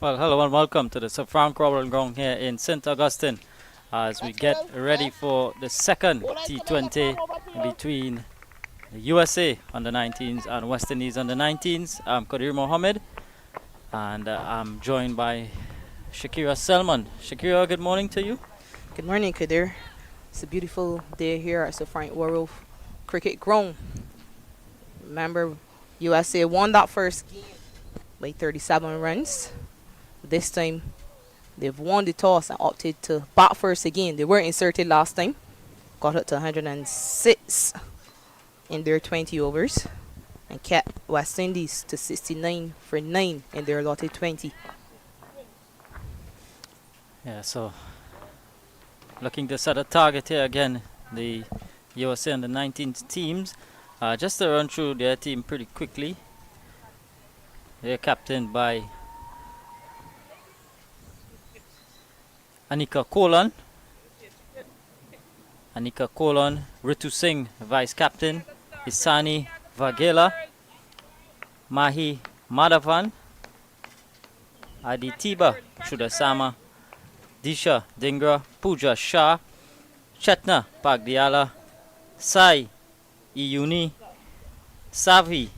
Well, hello and welcome to the Sir Frank Robert Ground here in St. Augustine as we get ready for the second T20 between the USA under 19s and West Indies under 19s. I'm Qadir Mohammed and I'm joined by Shakira Selman. Shakira, good morning to you. Good morning, Kadir. It's a beautiful day here at Sir Frank Worrell Cricket Ground. Remember, USA won that first game by 37 runs. This time, they've won the toss and opted to bat first again. They were inserted last time. Got up to 106 in their 20 overs and kept West Indies to 69 for 9 in their allotted 20. Yeah, so looking to set a target here again, the USA and the 19th teams. Just to run through their team pretty quickly. They're captained by Anika Kolan, Ritu Singh, vice captain, Isani Vaghela, Mahi Madhavan, Aditiba Chudasama, Disha Dhingra, Pooja Shah, Chetna Pagdiala, Sai Iyuni, Sanvi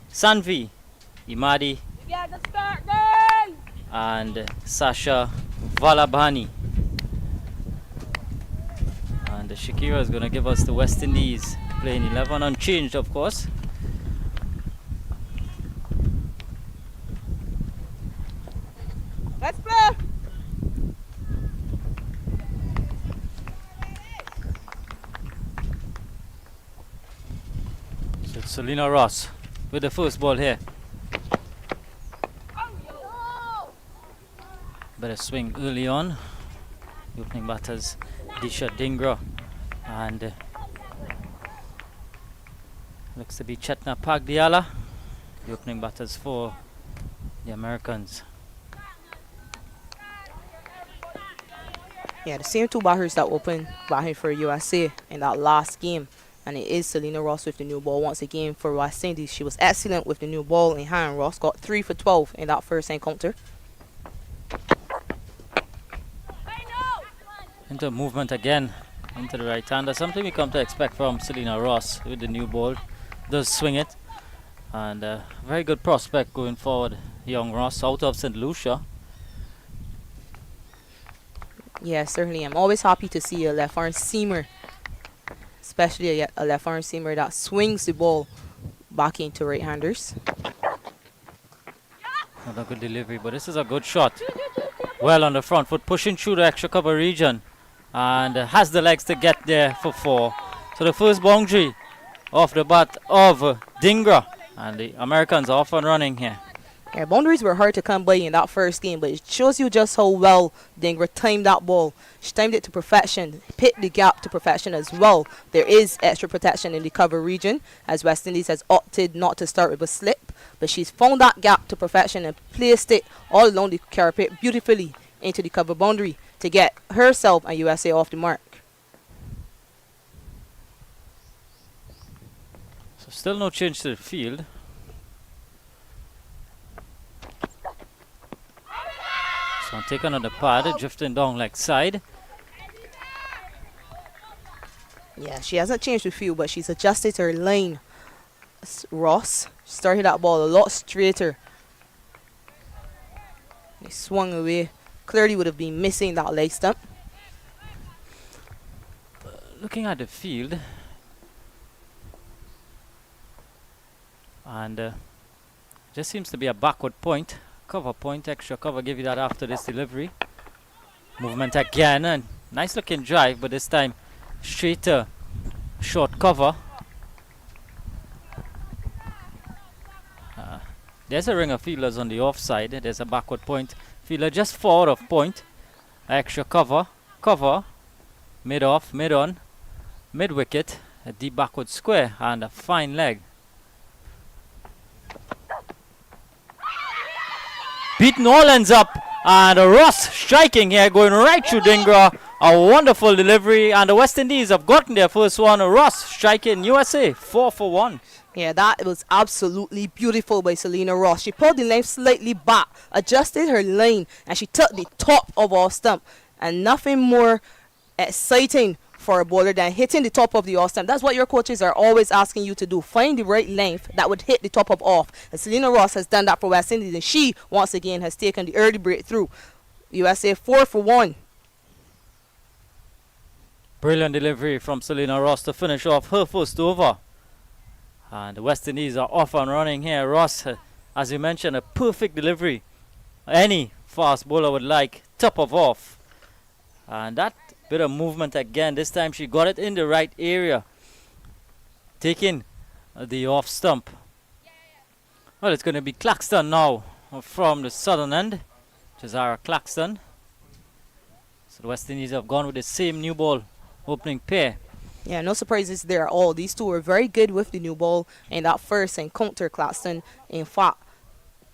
Imadi, and Sasha Valabhani. And Shakira is going to give us the West Indies playing 11, unchanged of course. Let's play! So Selena Ross with the first ball here. Better swing early on. The opening batters Disha Dhingra and looks to be Chetna Pagdiala, the opening batters for the Americans. Yeah, the same two batters that opened batting for USA in that last game. And it is Selena Ross with the new ball once again for West Indies. She was excellent with the new ball in hand. Ross got 3 for 12 in that first encounter. Into movement again into the right hander. Something we come to expect from Selena Ross with the new ball. Does swing it. And very good prospect going forward. Young Ross out of St. Lucia. Yeah, certainly. I'm always happy to see a left arm seamer, especially a left arm seamer that swings the ball back into right-handers. Another good delivery, but this is a good shot. Well on the front foot, pushing through the extra cover region, and has the legs to get there for 4. So the first boundary off the bat of Dhingra, and the Americans are off and running here. Yeah, boundaries were hard to come by in that first game, but it shows you just how well Dhingra timed that ball. She timed it to perfection, hit the gap to perfection as well. There is extra protection in the cover region, as West Indies has opted not to start with a slip, but she's found that gap to perfection and placed it all along the parapet beautifully into the cover boundary to get herself and USA off the mark. So still no change to the field. So I'm taking on the pad, drifting down leg side. Yeah, she hasn't changed the field, but she's adjusted her line. Ross started that ball a lot straighter. He swung away. Clearly would have been missing that leg stump. Looking at the field, and just seems to be a backward point. Cover point, extra cover, give you that after this delivery. Movement again, and nice looking drive, but this time straight to short cover. There's a ring of fielders on the offside. There's a backward point. Fielder just forward of point. Extra cover, mid off, mid on, mid wicket, a deep backward square, and a fine leg. Beaten all ends up, and Ross striking here, going right through Dhingra. A wonderful delivery, and the West Indies have gotten their first one. Ross striking USA 4 for 1. Yeah, that was absolutely beautiful by Selena Ross. She pulled the length slightly back, adjusted her line, and she took the top of off stump. And nothing more exciting for a bowler than hitting the top of the off stump. That's what your coaches are always asking you to do. Find the right length that would hit the top of off. And Selena Ross has done that for West Indies, and she, once again, has taken the early breakthrough. USA 4 for 1. Brilliant delivery from Selena Ross to finish off her first over. And the West Indies are off and running here. Ross, as you mentioned, a perfect delivery. Any fast bowler would like top of off. And that bit of movement again. This time she got it in the right area, taking the off stump. Well, it's going to be Claxton now from the southern end. Jazara Claxton. So the West Indies have gone with the same new ball opening pair. Yeah, no surprises there at all. These two were very good with the new ball in that first encounter. Claxton, in fact,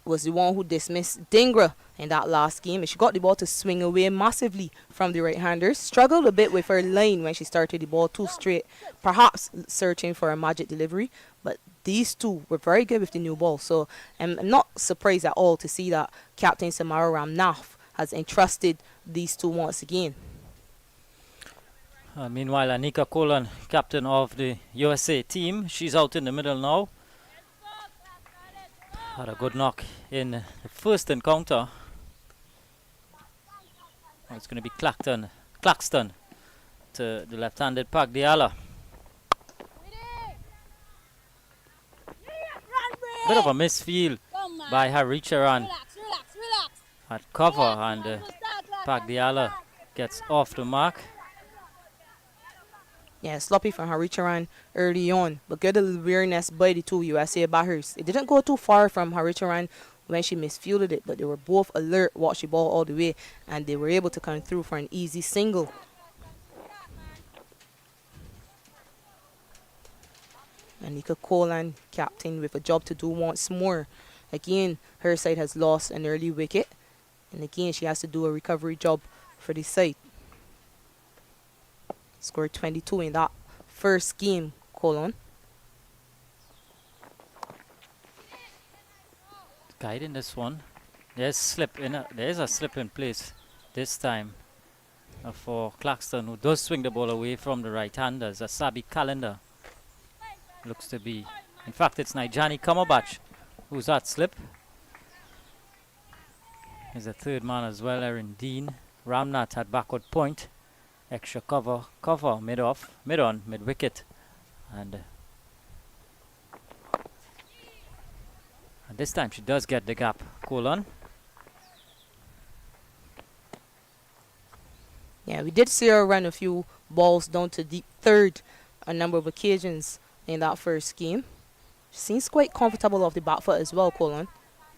was the one who dismissed Dingra in that last game. And she got the ball to swing away massively from the right-handers. Struggled a bit with her line when she started the ball too straight, perhaps searching for a magic delivery. But these two were very good with the new ball. So I'm not surprised at all to see that Captain Samara Ramnath has entrusted these two once again. Meanwhile, Anika Kolan, captain of the USA team, she's out in the middle now. Had a good knock in the first encounter. It's going to be Claxton to the left-handed Pagdiala. Bit of a misfield by Haricharan at cover, and Pagdiala gets off the mark. Yeah, sloppy from Haricharan early on, but good awareness by the two USA batters. It didn't go too far from Haricharan when she misfielded it, but they were both alert, watched the ball all the way, and they were able to come through for an easy single. Anika Kolan, captain, with a job to do once more. Again, her side has lost an early wicket, and again, she has to do a recovery job for the side. Scored 22 in that first game, Colon. Guiding this one. There's a slip in place this time for Claxton, who does swing the ball away from the right-handers. A Sabi Calendar looks to be. In fact, it's Nijani Kamabach who's at slip. There's a third man as well, Erin Dean. Ramnath at backward point. Extra cover, mid wicket, and this time she does get the gap. Colon. Yeah, we did see her run a few balls down to deep third a number of occasions in that first game. She seems quite comfortable off the back foot as well, Colon.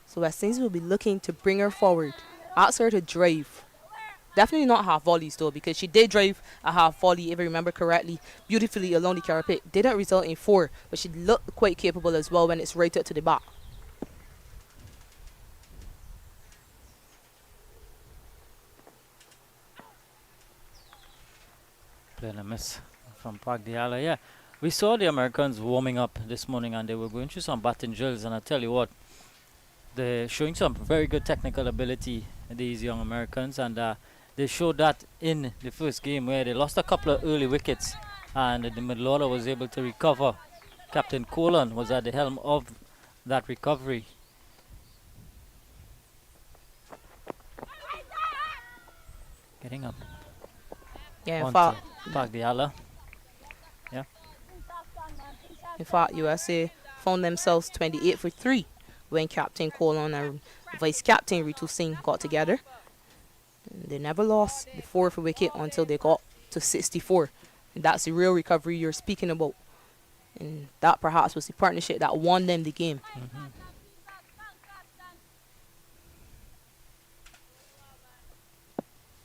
So West Indies will be looking to bring her forward, ask her to drive. Definitely not half volleys though, because she did drive a half volley, if I remember correctly, beautifully along the carpet. Didn't result in 4, but she looked quite capable as well when it's right up to the back. Playing a miss from Pagdiala. Yeah, we saw the Americans warming up this morning, and they were going through some batting drills, and I tell you what, they're showing some very good technical ability, these young Americans, and they showed that in the first game where they lost a couple of early wickets and the middle order was able to recover. Captain Colon was at the helm of that recovery. Getting up. Yeah, in fact, Pagdiala. Yeah. In fact, USA found themselves 28 for 3 when Captain Colon and Vice Captain Ritu Singh got together. They never lost the 4th wicket until they got to 64. And that's the real recovery you're speaking about. And that perhaps was the partnership that won them the game.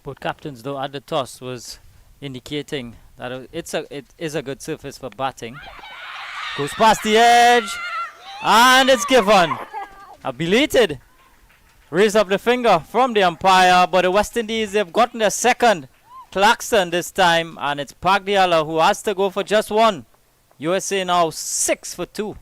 Both captains, though, at the toss was indicating that it is a good surface for batting. Goes past the edge, and it's given. A belated raise up the finger from the umpire, but the West Indies, they've gotten their second. Claxton this time, and it's Pagdiala who has to go for just 1. USA now 6 for 2.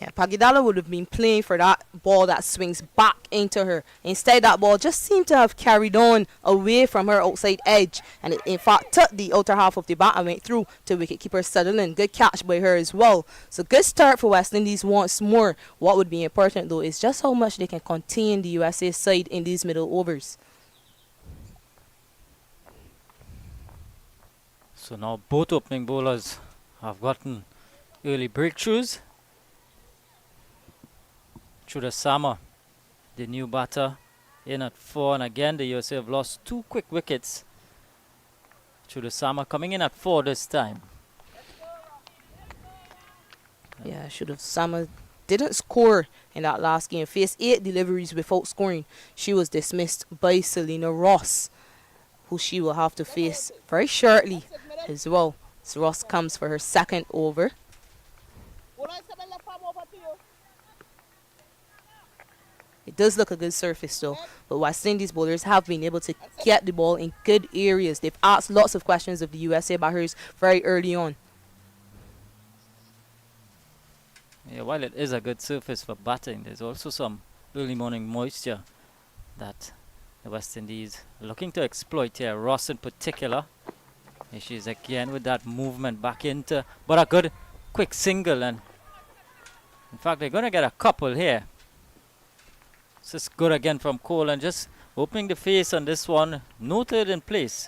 Yeah, Pagidala would have been playing for that ball that swings back into her. Instead, that ball just seemed to have carried on away from her outside edge, and it in fact took the outer half of the bat and went through to wicketkeeper Sutherland. Good catch by her as well. So good start for West Indies once more. What would be important though is just how much they can contain the USA side in these middle overs. So now both opening bowlers have gotten early breakthroughs. Chudasama, the new batter, in at 4, and again the USA have lost 2 quick wickets. Chudasama coming in at 4 this time. Yeah, Chudasama didn't score in that last game. Faced 8 deliveries without scoring. She was dismissed by Selena Ross, who she will have to face very shortly as well. So Ross comes for her second over. It does look a good surface though, but West Indies bowlers have been able to get the ball in good areas. They've asked lots of questions of the USA batters very early on. Yeah, while it is a good surface for batting, there's also some early morning moisture that the West Indies are looking to exploit here. Ross in particular. Here she is again with that movement back into, but a good quick single, and in fact they're going to get a couple here. This is good again from Cole, and just opening the face on this one, noted in place.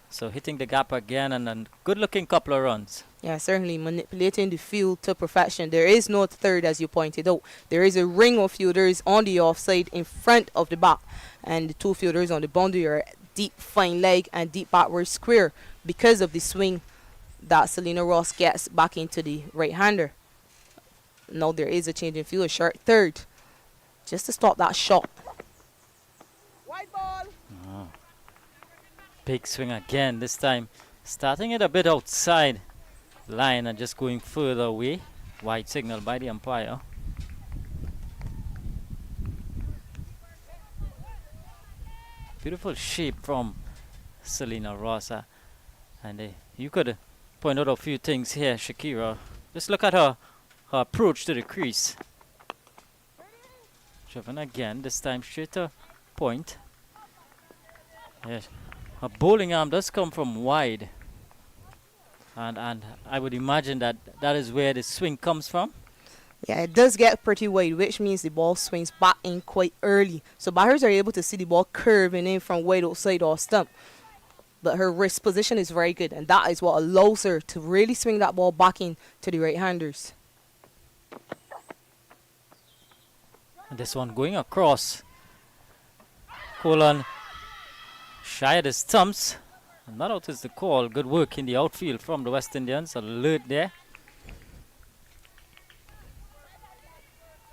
So hitting the gap again, and a good looking couple of runs. Yeah, certainly manipulating the field to perfection. There is no third, as you pointed out. There is a ring of fielders on the offside in front of the bat, and the 2 fielders on the boundary are deep fine leg and deep backward square because of the swing that Selena Ross gets back into the right-hander. Now there is a change in field, a short third, just to stop that shot. White ball. Oh. Big swing again, this time starting it a bit outside line and just going further away. Wide signal by the umpire. Beautiful shape from Selena Ross, and you could point out a few things here, Shakira. Just look at her approach to the crease. Driven again, this time straight to point. Yes, her bowling arm does come from wide, and I would imagine that is where the swing comes from. Yeah, it does get pretty wide, which means the ball swings back in quite early. So batters are able to see the ball curving in from wide outside or stump. But her wrist position is very good, and that is what allows her to really swing that ball back in to the right-handers. And this one going across. Colon shy at his stumps. And not out is the call. Good work in the outfield from the West Indians. Alert there.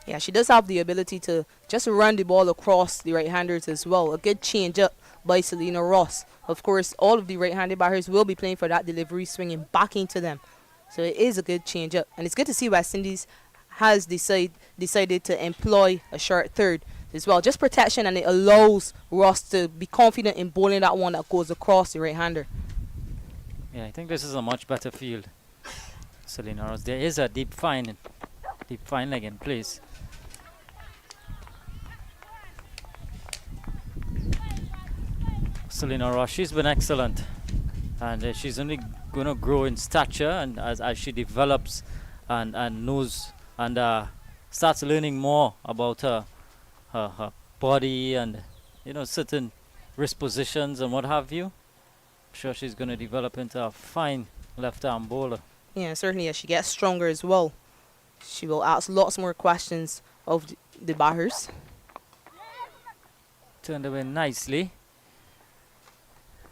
Yeah, she does have the ability to just run the ball across the right-handers as well. A good change-up by Selena Ross. Of course, all of the right-handed batters will be playing for that delivery, swinging back into them. So it is a good change-up. And it's good to see West Indies has decided to employ a short third as well. Just protection, and it allows Ross to be confident in bowling that one that goes across the right-hander. Yeah, I think this is a much better field. Selena Ross. There is a deep fine leg in place. Selena Ross, she's been excellent, and she's only going to grow in stature, and as she develops and knows and starts learning more about her body and certain wrist positions and what have you, I'm sure she's going to develop into a fine left-arm bowler. Yeah, certainly as she gets stronger as well, she will ask lots more questions of the batters. Turned away nicely.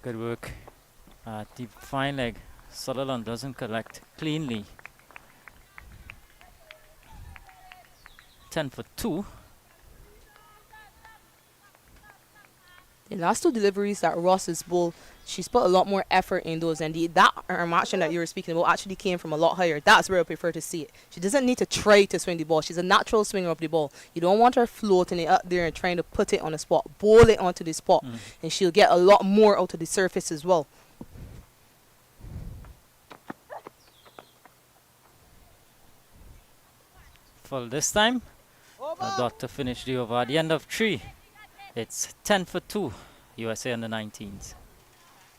Good work. Deep fine leg. Sutherland doesn't collect cleanly. 10 for 2. The last 2 deliveries that Ross has bowled, she's put a lot more effort in those, and that action that you were speaking about actually came from a lot higher. That's where I prefer to see it. She doesn't need to try to swing the ball. She's a natural swinger of the ball. You don't want her floating it up there and trying to put it on the spot. Bowl it onto the spot, and she'll get a lot more out of the surface as well. full this time. Over. A dot to finish the over. At the end of 3, it's 10 for 2, USA under 19s.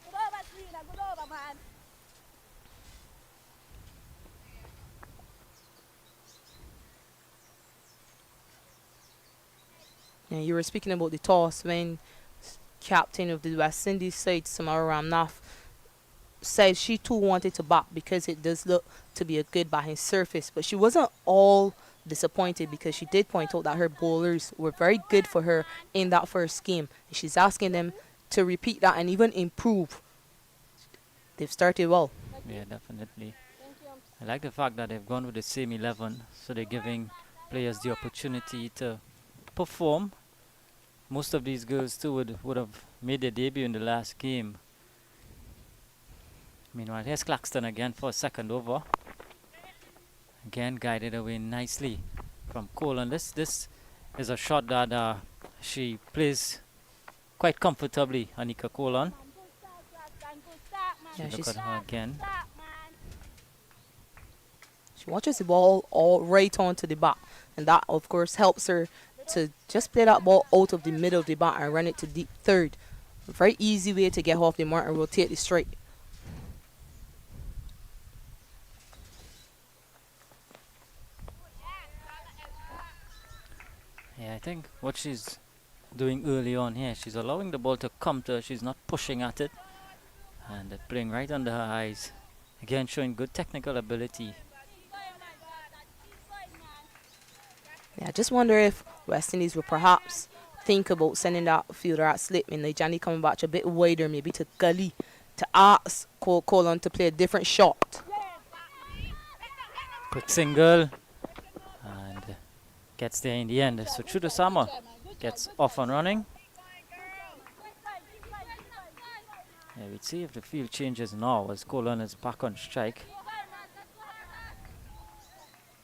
Good over, Trina. Good over, man. And you were speaking about the toss when captain of the West Indies side, Samara Ramnath, said she too wanted to bat because it does look to be a good batting surface. But she wasn't all disappointed because she did point out that her bowlers were very good for her in that first game. And she's asking them to repeat that and even improve. They've started well. Yeah, definitely. I like the fact that they've gone with the same 11, so they're giving players the opportunity to perform. Most of these girls too would have made their debut in the last game. Meanwhile, here's Claxton again for a second over. Again, guided away nicely from Colon. This is a shot that she plays quite comfortably, Anika Colon. Yeah, Look at her again. she watches the ball all right onto the bat. And that, of course, helps her to just play that ball out of the middle of the bat and run it to deep third. A very easy way to get off the mark and rotate the strike. Yeah, I think what she's doing early on here, she's allowing the ball to come to her. She's not pushing at it. And playing right under her eyes. Again, showing good technical ability. Yeah, I just wonder if West Indies will perhaps think about sending that fielder at slip in the Johnny coming back a bit wider, maybe to gully, to ask Colon to play a different shot. Quick single. And gets there in the end. So Chudasama gets off and running. Yeah, we'd see if the field changes now as Colon is back on strike.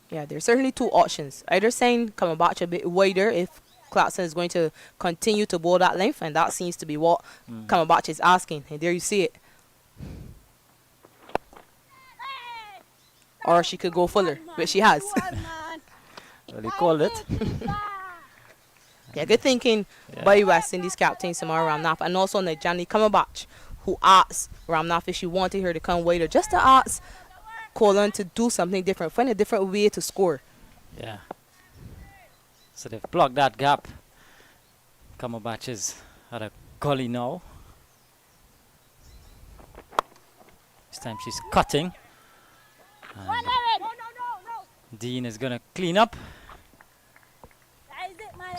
Yeah, there's certainly two options. Either saying coming back a bit wider if Clarkson is going to continue to bowl that length, and that seems to be what Kamabach is asking. And there you see it. Or she could go fuller, which she has. Well, he called it. Yeah, good thinking by West Indies captain Samara Ramnath, and also Najani Kamabach, who asked Ramnath if she wanted her to come wider, just to ask Colon to do something different, find a different way to score. Yeah. So they've blocked that gap. Kamabach is at a gully now. This time she's cutting. And Dean is going to clean up.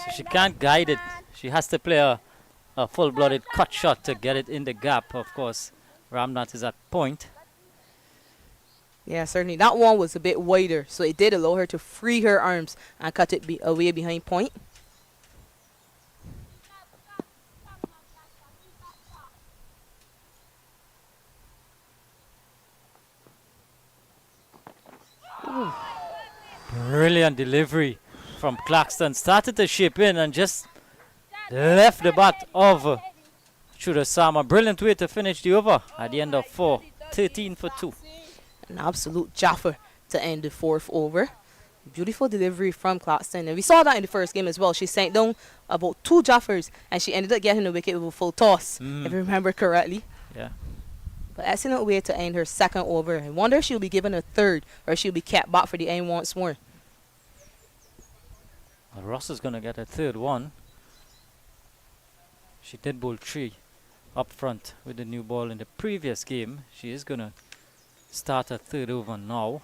So she can't guide it. She has to play a full-blooded cut shot to get it in the gap. Of course, Ramnath is at point. Yeah, certainly. That one was a bit wider, so it did allow her to free her arms and cut it away behind point. Ooh. Brilliant delivery from Claxton. Started to shape in and just left the bat of Chudasama. Brilliant way to finish the over at the end of 4, 13 for 2. An absolute jaffer to end the fourth over. Beautiful delivery from Claxton. And we saw that in the first game as well. She sank down about 2 jaffers and she ended up getting the wicket with a full toss, if you remember correctly. Yeah. But excellent way to end her second over. I wonder if she'll be given a third or she'll be kept back for the end once more. Well, Ross is going to get a third one. She did bowl 3 up front with the new ball in the previous game. She is going to start a third over now.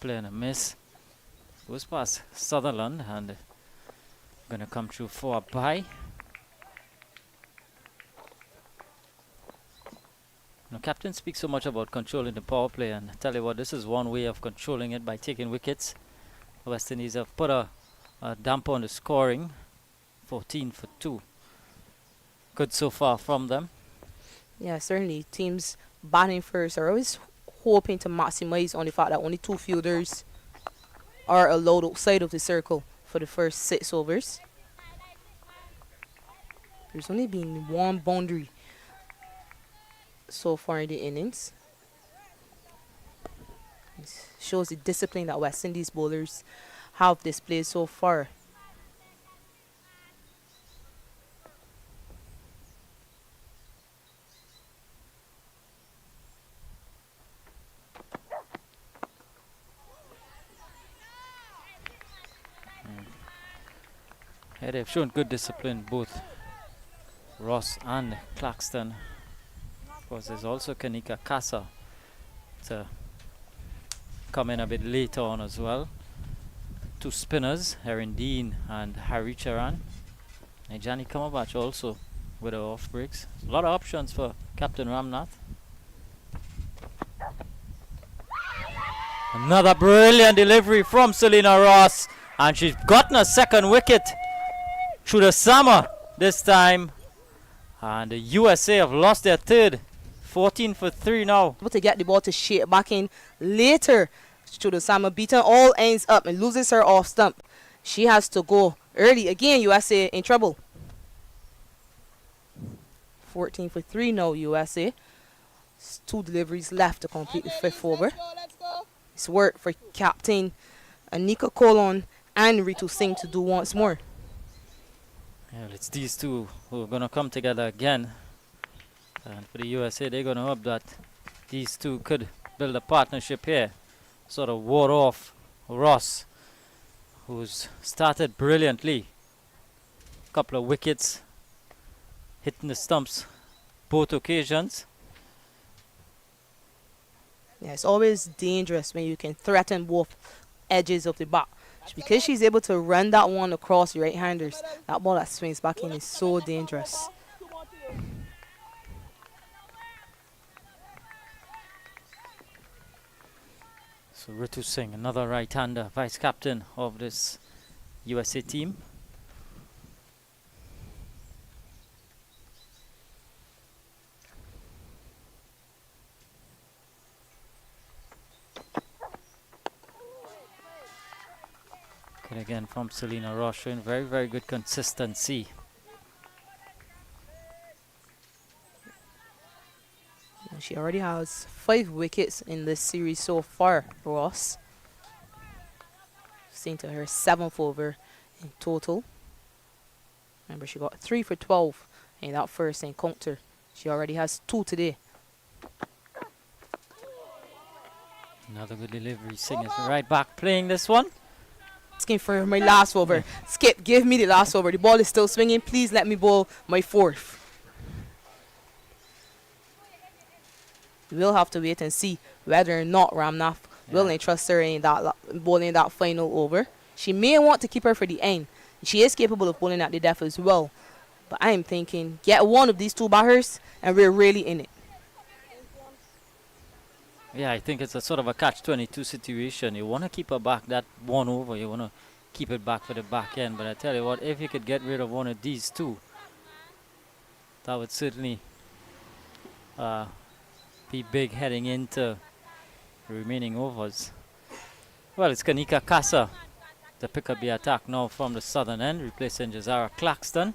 Playing a miss. Goes past Sutherland and gonna come through for a bye. Now, captain speaks so much about controlling the power play, and I tell you what, this is one way of controlling it by taking wickets. The West Indies have put a damper on the scoring, 14 for 2. Good so far from them. Yeah, certainly. Teams batting first are always hoping to maximize on the fact that only 2 fielders are allowed outside of the circle for the first 6 overs. There's only been one boundary so far in the innings. It shows the discipline that West Indies bowlers have displayed so far. Yeah, they've shown good discipline, both Ross and Claxton. Of course, there's also Kanika Kasa to come in a bit later on as well. 2 spinners, Heron Dean and Harry Charan. And Johnny Kamabach also with the off breaks. A lot of options for Captain Ramnath. Another brilliant delivery from Selena Ross, and she's gotten a second wicket through the summer this time. And the USA have lost their third. 14 for 3 now. Able to get the ball to shake back in later through the summer, beating all ends up and loses her off stump. She has to go early again. USA in trouble. 14 for 3 now, USA. 2 deliveries left to complete the 5th over. It's work for Captain Anika Colon and Ritu Singh to do once more. Yeah, it's these two who are going to come together again. And for the USA, they're going to hope that these two could build a partnership here. Sort of ward off Ross, who's started brilliantly. Couple of wickets, hitting the stumps both occasions. Yeah, it's always dangerous when you can threaten both edges of the bat. Because she's able to run that one across the right-handers, that ball that swings back in is so dangerous. So Ritu Singh, another right-hander, vice-captain of this USA team. Good again from Selena Ross, showing very, very good consistency. She already has 5 wickets in this series so far, Ross. Seen to her 7th over in total. Remember, she got 3 for 12 in that first encounter. She already has 2 today. Another good delivery. Singh is right back playing this one. Asking for my last over. Skip, give me the last over. The ball is still swinging. Please let me bowl my 4th. We'll have to wait and see whether or not Ramnath will entrust her in that bowling that final over. She may want to keep her for the end. She is capable of bowling at the death as well. But I am thinking, get one of these 2 batters and we're really in it. Yeah, I think it's a sort of a catch-22 situation. You want to keep her back that 1 over. You want to keep it back for the back end. But I tell you what, if you could get rid of one of these 2, that would certainly be big heading into the remaining overs. Well, it's Kanika Kasa to pick up the attack now from the southern end, replacing Jazara Claxton.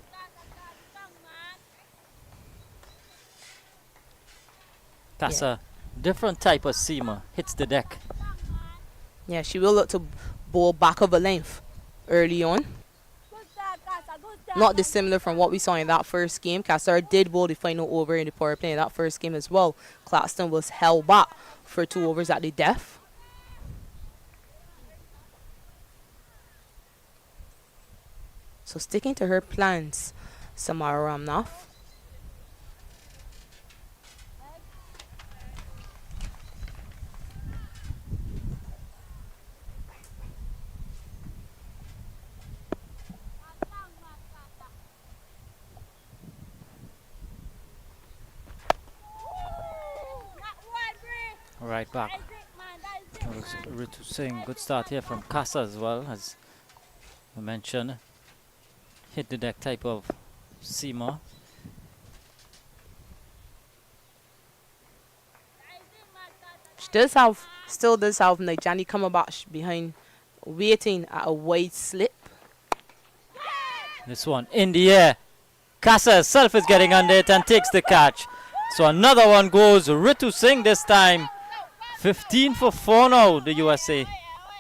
Kasa, different type of seamer, hits the deck. Yeah, she will look to bowl back of a length early on. Not dissimilar from what we saw in that first game. Kassar did bowl the final over in the power play in that first game as well. Claxton was held back for 2 overs at the death. So sticking to her plans, Samara Ramnath. Right back. Ritu Singh, good start here from Kasa as well, as I mentioned. Hit the deck type of seamer. She still does have Nijani Kamabach behind, waiting at a wide slip. This one in the air. Casa herself is getting under it and takes the catch. So another one goes. Ritu Singh this time. 15 for 4 now, the USA.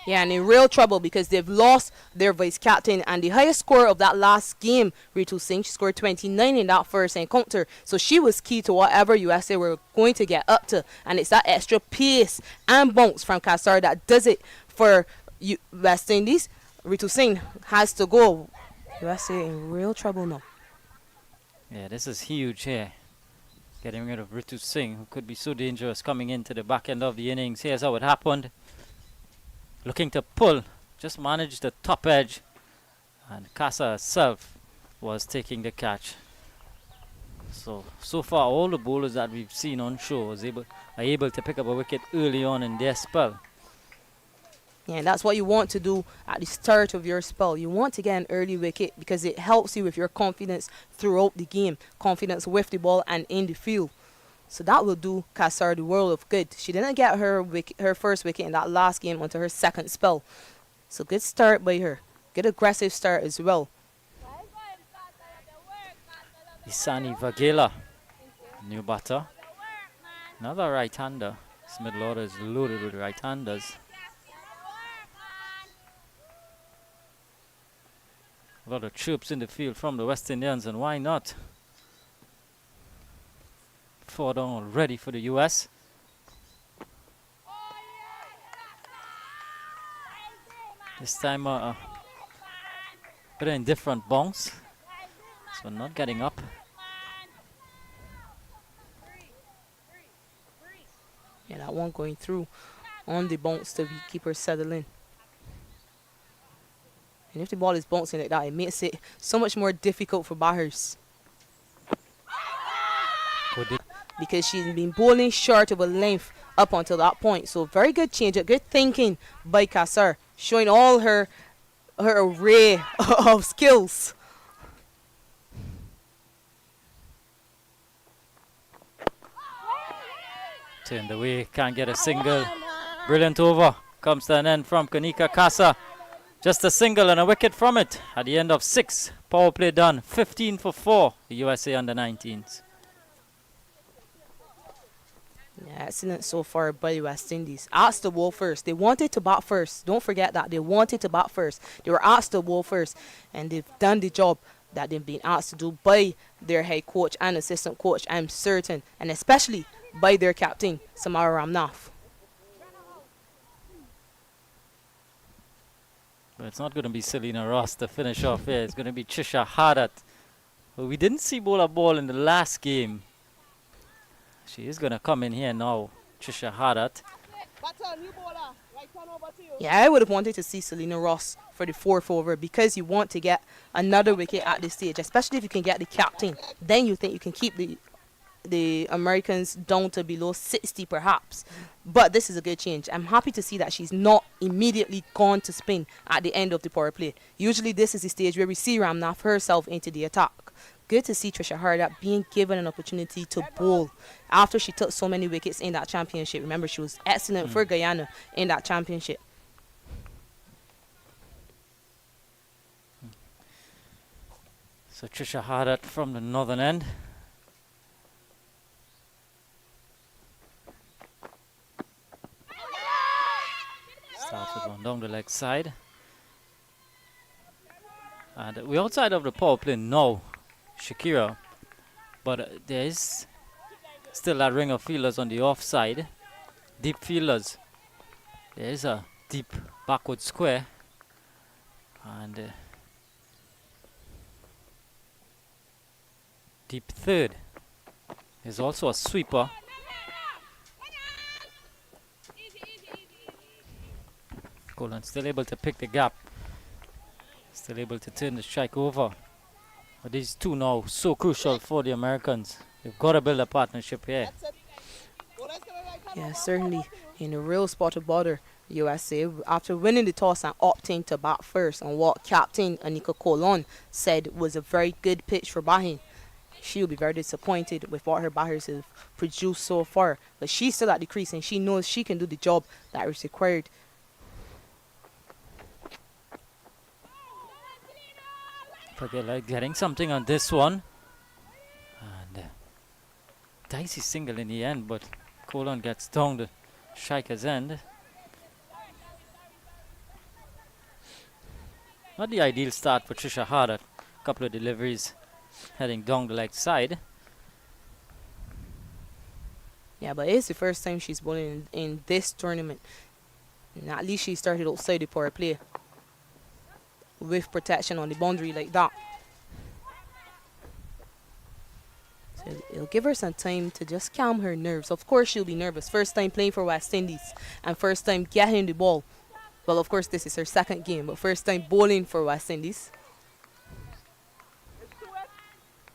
Yeah, and in real trouble because they've lost their vice captain and the highest score of that last game, Ritu Singh, she scored 29 in that first encounter. So she was key to whatever USA were going to get up to. And it's that extra pace and bounce from Qatar that does it for West Indies. Ritu Singh has to go. USA in real trouble now. Yeah, this is huge here. Getting rid of Ritu Singh, who could be so dangerous coming into the back end of the innings. Here's how it happened. Looking to pull, just managed the top edge, and Casa herself was taking the catch. So far all the bowlers that we've seen on show are able to pick up a wicket early on in their spell. Yeah, and that's what you want to do at the start of your spell. You want to get an early wicket because it helps you with your confidence throughout the game, confidence with the ball and in the field. So that will do Qatar the world of good. She didn't get her first wicket in that last game until her second spell. So good start by her. Good aggressive start as well. Isani Vagela, new batter. Another right-hander. This middle order is loaded with right-handers. A lot of troops in the field from the West Indians, and why not? 4 down already for the US. This time bit of indifferent bounce, so not getting up. Yeah, that one going through on the bounce to keep her settling. And if the ball is bouncing like that, it makes it so much more difficult for batters. Because she's been bowling short of a length up until that point. So very good change, good thinking by Qatar, showing all her array of skills. Turned away, can't get a single. Brilliant over. Comes to an end from Kanika Casa. Just a single and a wicket from it. At the end of 6, power play done. 15 for 4, the USA under 19s. Yeah, excellent so far by West Indies. Asked to bowl first. They wanted to bat first. Don't forget that. They wanted to bat first. They were asked to bowl first. And they've done the job that they've been asked to do by their head coach and assistant coach, I'm certain. And especially by their captain, Samara Ramnath. But it's not going to be Selena Ross to finish off here. It's going to be Trisha Hardat. Well, we didn't see bowl a ball in the last game. She is going to come in here now, Trisha Hardat. Yeah, I would have wanted to see Selena Ross for the 4th over because you want to get another wicket at this stage, especially if you can get the captain. Then you think you can keep the Americans down to below 60 perhaps. But this is a good change. I'm happy to see that she's not immediately gone to spin at the end of the power play. Usually this is the stage where we see Ramnath herself into the attack. Good to see Trisha Hardat being given an opportunity to bowl after she took so many wickets in that championship. Remember, she was excellent for Guyana in that championship. So Trisha Hardat from the northern end. Starts with one down the leg side. And we're outside of the power play now, Shakira. But there is still a ring of fielders on the offside. Deep fielders. There is a deep backward square. And deep third. There's also a sweeper. Colin still able to pick the gap. Still able to turn the strike over. But these two now so crucial for the Americans. They've got to build a partnership here. Yeah, certainly in a real spot of bother, USA, after winning the toss and opting to bat first, and what Captain Anika Colon said was a very good pitch for batting. She'll be very disappointed with what her batters have produced so far. But she's still at the crease and she knows she can do the job that is required. Pagela getting something on this one. And dicey single in the end, but Colon gets down the striker's end. Not the ideal start for Trisha Harder. A couple of deliveries heading down the leg side. Yeah, but it's the first time she's bowling in this tournament. And at least she started outside the power play with protection on the boundary like that. So it'll give her some time to just calm her nerves. Of course she'll be nervous. First time playing for West Indies and first time getting the ball. Well, of course this is her second game, but first time bowling for West Indies.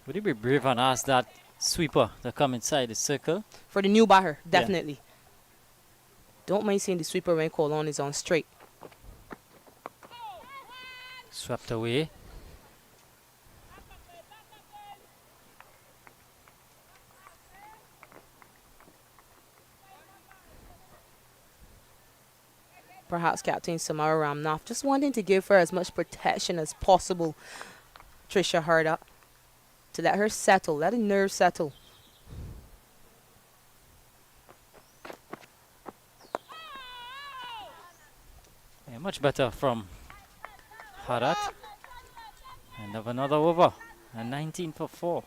Would you be brave and ask that sweeper to come inside the circle? For the new batter, definitely. Yeah. Don't mind seeing the sweeper when Colon is on straight. Swept away. Perhaps Captain Samara Ramnath just wanting to give her as much protection as possible. Trisha Harder. To let her settle, let the nerves settle. Yeah, much better from Harat. And have another over. And 19 for 4.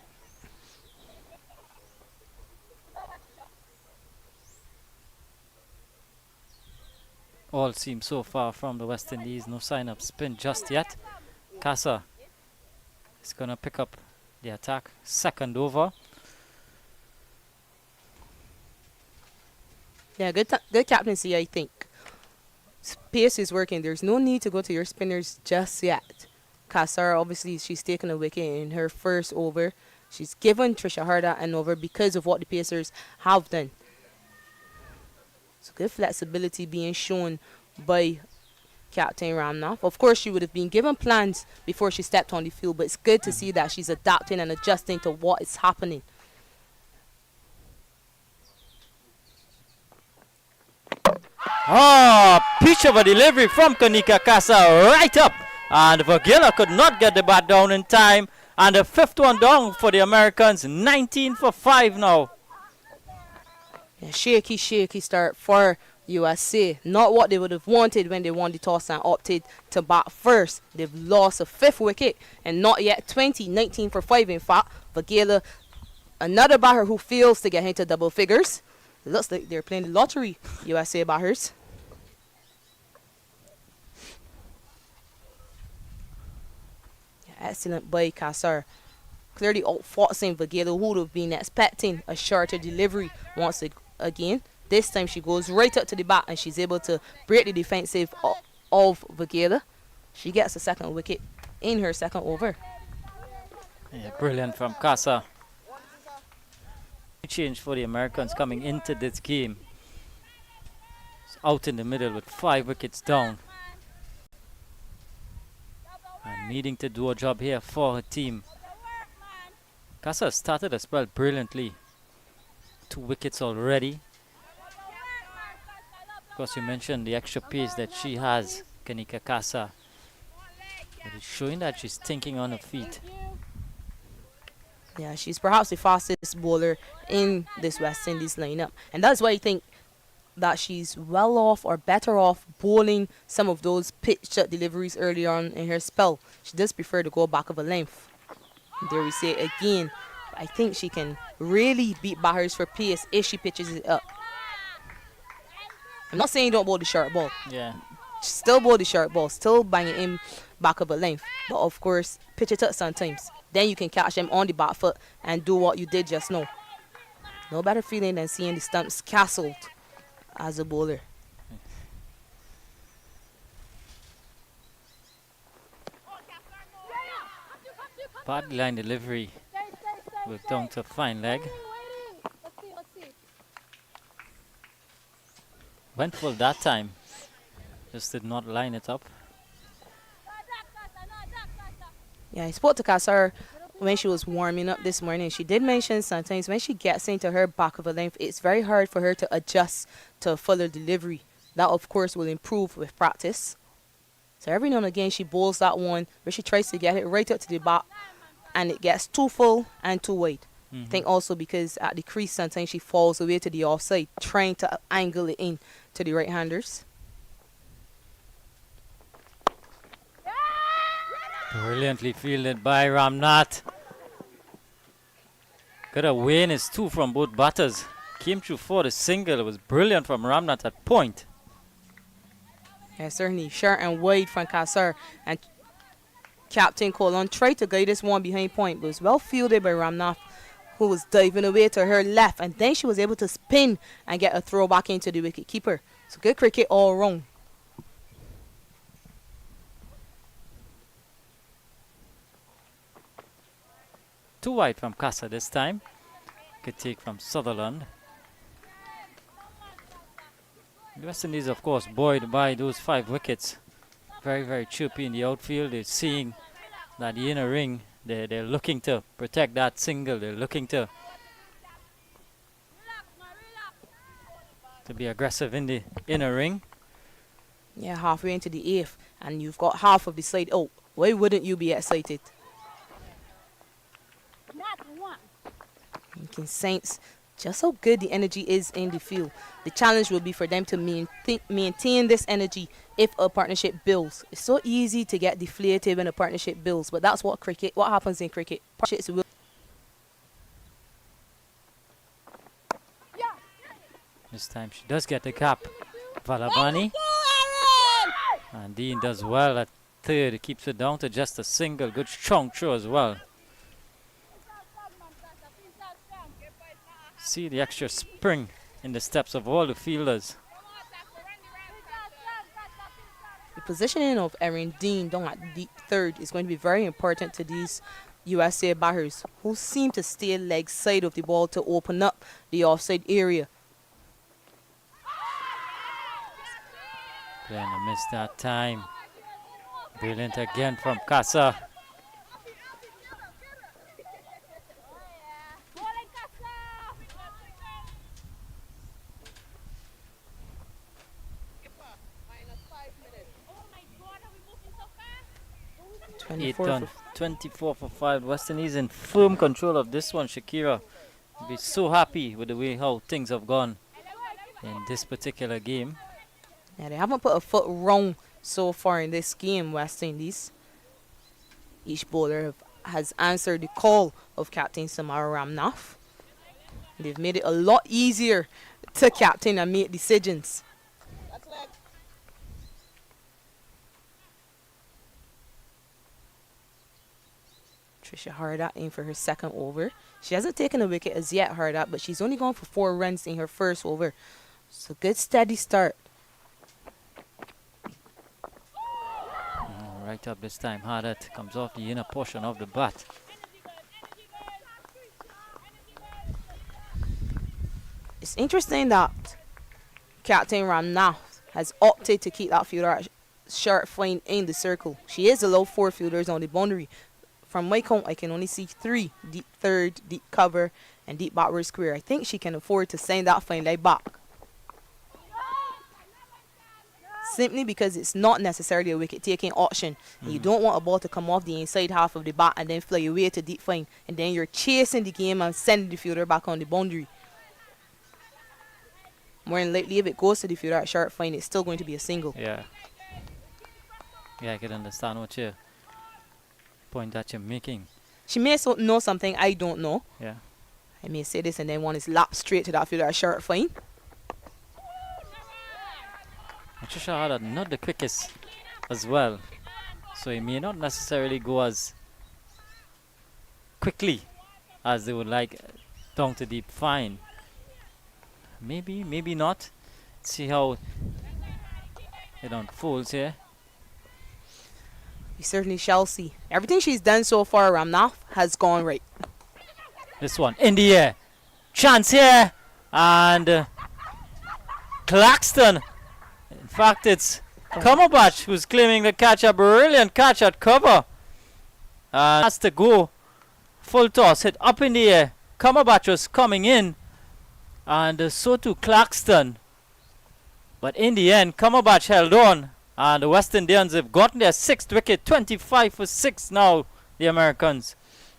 All seem so far from the West Indies. No sign of spin just yet. Casa is going to pick up the attack. Second over. Yeah, good captaincy, I think. Pace is working. There's no need to go to your spinners just yet. Kassar, obviously, she's taken a wicket in her first over. She's given Trisha Harder an over because of what the Pacers have done. So good flexibility being shown by Captain Ramnath. Of course, she would have been given plans before she stepped on the field, but it's good to see that she's adapting and adjusting to what is happening. Pitch of a delivery from Kanika Kasa right up. And Vagila could not get the bat down in time. And the fifth one down for the Americans. 19 for 5 now. Yeah, shaky start for USA. Not what they would have wanted when they won the toss and opted to bat first. They've lost a fifth wicket and not yet 20. 19 for 5 in fact. Vagila, another batter who fails to get into double figures. It looks like they're playing the lottery, USA batters. Yeah, excellent by Kassar. Clearly outforcing Vagila, who would have been expecting a shorter delivery once again. This time she goes right up to the bat and she's able to break the defensive of Vagila. She gets a second wicket in her second over. Yeah, brilliant from Kasa. Change for the Americans coming into this game. It's out in the middle with 5 wickets down. And needing to do a job here for her team. Kasa started as well brilliantly. 2 wickets already. Of course, you mentioned the extra pace that she has, Kanika Kasa. But it's showing that she's thinking on her feet. Yeah, she's perhaps the fastest bowler in this West Indies lineup. And that's why I think that she's well off or better off bowling some of those pitch shot deliveries early on in her spell. She does prefer to go back of a length. There we say it again. I think she can really beat batters for pace if she pitches it up. I'm not saying don't bowl the short ball. Yeah. Still bowl the short ball. Still bang it in back of a length. But of course, pitch it up sometimes. Then you can catch them on the back foot and do what you did just now. No better feeling than seeing the stumps castled as a bowler. Bad line delivery. We're down to a fine leg. Went full that time. Just did not line it up. Yeah, I spoke to Kassar when she was warming up this morning. She did mention sometimes when she gets into her back of a length, it's very hard for her to adjust to a fuller delivery. That, of course, will improve with practice. So every now and again she bowls that one where she tries to get it right up to the back and it gets too full and too wide. I think also because at the crease sometimes she falls away to the offside trying to angle it in to the right-handers. Brilliantly fielded by Ramnath. Got a win is 2 from both batters. Came through for the single. It was brilliant from Ramnath at point. Yeah, certainly short and wide from Kassar, and Captain Colon tried to guide this one behind point, but was well fielded by Ramnath, who was diving away to her left, and then she was able to spin and get a throw back into the wicket keeper. So good cricket all round. Too wide from Casa this time. Good take from Sutherland. The West Indies, of course, buoyed by those 5 wickets. Very, very chirpy in the outfield. They're seeing that the inner ring, they're looking to protect that single. They're looking to be aggressive in the inner ring. Yeah, halfway into the 8th, and you've got half of the side out. Why wouldn't you be excited? You can sense just how good the energy is in the field. The challenge will be for them to maintain this energy if a partnership builds. It's so easy to get deflated when a partnership builds, but that's what happens in cricket. Partnerships will. This time she does get the cap. Valabani. And Dean does well at third. It keeps it down to just a single. Good strong throw as well. See the extra spring in the steps of all the fielders. The positioning of Erin Dean down at the third is going to be very important to these USA batters who seem to stay leg side of the ball to open up the offside area. Glenn missed that time. Brilliant again from Casa. Done. 24 for 5. West Indies in firm control of this one. Shakira will be so happy with the way how things have gone in this particular game. Yeah, they haven't put a foot wrong so far in this game, West Indies. Each bowler has answered the call of Captain Samara Ramnath. They've made it a lot easier to captain and make decisions. Trisha Hardat in for her second over. She hasn't taken a wicket as yet, Hardat, but she's only gone for 4 runs in her first over. So good steady start. Right up this time. Hardat comes off the inner portion of the bat. It's interesting that Captain Ramnath has opted to keep that fielder at short fine in the circle. She is allowed 4 fielders on the boundary. From my count, I can only see 3 deep third, deep cover, and deep backward square. I think she can afford to send that fine leg back. Simply because it's not necessarily a wicket-taking option. And you don't want a ball to come off the inside half of the bat and then fly away to deep fine. And then you're chasing the game and sending the fielder back on the boundary. More than likely, if it goes to the fielder at short fine, it's still going to be a single. Yeah. Yeah, I can understand what you point that you're making. She may know something I don't know. Yeah. I may say this and then one is lapped straight to that fielder at short fine. Trisha Hardat not the quickest as well, so he may not necessarily go as quickly as they would like down to deep fine. Maybe, maybe not. See how it unfolds here. We certainly shall see. Everything she's done so far, Ramnath, has gone right. This one in the air. Chance here. And Claxton. In fact, it's Cumberbatch who's claiming the catch. A brilliant catch at cover. And has to go. Full toss. Hit up in the air. Cumberbatch was coming in. And so too Claxton. But in the end, Cumberbatch held on. And the West Indians have gotten their 6th wicket, 25 for 6 now, the Americans.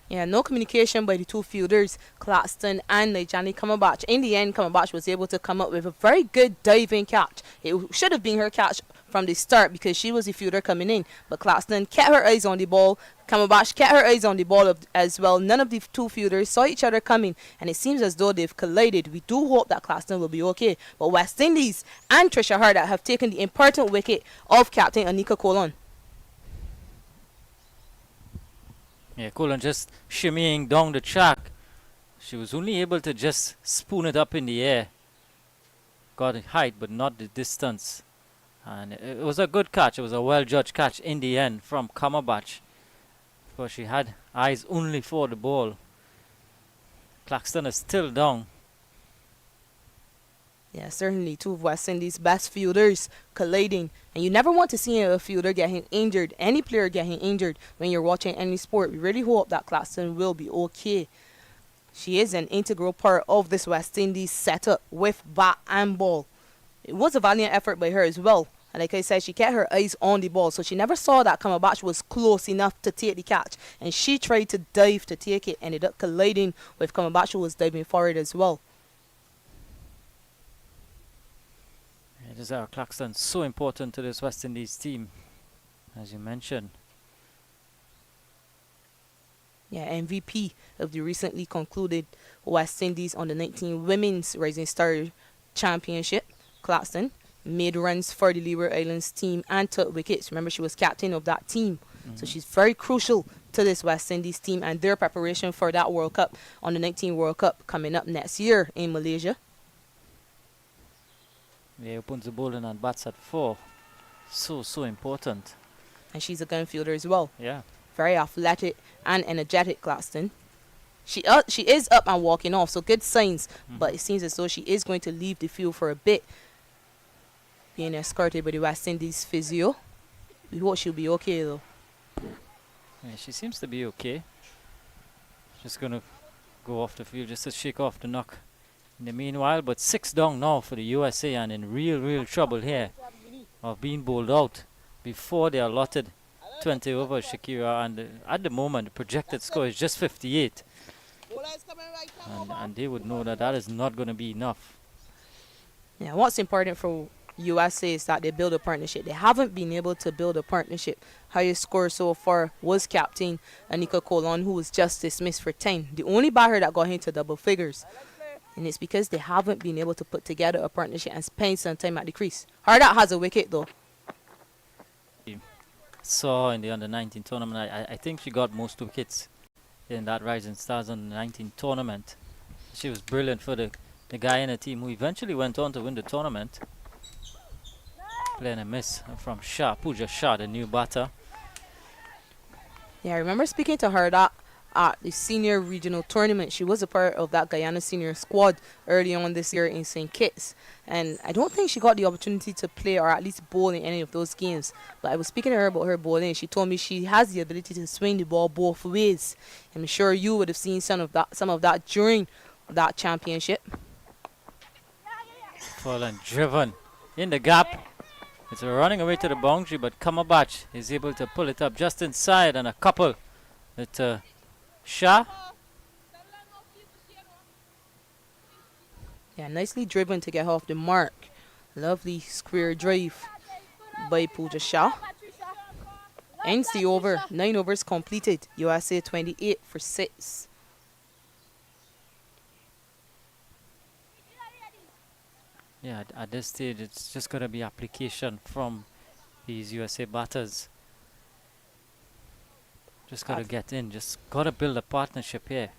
Yeah, no communication by the two fielders, Claxton and Nijani Kamabach. In the end, Kamabach was able to come up with a very good diving catch. It should have been her catch from the start because she was the fielder coming in. But Claxton kept her eyes on the ball. Kamabach kept her eyes on the ball as well. None of the two fielders saw each other coming, and it seems as though they've collided. We do hope that Claxton will be okay. But West Indies and Trisha Hardat have taken the important wicket of Captain Anika Colon. Yeah, Colin just shimmying down the track. She was only able to just spoon it up in the air. Got the height, but not the distance. And it was a good catch. It was a well-judged catch in the end from Kamabach. But she had eyes only for the ball. Claxton is still down. Yeah, certainly two of West Indies' best fielders colliding. And you never want to see a fielder getting injured, any player getting injured when you're watching any sport. We really hope that Claxton will be okay. She is an integral part of this West Indies setup with bat and ball. It was a valiant effort by her as well. And like I said, she kept her eyes on the ball. So she never saw that Kamabach was close enough to take the catch. And she tried to dive to take it. Ended up colliding with Kamabach, who was diving forward as well. It is Claxton so important to this West Indies team, as you mentioned. Yeah, MVP of the recently concluded West Indies under 19 Women's Rising Star Championship. Claxton made runs for the Leeward Islands team and took wickets. Remember, she was captain of that team. So she's very crucial to this West Indies team and their preparation for that World Cup, under 19 World Cup coming up next year in Malaysia. He opens the bowling and bats at 4. So important. And she's a gun fielder as well. Yeah. Very athletic and energetic, Claxton. She is up and walking off, so good signs. But it seems as though she is going to leave the field for a bit, being escorted by the West Indies physio. We hope she'll be okay though. Yeah, she seems to be okay. Just going to go off the field just to shake off the knock in the meanwhile. But 6 down now for the USA, and in real trouble here of being bowled out before they allotted 20 over Shakira. And at the moment, the projected score is just 58. And they would know that that is not going to be enough. Yeah, what's important for USA is that they build a partnership. They haven't been able to build a partnership. Highest score so far was captain Anika Colon, who was just dismissed for 10. The only batter that got into double figures. And it's because they haven't been able to put together a partnership and spend some time at the crease. Hardat has a wicket though. Saw in the under-19 tournament, I think she got most wickets in that Rising Stars under-19 tournament. She was brilliant for the guy in the team who eventually went on to win the tournament. Playing a miss from Shah, Pooja Shah, the new batter. Yeah, I remember speaking to her at the senior regional tournament. She was a part of that Guyana senior squad early on this year in St. Kitts. And I don't think she got the opportunity to play or at least bowl in any of those games. But I was speaking to her about her bowling. She told me she has the ability to swing the ball both ways. I'm sure you would have seen some of that during that championship. Full and driven in the gap. It's running away to the boundary, but Kamabach is able to pull it up just inside, and a couple with Shah. Yeah, nicely driven to get off the mark. Lovely square drive by Pooja Shah. Ends the over. 9 overs completed. USA 28 for 6. Yeah, at this stage, it's just going to be application from these USA batters. Just got to get in. Just got to build a partnership here.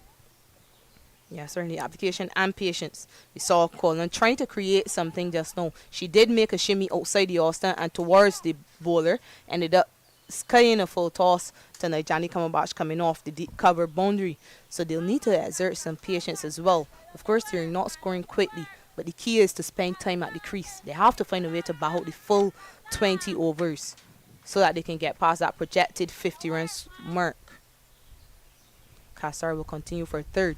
Yeah, certainly application and patience. We saw Colin trying to create something just now. She did make a shimmy outside the Austin and towards the bowler. Ended up skying a full toss to Nijani Kamabach coming off the deep cover boundary. So they'll need to exert some patience as well. Of course, they're not scoring quickly, but the key is to spend time at the crease. They have to find a way to bat out the full 20 overs so that they can get past that projected 50 runs mark. Kassar will continue for third.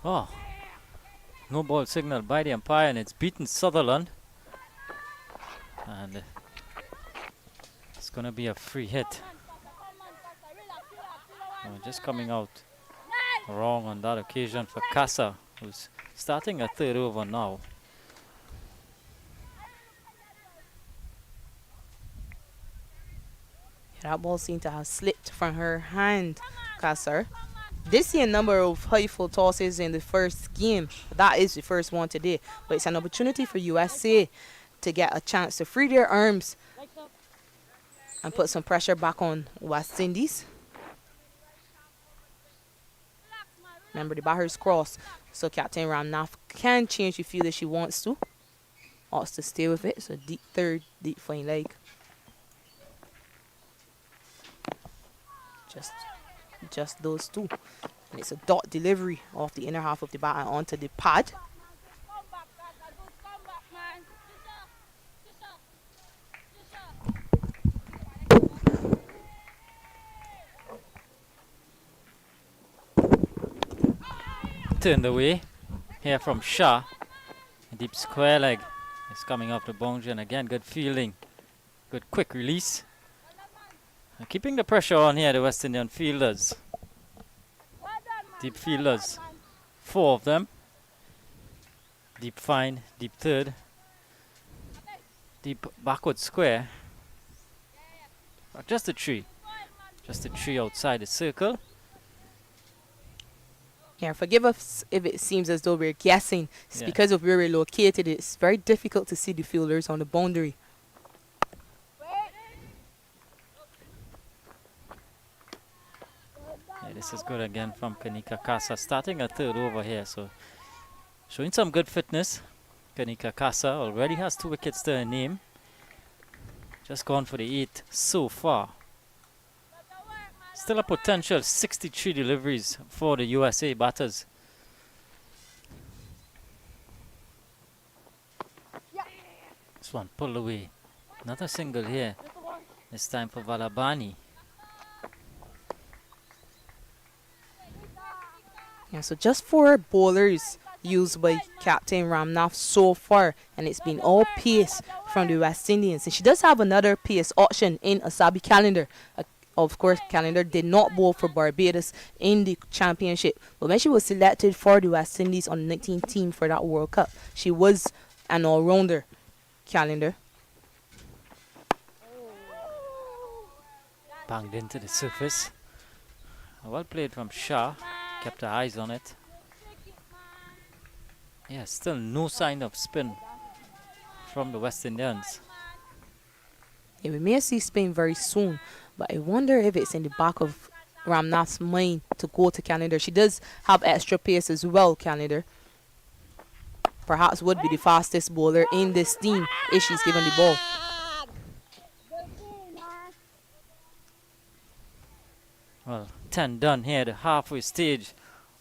Oh, no ball signal by the umpire, and it's beaten Sutherland. And It's going to be a free hit. Just coming out wrong on that occasion for Casa, who's starting a third over now. That ball seemed to have slipped from her hand, Kasser. Did see a number of high-full tosses in the first game. That is the first one today. But it's an opportunity for USA to get a chance to free their arms and put some pressure back on West Indies. Remember the batter's cross, so Captain Ramnath can change the field if she wants to. Ought to stay with it, so deep third, deep fine leg. Just those two. And it's a dot delivery off the inner half of the bat and onto the pad. Turned away here from Shah. A deep square leg is coming off the boundary, and again good fielding, good quick release. And keeping the pressure on here, the West Indian fielders. Deep fielders, 4 of them. Deep fine, deep third, deep backward square. Just a tree outside the circle. Yeah, forgive us if it seems as though we're guessing. It's because of where we're located. It's very difficult to see the fielders on the boundary. Yeah, this is good again from Kanika Casa, starting a third over here. So showing some good fitness. Kanika Casa already has 2 wickets to her name. Just gone for the 8 so far. Still a potential 63 deliveries for the USA batters. This one pulled away. Another single here. This time for Valabani. Yeah, so just 4 bowlers used by Captain Ramnath so far, and it's been all pace from the West Indians. And she does have another pace option in Asabi Calendar. Of course, Calendar did not bowl for Barbados in the championship, but when she was selected for the West Indies on the 19th team for that World Cup, she was an all-rounder. Calendar. Banged into the surface. Well played from Shah. Kept her eyes on it. Yeah, still no sign of spin from the West Indians. Yeah, we may see Spain very soon, but I wonder if it's in the back of Ramnath's mind to go to Calendar. She does have extra pace as well, Calendar. Perhaps would be the fastest bowler in this team if she's given the ball. Well, 10 done here, the halfway stage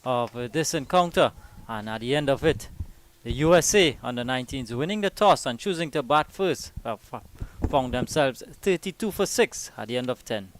of this encounter. And at the end of it, the USA under 19s winning the toss and choosing to bat first found themselves 32 for 6 at the end of 10.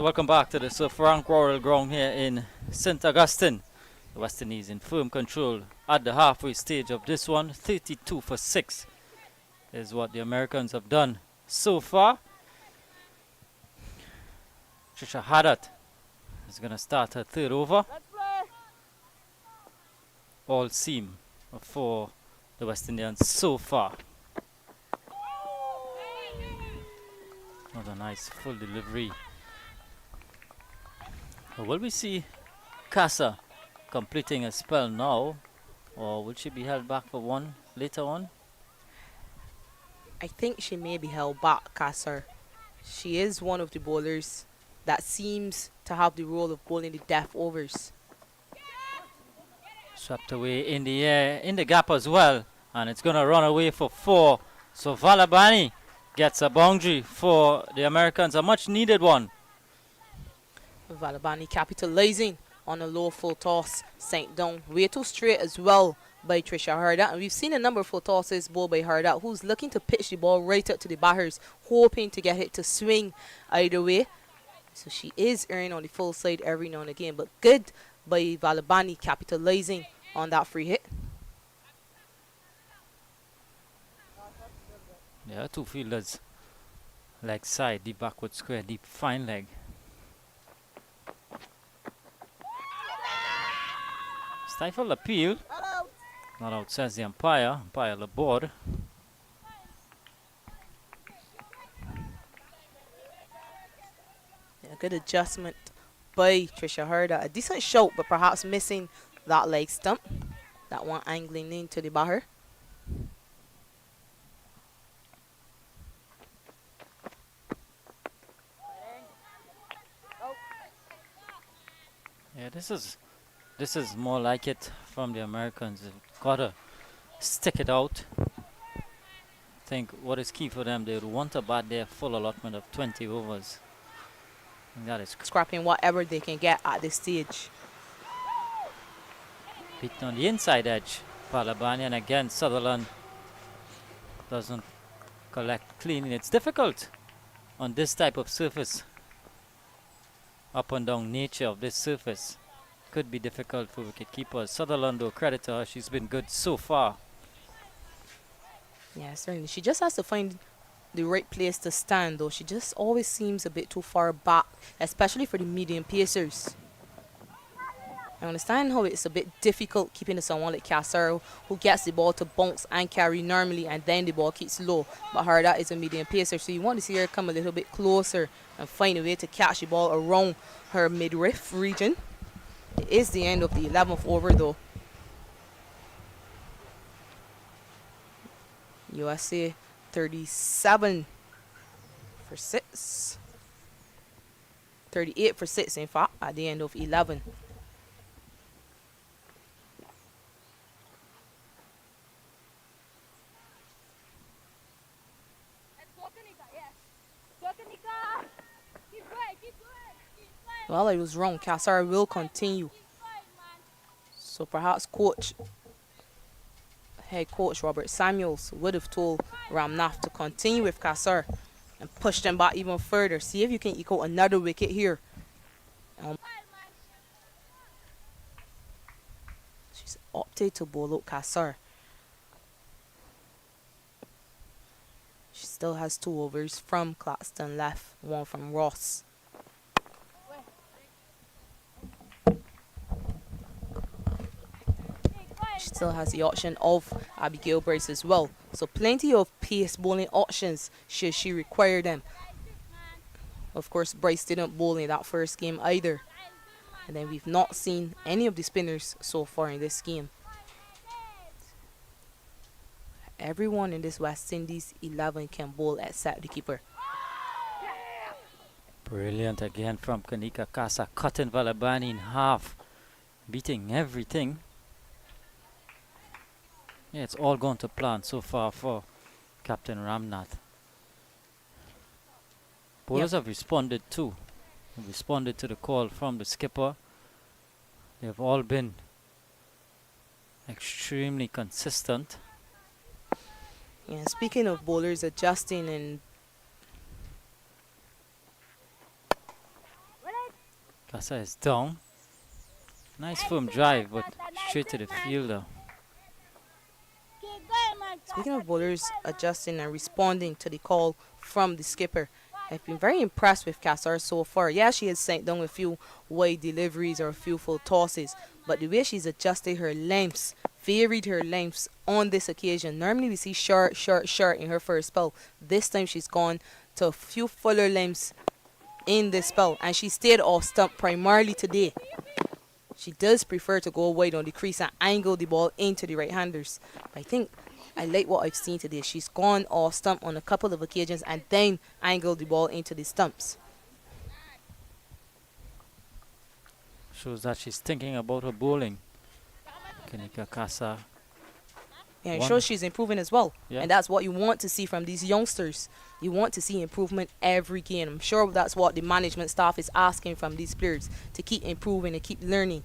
So welcome back to the Sir Frank Royal Ground here in St. Augustine. The West Indies in firm control at the halfway stage of this one. 32 for 6 is what the Americans have done so far. Trisha Haddad is going to start her third over. Let's play. All seam for the West Indians so far. Another nice full delivery. Will we see Casa completing a spell now, or will she be held back for one later on? I think she may be held back, Kasser. She is one of the bowlers that seems to have the role of bowling the death overs. Swept away in the air, in the gap as well, and it's going to run away for 4. So Valabani gets a boundary for the Americans, a much needed one. Valabani capitalizing on a low full toss, sent down way too straight as well by Trisha Hardat. And we've seen a number of full tosses bowled by Hardat, who's looking to pitch the ball right up to the batters, hoping to get it to swing either way. So she is earning on the full side every now and again, but good by Valabani capitalizing on that free hit. Yeah, two fielders, leg side, deep backward square, deep fine leg. Stifle appeal. Not out, says the umpire. Umpire the board. A good adjustment by Trisha Hardat. A decent shot, but perhaps missing that leg stump. That one angling into the batter. Yeah, this is more like it from the Americans. They've got to stick it out. I think what is key for them, they would want to bat their full allotment of 20 overs. And that is Scrapping whatever they can get at this stage. beaten on the inside edge. Palabani, and again Sutherland doesn't collect clean. It's difficult on this type of surface. Up and down nature of this surface could be difficult for wicket keepers. Sutherland, though, credit to her, she's been good so far. Yeah, certainly. She just has to find the right place to stand, though. She just always seems a bit too far back, especially for the medium pacers. I understand how it's a bit difficult keeping someone like Casero, who gets the ball to bounce and carry normally, and then the ball keeps low. But Hardat is a medium pacer, so you want to see her come a little bit closer and find a way to catch the ball around her midriff region. It is the end of the 11th over, though. USA 37 for 6. 38 for 6, in fact, at the end of 11. Well, I was wrong. Kassar will continue. So perhaps head coach Robert Samuels would have told Ramnath to continue with Kassar and push them back even further. See if you can eke out another wicket here. She's opted to bowl out Kassar. She still has 2 overs from Claxton left, 1 from Ross. She still has the option of Abigail Bryce as well. So plenty of pace bowling options should she require them. Of course, Bryce didn't bowl in that first game either. And then we've not seen any of the spinners so far in this game. Everyone in this West Indies 11 can bowl except the keeper. Brilliant again from Kanika Kasa, cutting Valabani in half, beating everything. Yeah, it's all gone to plan so far for Captain Ramnath. Bowlers have responded too. Have responded to the call from the skipper. They have all been extremely consistent. Yeah, speaking of bowlers adjusting and Casa is down. Nice firm drive, but straight to the fielder. Keep going, man. Speaking of bowlers adjusting and responding to the call from the skipper, I've been very impressed with Cassar so far. Yeah, she has sent down a few wide deliveries or a few full tosses, but the way she's adjusted her lengths, varied her lengths on this occasion. Normally we see short, short, short in her first spell. This time she's gone to a few fuller lengths in this spell, and she stayed off stump primarily today. She does prefer to go wide on the crease and angle the ball into the right-handers. I think I like what I've seen today. She's gone off stump on a couple of occasions and then angled the ball into the stumps. Shows that she's thinking about her bowling. Kanika Casa. Yeah, it One. shows she's improving as well. Yeah. And that's what you want to see from these youngsters. You want to see improvement every game. I'm sure that's what the management staff is asking from these players, to keep improving and keep learning.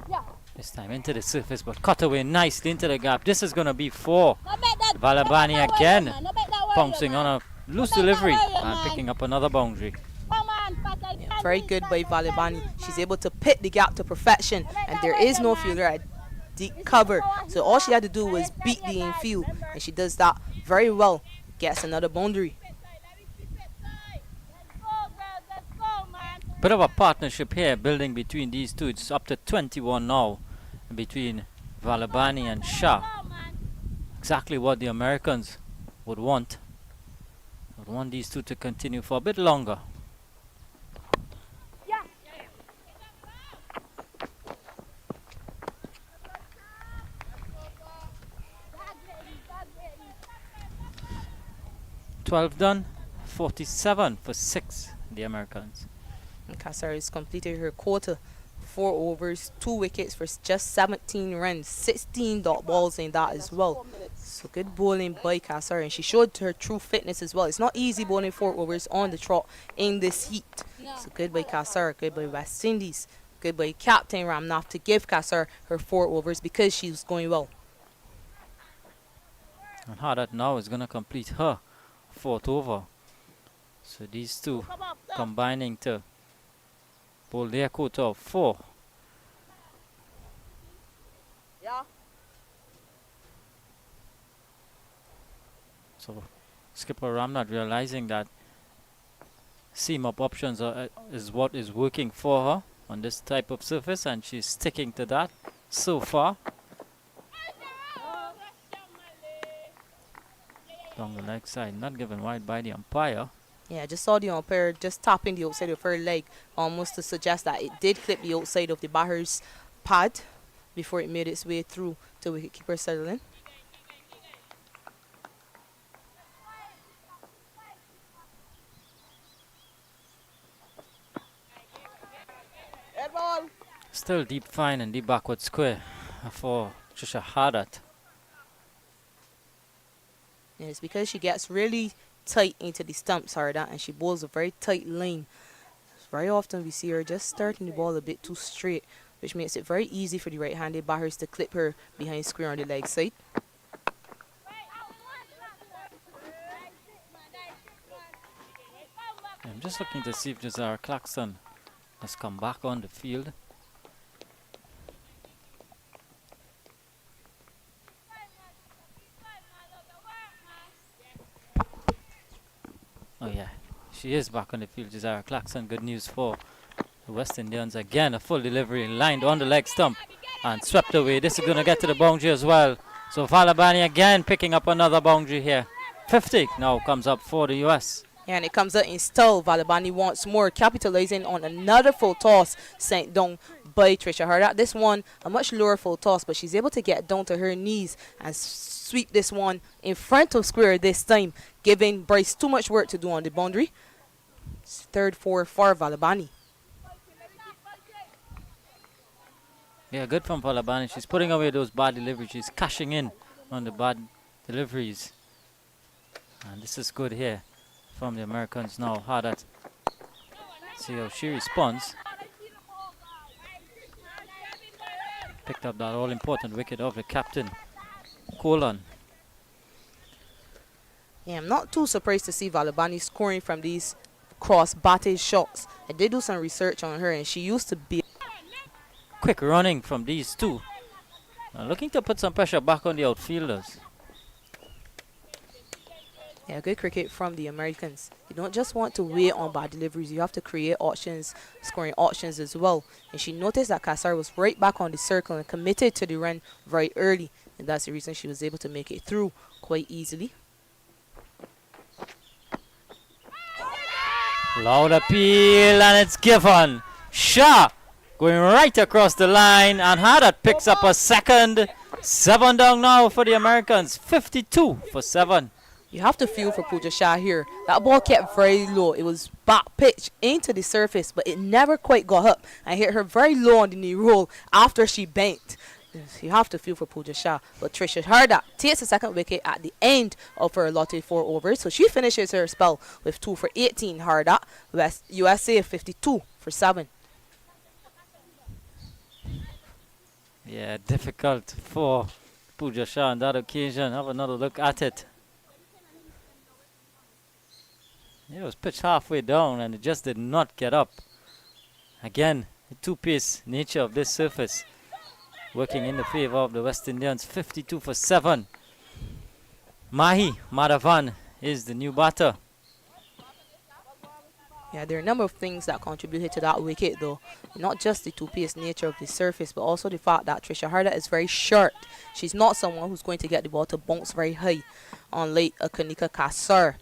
Yeah. This time into the surface, but cut away nicely into the gap. This is going to be 4. No make that. Valabani no make that again, worry, man. No make that worry, Pouncing man. on a loose Don't make that delivery worry, and man. picking up another boundary. Come on, Pata, you Yeah, can very do good it, by man. You can Valabani. do it, She's man. able to pit the gap to perfection, and there is no fielder at deep cover. So all she had to do was beat the infield, and she does that very well. Gets another boundary. Let's go, girls. Let's go, man. Bit of a partnership here building between these two. It's up to 21 now between Valabani and Shah. Go, man. Exactly what the Americans would want. Would want these two to continue for a bit longer. Yeah. 12 done, 47 for 6, the Americans. And Kassar has completed her quota. 4 overs, 2 wickets for just 17 runs, 16 dot balls in that as well. So good bowling by Kassar, and she showed her true fitness as well. It's not easy bowling 4 overs on the trot in this heat. So good by Kassar, good by West Indies, good by Captain Ramnath to give Kassar her 4 overs because she was going well. And Hadat now is going to complete her 4th over. So these two Come up, go. combining to bowl their quota of 4. Yeah. So skipper Ramnath realizing that seam up options is what is working for her on this type of surface, and she's sticking to that so far. Down the leg side, not given wide by the umpire. Yeah, I just saw the umpire just tapping the outside of her leg, almost to suggest that it did clip the outside of the batter's pad before it made its way through to wicketkeeper Sutherland. Head ball. Still deep fine and deep backward square for Trisha Hadat. And it's because she gets really tight into the stumps, Harda, and she bowls a very tight line. Very often we see her just starting the ball a bit too straight, which makes it very easy for the right-handed batters to clip her behind square on the leg side. I'm just looking to see if Jazara Clarkson has come back on the field. Oh yeah, she is back on the field, Jazara Clarkson. Good news for the West Indians. Again, a full delivery lined on the leg stump and swept away. This is going to get to the boundary as well. So Valabani again picking up another boundary here. 50 now comes up for the US. And it comes out in style. Valabani once more capitalizing on another full toss sent down by Trisha Harda. This one, a much lower full toss, but she's able to get down to her knees and sweep this one in front of square this time, giving Bryce too much work to do on the boundary. It's 3rd 4 for Valabani. Yeah, good from Valabani. She's putting away those bad deliveries. She's cashing in on the bad deliveries. And this is good here from the Americans now. Hadat. See how she responds. Picked up that all-important wicket of the captain, Colon. Yeah, I'm not too surprised to see Valabani scoring from these cross batted shots. I did do some research on her, and she used to be. Quick running from these two. Looking to put some pressure back on the outfielders. Yeah, good cricket from the Americans. You don't just want to wait on bad deliveries. You have to create options, scoring options as well. And she noticed that Kassar was right back on the circle and committed to the run very early. And that's the reason she was able to make it through quite easily. Loud appeal, and it's given. Shah going right across the line, and Haddad picks up a second. 7 down now for the Americans. 52 for 7. You have to feel for Pooja Shah here. That ball kept very low. It was back pitch into the surface, but it never quite got up. I hit her very low on the knee roll after she banked. You have to feel for Pooja Shah. But Trisha Harda takes the second wicket at the end of her allotted 4 overs. So she finishes her spell with 2 for 18. Harda, USA 52 for 7. Yeah, difficult for Pooja Shah on that occasion. Have another look at it. It was pitched halfway down and it just did not get up. Again, the two-piece nature of this surface working in the favor of the West Indians. 52 for 7. Mahi Madhavan is the new batter. Yeah, there are a number of things that contributed to that wicket though. Not just the two-piece nature of the surface, but also the fact that Trisha Harda is very short. She's not someone who's going to get the ball to bounce very high, unlike Kanika Kassar.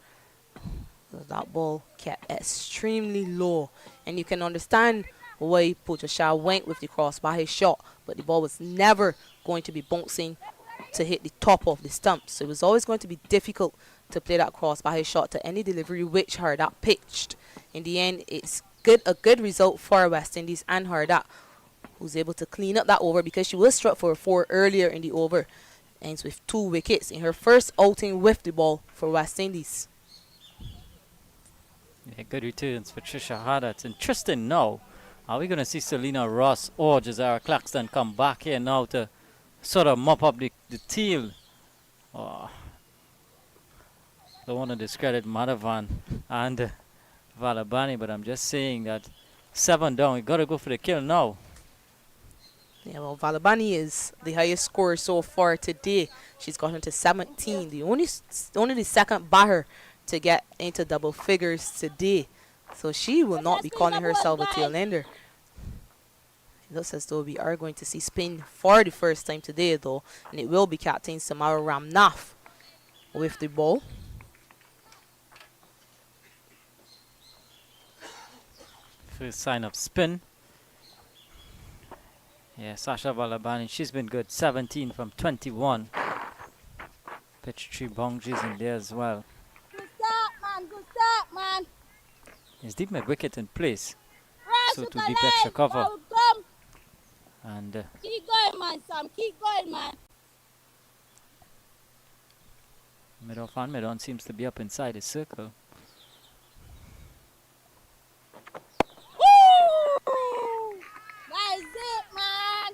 So that ball kept extremely low. And you can understand why Pooja Shah went with the cross by his shot, but the ball was never going to be bouncing to hit the top of the stump. So it was always going to be difficult to play that cross by his shot to any delivery which Harda pitched. In the end, it's a good result for West Indies and Harda, who's able to clean up that over because she was struck for a 4 earlier in the over. Ends with 2 wickets in her first outing with the ball for West Indies. Yeah, good returns for Trisha Harda. It's interesting now. Are we going to see Selena Ross or Jazara Claxton come back here now to sort of mop up the teal? Oh, don't want to discredit Madhavan and Valabani, but I'm just saying that 7 down. We got to go for the kill now. Yeah, well, Valabani is the highest scorer so far today. She's gotten to 17. Only the second batter to get into double figures today. So she will not be calling herself a tail ender. It looks as though we are going to see spin for the first time today though. And it will be Captain Samara Ramnath with the ball. First sign of spin. Yeah, Sasha Valabani, she's been good. 17 from 21. Pitch 3 boundaries in there as well. Good start, man. Good start, man. Is deep mid wicket in place. Rush So with to the deep line. extra cover. Well done. And Keep going, man, Sam. Keep going, man. mid-off and mid-on seems to be up inside his circle. Woo! That is it, man.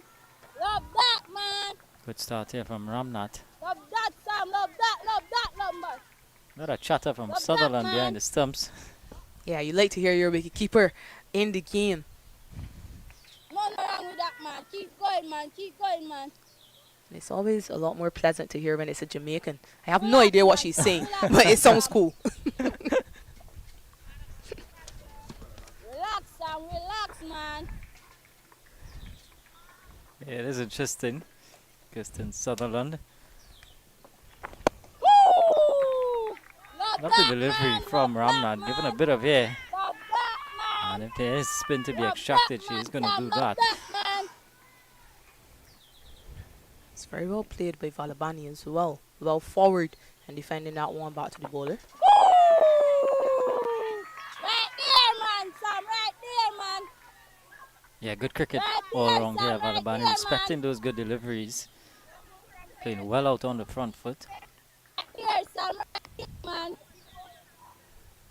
Love that, man. Good start here from Ramnath. Love that, Sam. Love that, love that, love that. Not a chatter from Love that, Sutherland man. behind the stumps. Yeah, you like to hear your wicketkeeper in the game. Nothing wrong with that, man. Keep going, man. Keep going, man. It's always a lot more pleasant to hear when it's a Jamaican. I have no idea what she's saying, but it sounds cool. Relax, Sam. Relax, man. Yeah, it is interesting. Kirsten Sutherland. Woo! Love Lovely that, delivery man. from Love that, Ramnath. Given man. a bit of air. Love that, man. And if there is spin to be Love extracted, that, she is man, going to Sam. do Love that. man. It's very well played by Valabani as well. Well forward and defending that one back to the bowler. Woo! Right there, man, Sam. Right there, man. Yeah, good cricket Right all there, around Sam. here. Right Valabani there, respecting those good deliveries. Playing well out on the front foot. Here, Sam. Right there, man.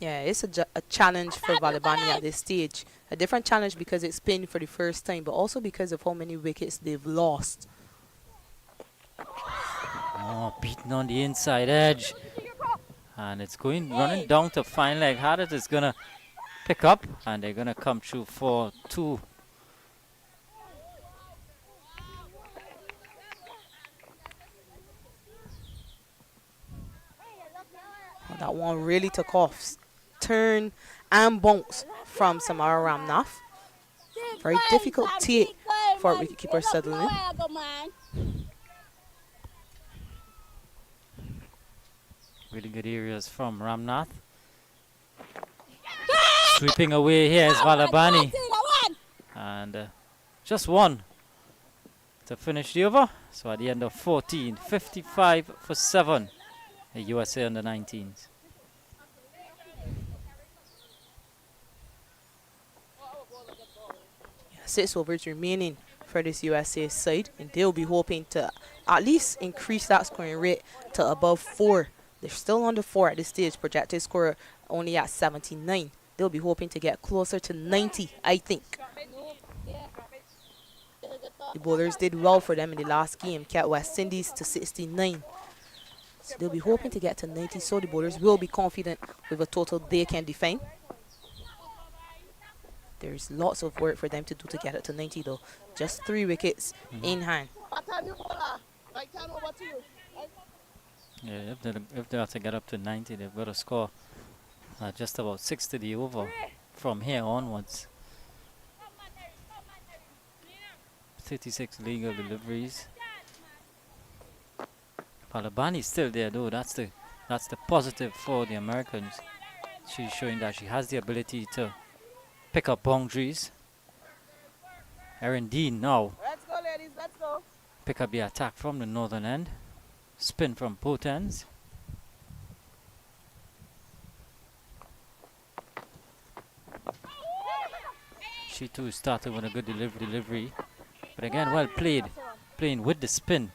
Yeah, it's a challenge for Valabani at this stage. A different challenge because it's pinned for the first time, but also because of how many wickets they've lost. Oh, beaten on the inside edge. And it's going running down to fine leg. Haddad is going to pick up, and they're going to come through for 2. Oh, that one really took off. Turn and bounce from Samara Ramnath. Very difficult tee for wicketkeeper Sutherland. Really good areas from Ramnath. Sweeping away here is Valabani. And just one to finish the over. So at the end of 14, 55 for 7, the USA under 19s. 6 overs remaining for this USA side, and they'll be hoping to at least increase that scoring rate to above 4. They're still under 4 at this stage, projected score only at 79. They'll be hoping to get closer to 90, I think. The bowlers did well for them in the last game, kept West Indies to 69. So they'll be hoping to get to 90, so the bowlers will be confident with a total they can defend. There's lots of work for them to do to get it to 90 though. Just 3 wickets in hand. Yeah, if they have to get up to 90, they've got to score just about 6 to the over from here onwards. 36 legal deliveries. Palabani's still there though. That's the positive for the Americans. She's showing that she has the ability to pick up boundaries. Erin Dean now. Let's go, ladies, let's go. Pick up the attack from the northern end. Spin from both ends. She too started with a good delivery. But again, well played. Playing with the spin.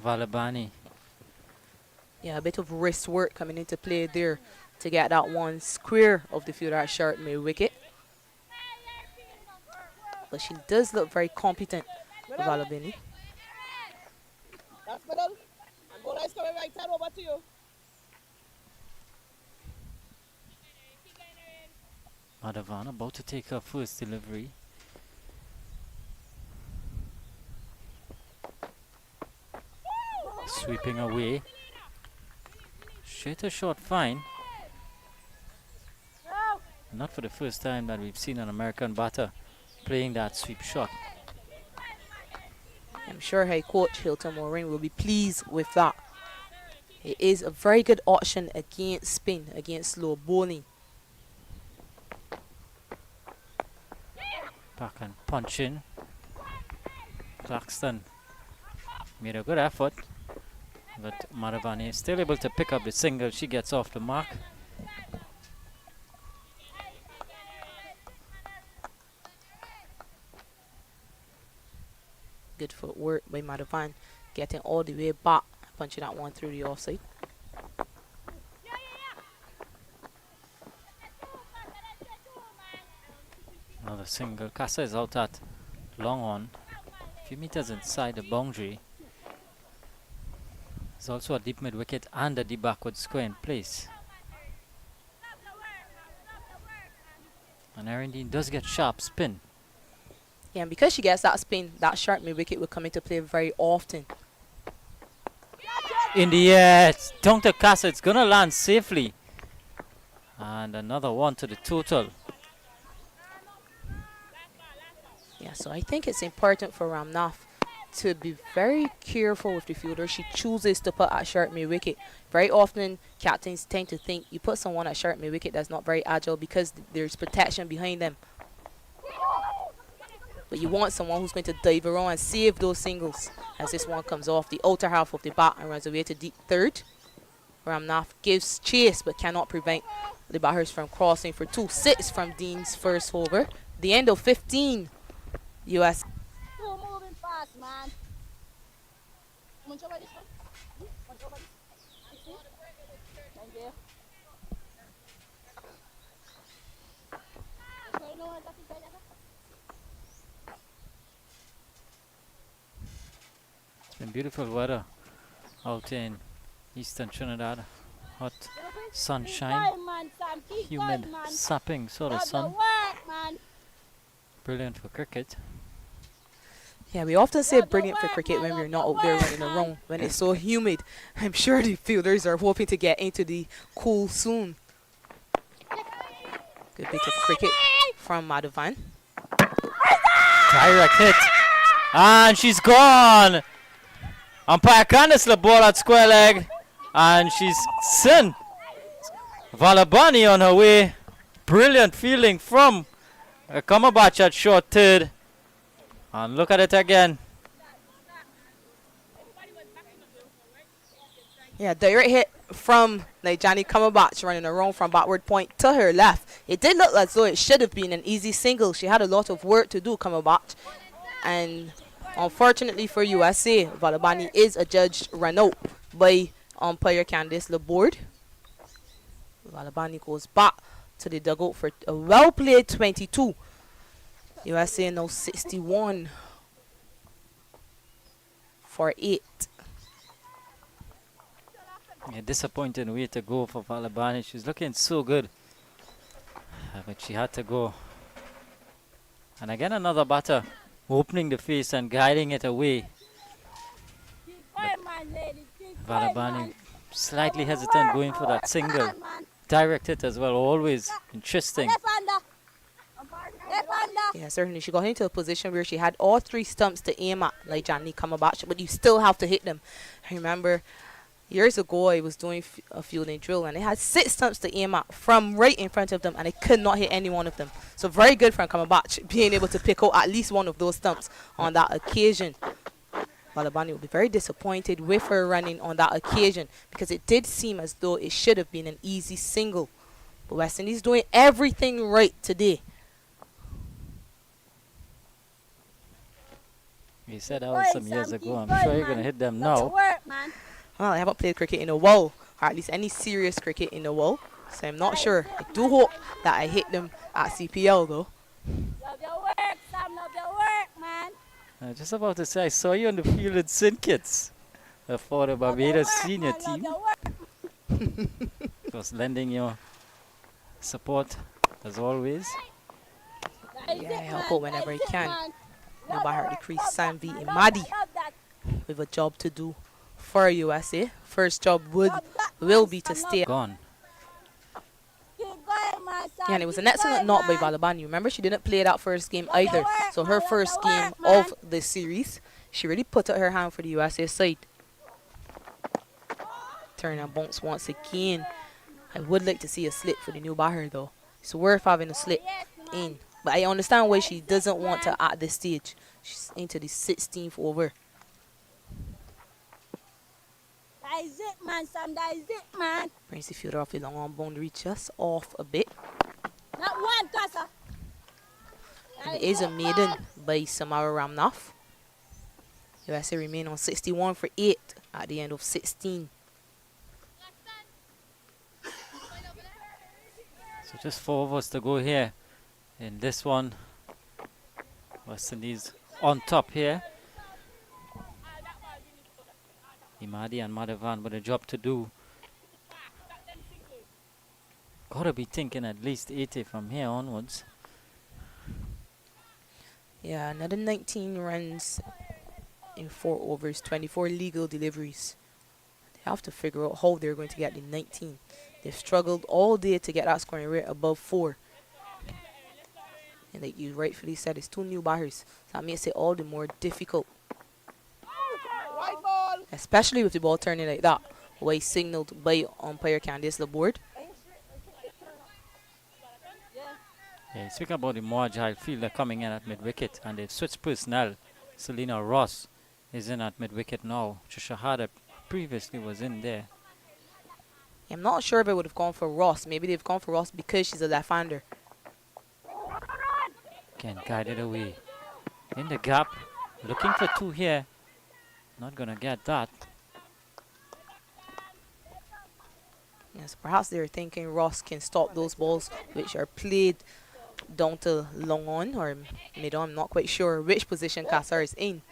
Valabani. Yeah, a bit of wrist work coming into play there to get that one square of the field at short mid wicket. But she does look very competent, Valabani. That's middle. And bowler is coming right side over to you. Madhavan about to take her first delivery. Sweeping away. Straight a short fine. Not for the first time that we've seen an American batter playing that sweep shot. I'm sure head coach Hilton Morin will be pleased with that. It is a very good option against spin, against slow bowling. Back and punch in. Claxton made a good effort, but Madhavani is still able to pick up the single. She gets off the mark. Good footwork by Madhavan, getting all the way back, punching that one through the offside. Another single. Casa is out at long on, a few meters inside the boundary. There's also a deep mid wicket and a deep backward square in place. And Erin Dean does get sharp spin. Yeah, and because she gets that spin, that sharp mid wicket will come into play very often. In the air, it's down to Casa. It's gonna land safely. And another one to the total. Yeah, so I think it's important for Ramnath to be very careful with the fielder she chooses to put at short mid wicket. Very often, captains tend to think you put someone at short mid wicket that's not very agile because there's protection behind them. But you want someone who's going to dive around and save those singles. As this one comes off the outer half of the bat and runs away to deep third. Ramnath gives chase but cannot prevent the batters from crossing for 2-6 from Dean's first over. The end of 15. US. Two moving fast, man. Munch over this one. Munch over this. Thank you. It's been beautiful weather out in eastern Trinidad. Hot sunshine. man, Sam. Keep humid, going, man. sapping sort of Love your sun. work, man. Brilliant for cricket. Yeah, we often say Love your brilliant for work, cricket man. when Love we're not your out there work, running man. around when it's so humid. I'm sure the fielders are hoping to get into the cool soon. Good bit of cricket from Madhavan. Direct hit. And she's gone. Umpire Candice the ball at square leg. And she's sent Valabani on her way. Brilliant fielding from Kamabach at short third. And look at it again. Yeah, direct hit from Johnny Kamabach running around from backward point to her left. It did look as though it should have been an easy single. She had a lot of work to do, Kamabach. And unfortunately for USA, Valabani is adjudged run out by umpire Candice Laborde. Valabani goes back to the dugout for a well-played 22. USA now 61 for 8. A disappointing way to go for Valabani. She's looking so good. But she had to go. And again another batter opening the face and guiding it away. Keep going, man, ladies. Keep going, Valabani man. slightly hesitant going for that single. Direct hit as well, always interesting. Left hander. Left hander. Yeah, certainly. She got into a position where she had all 3 stumps to aim at, like Johnny Kamabach, but you still have to hit them. I remember years ago I was doing a fielding drill and they had 6 stumps to aim at from right in front of them and I could not hit any one of them. So very good from Kamabach being able to pick out at least one of those stumps on that occasion. Valabani will be very disappointed with her running on that occasion because it did seem as though it should have been an easy single. But West Indies doing everything right today. You said that was some years ago. I'm sure you're going to hit them Love your now. work, man. Well, I haven't played cricket in a while, or at least any serious cricket in a while, so I'm not sure. I do hope that I hit them at CPL though. Love your work, Sam. Love your work, man. I was just about to say, I saw you on the field in St. Kitts for the Barbados senior team. Just lending your support as always. Yeah, I help out whenever I can. Now by her decrease, Sanvi Imadi with a job to do for USA. First job will be to stay. Gone. Yeah, and it was an excellent knock by Valabani. Remember, she didn't play that first game either. So her first game of the series, she really put out her hand for the USA side. Turn and bounce once again. I would like to see a slip for the new batter though. It's worth having a slip in. But I understand why she doesn't want to at this stage. She's into the 16th over. That is it, man, Sam. That is it, man. Brings the fielder off the long on boundary just off a bit. Not one, Casa. And it is a maiden by Samara Ramnath. USA remain on 61 for 8 at the end of 16. So just 4 overs to go here in this one. West Indies on top here. Imadi and Madhavan with a job to do. Gotta be thinking at least 80 from here onwards. Yeah, another 19 runs in 4 overs, 24 legal deliveries. They have to figure out how they're going to get the 19. They've struggled all day to get that scoring rate above 4. And like you rightfully said, it's 2 new batters. So that makes it all the more difficult. Especially with the ball turning like that. Way signaled by umpire Candice Laborde. Yeah, speaking about the more agile fielder coming in at mid-wicket, and they've switched personnel. Selena Ross is in at mid-wicket now. Trisha Harder previously was in there. I'm not sure if I would have gone for Ross. Maybe they've gone for Ross because she's a left-hander. Again, guided away. In the gap. Looking for 2 here. Not going to get that. Yes, perhaps they're thinking Ross can stop those balls which are played down to long on or mid on. I'm not quite sure which position Kassar is in.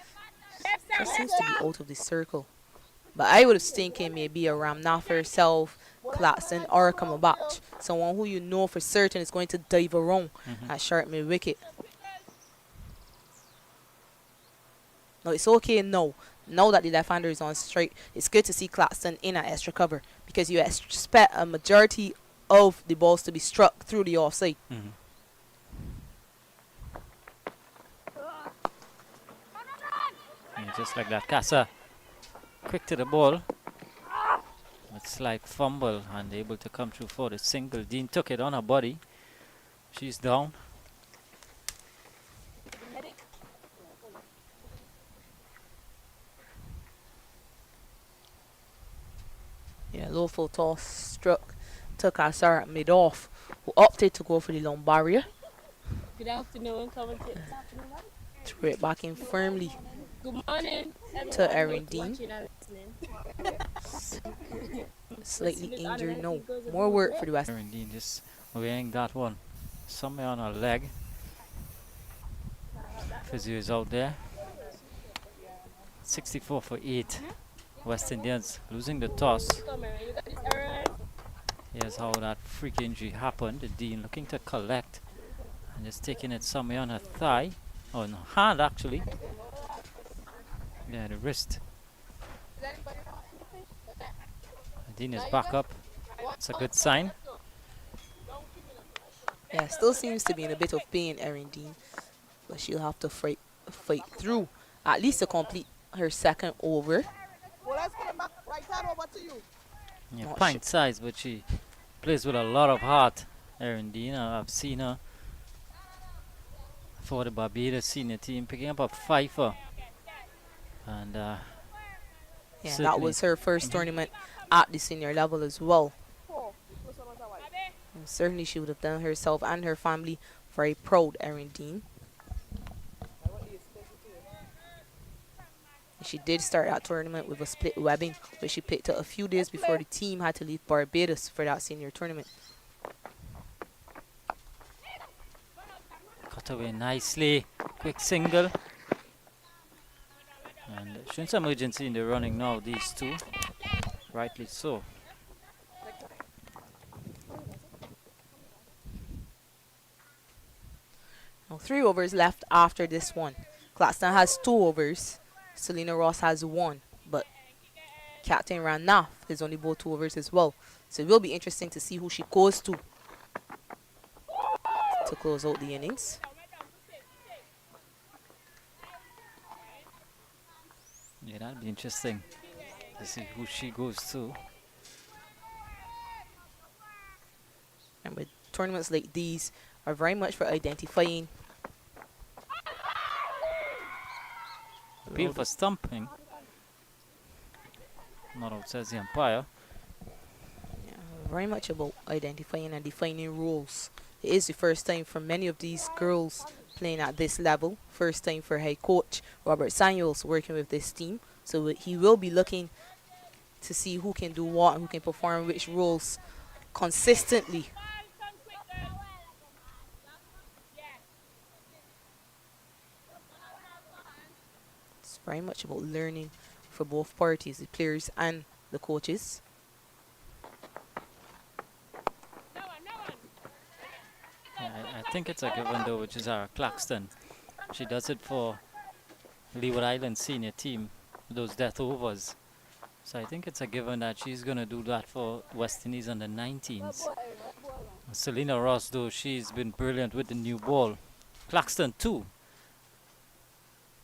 Just seems to be out of the circle. But I would have thinking maybe a Ramnath herself, Clarkson, or Kamabach. someone who you know for certain is going to dive around at sharp mid wicket. No, it's okay now. Now that the left-hander is on strike, it's good to see Claxton in at extra cover because you expect a majority of the balls to be struck through the offside. Yeah, just like that. Casa quick to the ball. It's like fumble and able to come through for the single. Dean took it on her body. She's down. Yeah, low full toss struck, took Asar at mid-off, who opted to go for the long barrier. Good afternoon, commentator. Threw it back in firmly Good morning. to Erin Dean. Slightly injured now. More work for the West. Erin Dean just weighing that one somewhere on her leg. Physio is out there. 64 for 8. West Indians losing the toss. Here's how that freak injury happened. The Dean looking to collect and just taking it somewhere on her thigh. Oh, on her hand actually. Yeah, the wrist. Dean is back up. It's a good sign. Yeah, still seems to be in a bit of pain, Erin Dean, but she'll have to fight through at least to complete her second over. Yeah, Not pint size, but she plays with a lot of heart. Erin Dean, I've seen her for the Barbados senior team picking up a fifer, and Yeah, that certainly was her first tournament at the senior level as well. And certainly she would have done herself and her family very proud, Erin Dean. She did start that tournament with a split webbing, which she picked up a few days before the team had to leave Barbados for that senior tournament. cut away nicely. Quick single. And showing some urgency in the running now, these two. Rightly so. Now 3 overs left after this one. Claxton has 2 overs. Selena Ross has 1, but Captain Ranaf is only bowled 2 overs as well. So it will be interesting to see who she goes to close out the innings. Yeah, that'll be interesting to see who she goes to. And with tournaments like these are very much for identifying. Appeal for stumping. Not out, says the umpire. Yeah, very much about identifying and defining roles. It is the first time for many of these girls playing at this level. First time for head coach Robert Samuels working with this team. So he will be looking to see who can do what and who can perform which roles consistently. It's very much about learning for both parties, the players and the coaches. I think it's a given though, which is our Claxton. She does it for Leeward Island senior team, those death overs. So I think it's a given that she's going to do that for West Indies under 19s. Selena Ross, though, she's been brilliant with the new ball. Claxton too.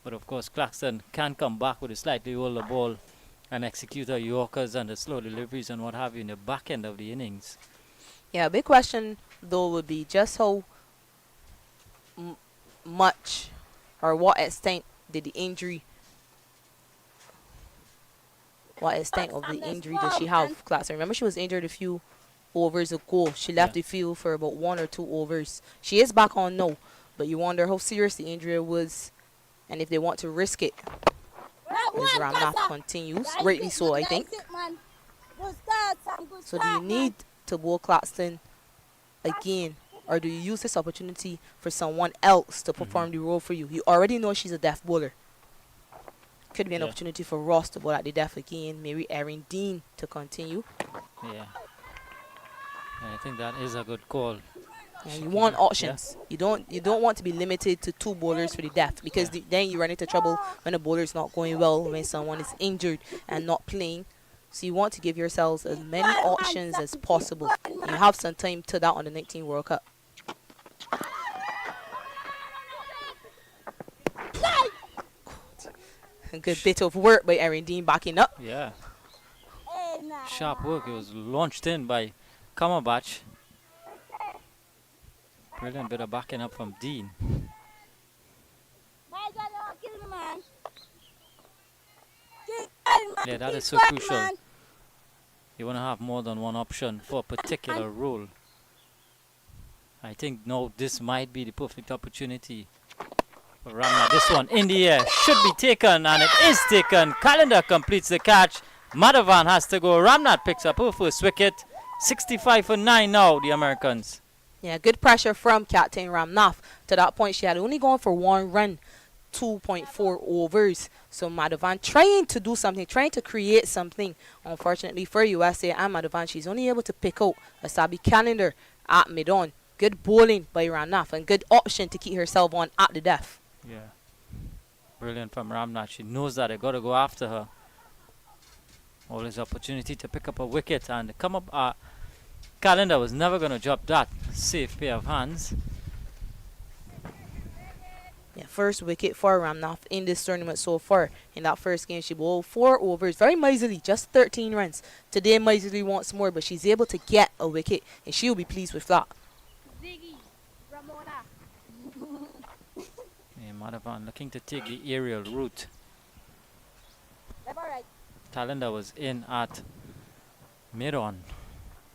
But of course, Claxton can come back with a slightly older ball and execute her Yorkers and the slow deliveries and what have you in the back end of the innings. Yeah, a big question though would be just how much or what extent did the injury, what extent of the injury does she have, Claxton? Remember she was injured a few overs ago. She left the field for about 1 or 2 overs. She is back on now, but you wonder how serious the injury was and if they want to risk it. As Ramnath continues, rightly so I think. So do you need to bowl Claxton again, or do you use this opportunity for someone else to perform the role for you? You already know she's a death bowler. Could be an opportunity for Ross to bowl at the death again, maybe Erin Dean to continue. Yeah. I think that is a good call. Yeah, you want options. You don't want to be limited to 2 bowlers for the death, because then you run into trouble when a bowler is not going well, when someone is injured and not playing. So you want to give yourselves as many options as possible. And you have some time to that on the 19 World Cup. A good bit of work by Erin Dean backing up. Yeah. Sharp work. It was launched in by Kamabach. Brilliant bit of backing up from Dean. Yeah, that is so crucial. You want to have more than one option for a particular role. I think now this might be the perfect opportunity for Ramnath. This one in the air should be taken, and it is taken. Calendar completes the catch. Madhavan has to go. Ramnath picks up her first wicket. 65 for 9 now, the Americans. Yeah, good pressure from Captain Ramnath. To that point, she had only gone for 1 run, 2.4 overs. So Madhavan trying to do something, trying to create something. Unfortunately for USA and Madhavan, she's only able to pick out a Sabi Calendar at mid-on. Good bowling by Ramnath and good option to keep herself on at the death. Yeah. Brilliant from Ramnath. She knows that they got to go after her. Always opportunity to pick up a wicket and come up. Calendar was never going to drop that safe pair of hands. Yeah, first wicket for Ramnath in this tournament so far. In that first game, she bowled 4 overs, very miserly, just 13 runs. Today, miserly wants more, but she's able to get a wicket, and she'll be pleased with that. Yeah, Madhavan looking to take the aerial route. Calendar was in at mid-on.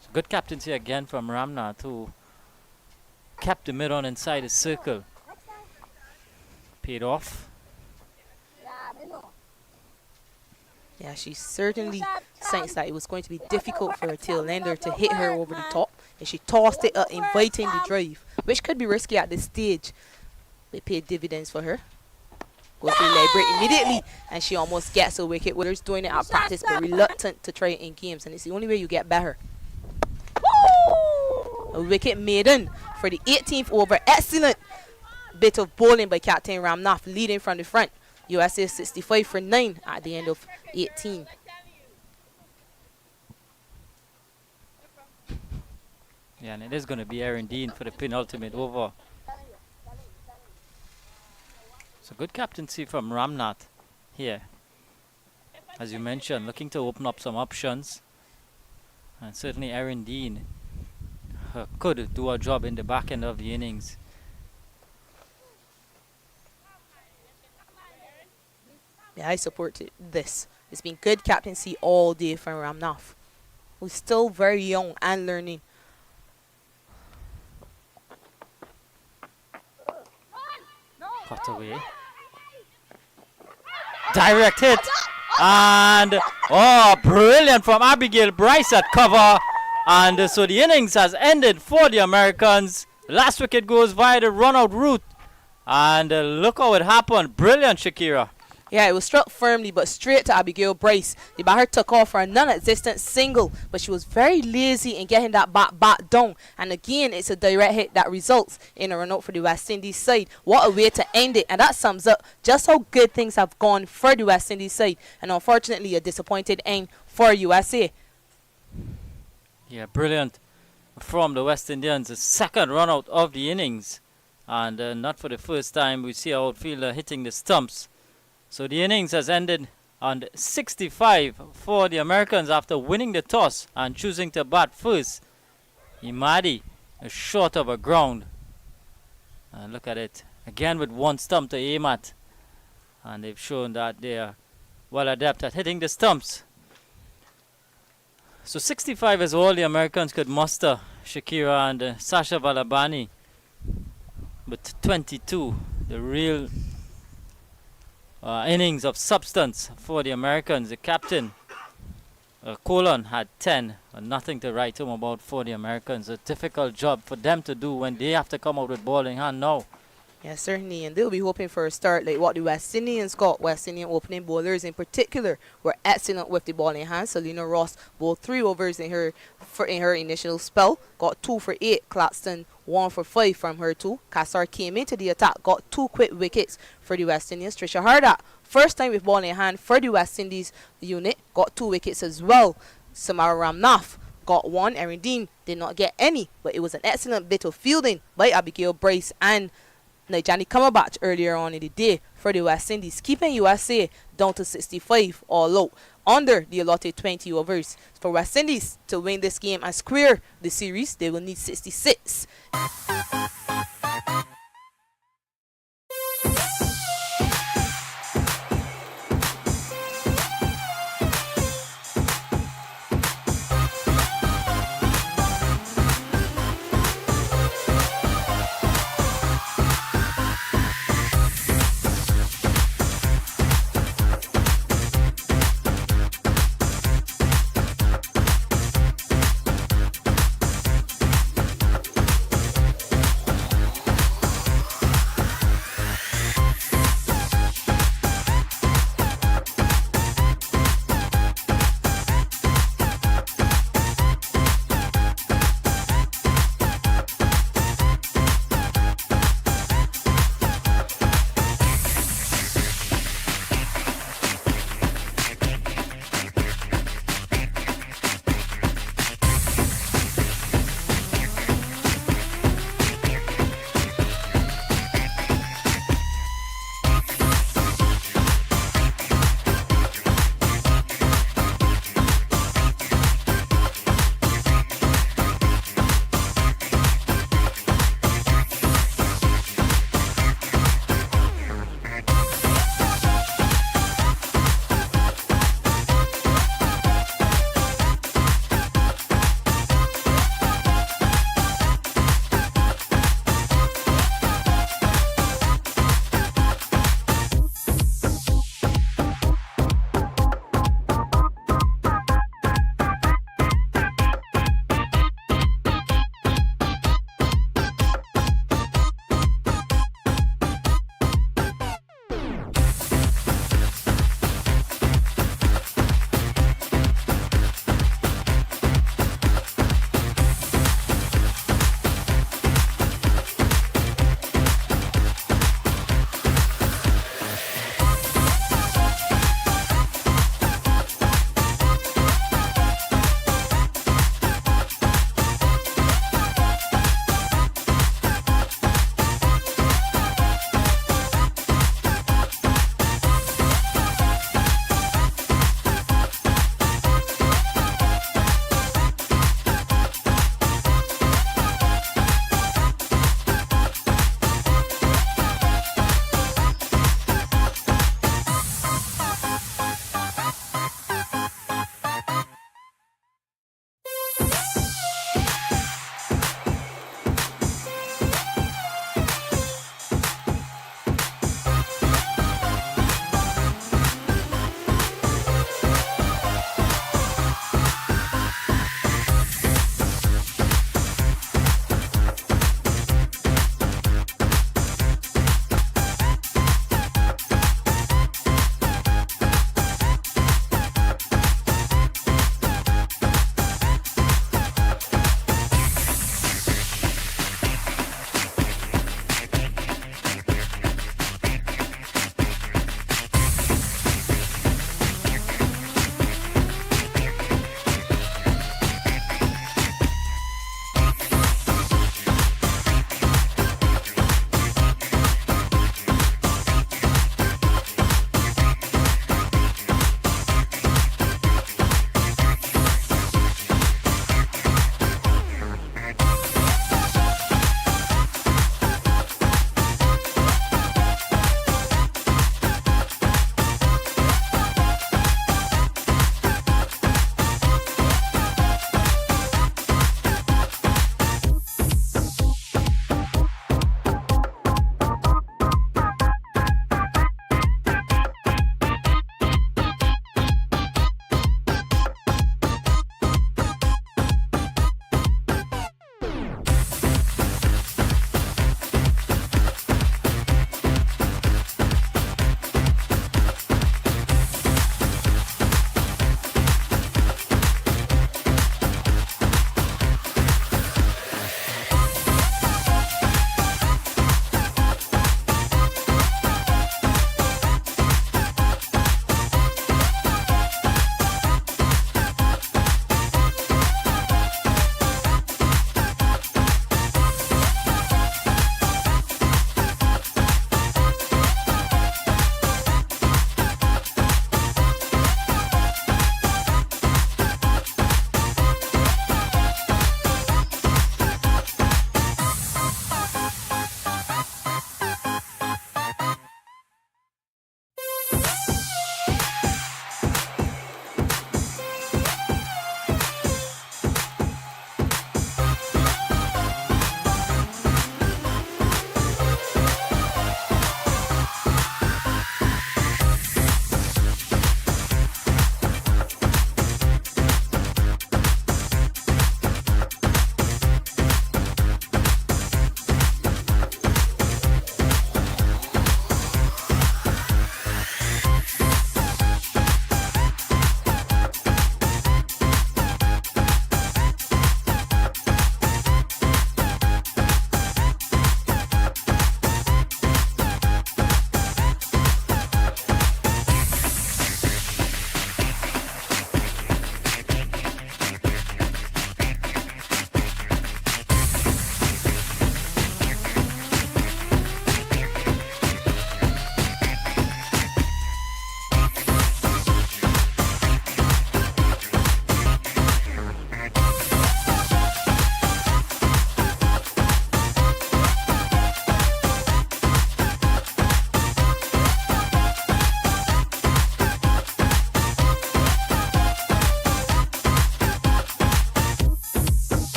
So good captaincy again from Ramnath, who kept the mid-on inside his circle. Paid off. Yeah, she certainly sensed that it was going to be difficult for a tail-ender to hit her over the top. And she tossed it up, inviting the drive, which could be risky at this stage. They paid dividends for her. Goes to the leg break immediately, and she almost gets a wicket. Whereas doing it at practice, but reluctant to try it in games, and it's the only way you get better. A wicket maiden for the 18th over. Excellent bit of bowling by Captain Ramnath, leading from the front. USA 65 for 9 at the end of 18. Yeah, and it is going to be Erin Dean for the penultimate over. So good captaincy from Ramnath here. As you mentioned, looking to open up some options. And certainly Erin Dean could do a job in the back end of the innings. Yeah, I support this. It's been good captaincy all day from Ramnath, who's still very young and learning. Cut away. Direct hit. And, oh, brilliant from Abigail Bryce at cover. And so the innings has ended for the Americans. Last wicket goes via the run-out route. And look how it happened. Brilliant, Shakira. Yeah, it was struck firmly, but straight to Abigail Bryce. The batter took off for a non-existent single, but she was very lazy in getting that bat down. And again, it's a direct hit that results in a run-out for the West Indies side. What a way to end it, and that sums up just how good things have gone for the West Indies side. And unfortunately, a disappointed end for USA. Yeah, brilliant from the West Indians. The second run-out of the innings. And not for the first time, we see our outfielder hitting the stumps. So the innings has ended on 65 for the Americans after winning the toss and choosing to bat first. Imadi is short of a ground. And look at it. Again with one stump to aim at. And they've shown that they are well adept at hitting the stumps. So 65 is all the Americans could muster. Shakira and Sasha Valabani. But 22, the real innings of substance for the Americans. The captain, Colon, had 10, nothing to write home about for the Americans. A difficult job for them to do when they have to come out with ball in hand now. Yes, certainly, and they'll be hoping for a start like what the West Indians got. West Indian opening bowlers in particular were excellent with the ball in hand. Selena Ross bowled 3 overs in her initial spell, got 2 for 8. Claxton 1 for 5 from her 2. Kassar came into the attack, got 2 quick wickets for the West Indians. Trisha Hardak, first time with ball in hand for the West Indies unit, got 2 wickets as well. Samara Ramnath got 1. Erin Dean did not get any, but it was an excellent bit of fielding by Abigail Bryce and Nijani Cumberbatch earlier on in the day for the West Indies, keeping USA down to 65 all out under the allotted 20 overs. For West Indies to win this game and square the series, they will need 66.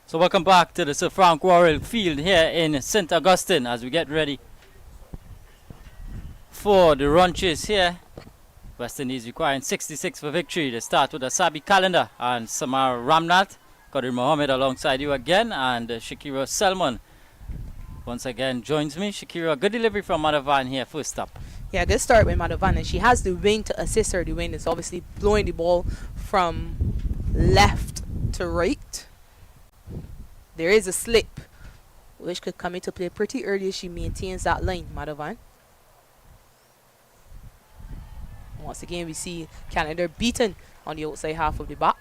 So welcome back to the Sir Frank Worrell Field here in St. Augustine as we get ready for the run chase here. West Indies requiring 66 for victory. They start with Asabi Calendar and Samara Ramnath. Qadir Mohammed alongside you again, and Shakira Selman once again joins me. Shakira, good delivery from Madhavan here, first up. Yeah, good start with Madhavan, and she has the wind to assist her. The wind is obviously blowing the ball from left to right. There is a slip, which could come into play pretty early as she maintains that line, Madhavan. Once again, we see Calendar beaten on the outside half of the bat.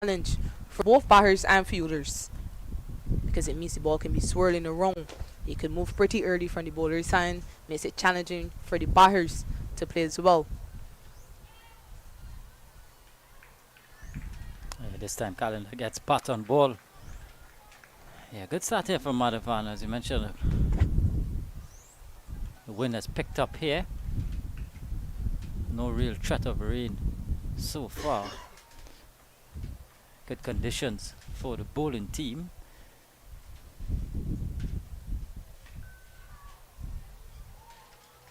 Challenge for both batters and fielders, because it means the ball can be swirling around. It can move pretty early from the bowler's hand, makes it challenging for the batters to play as well. This time Calendar gets bat on ball. Yeah, good start here from Madhavan, as you mentioned. The wind has picked up here. No real threat of rain so far. Good conditions for the bowling team.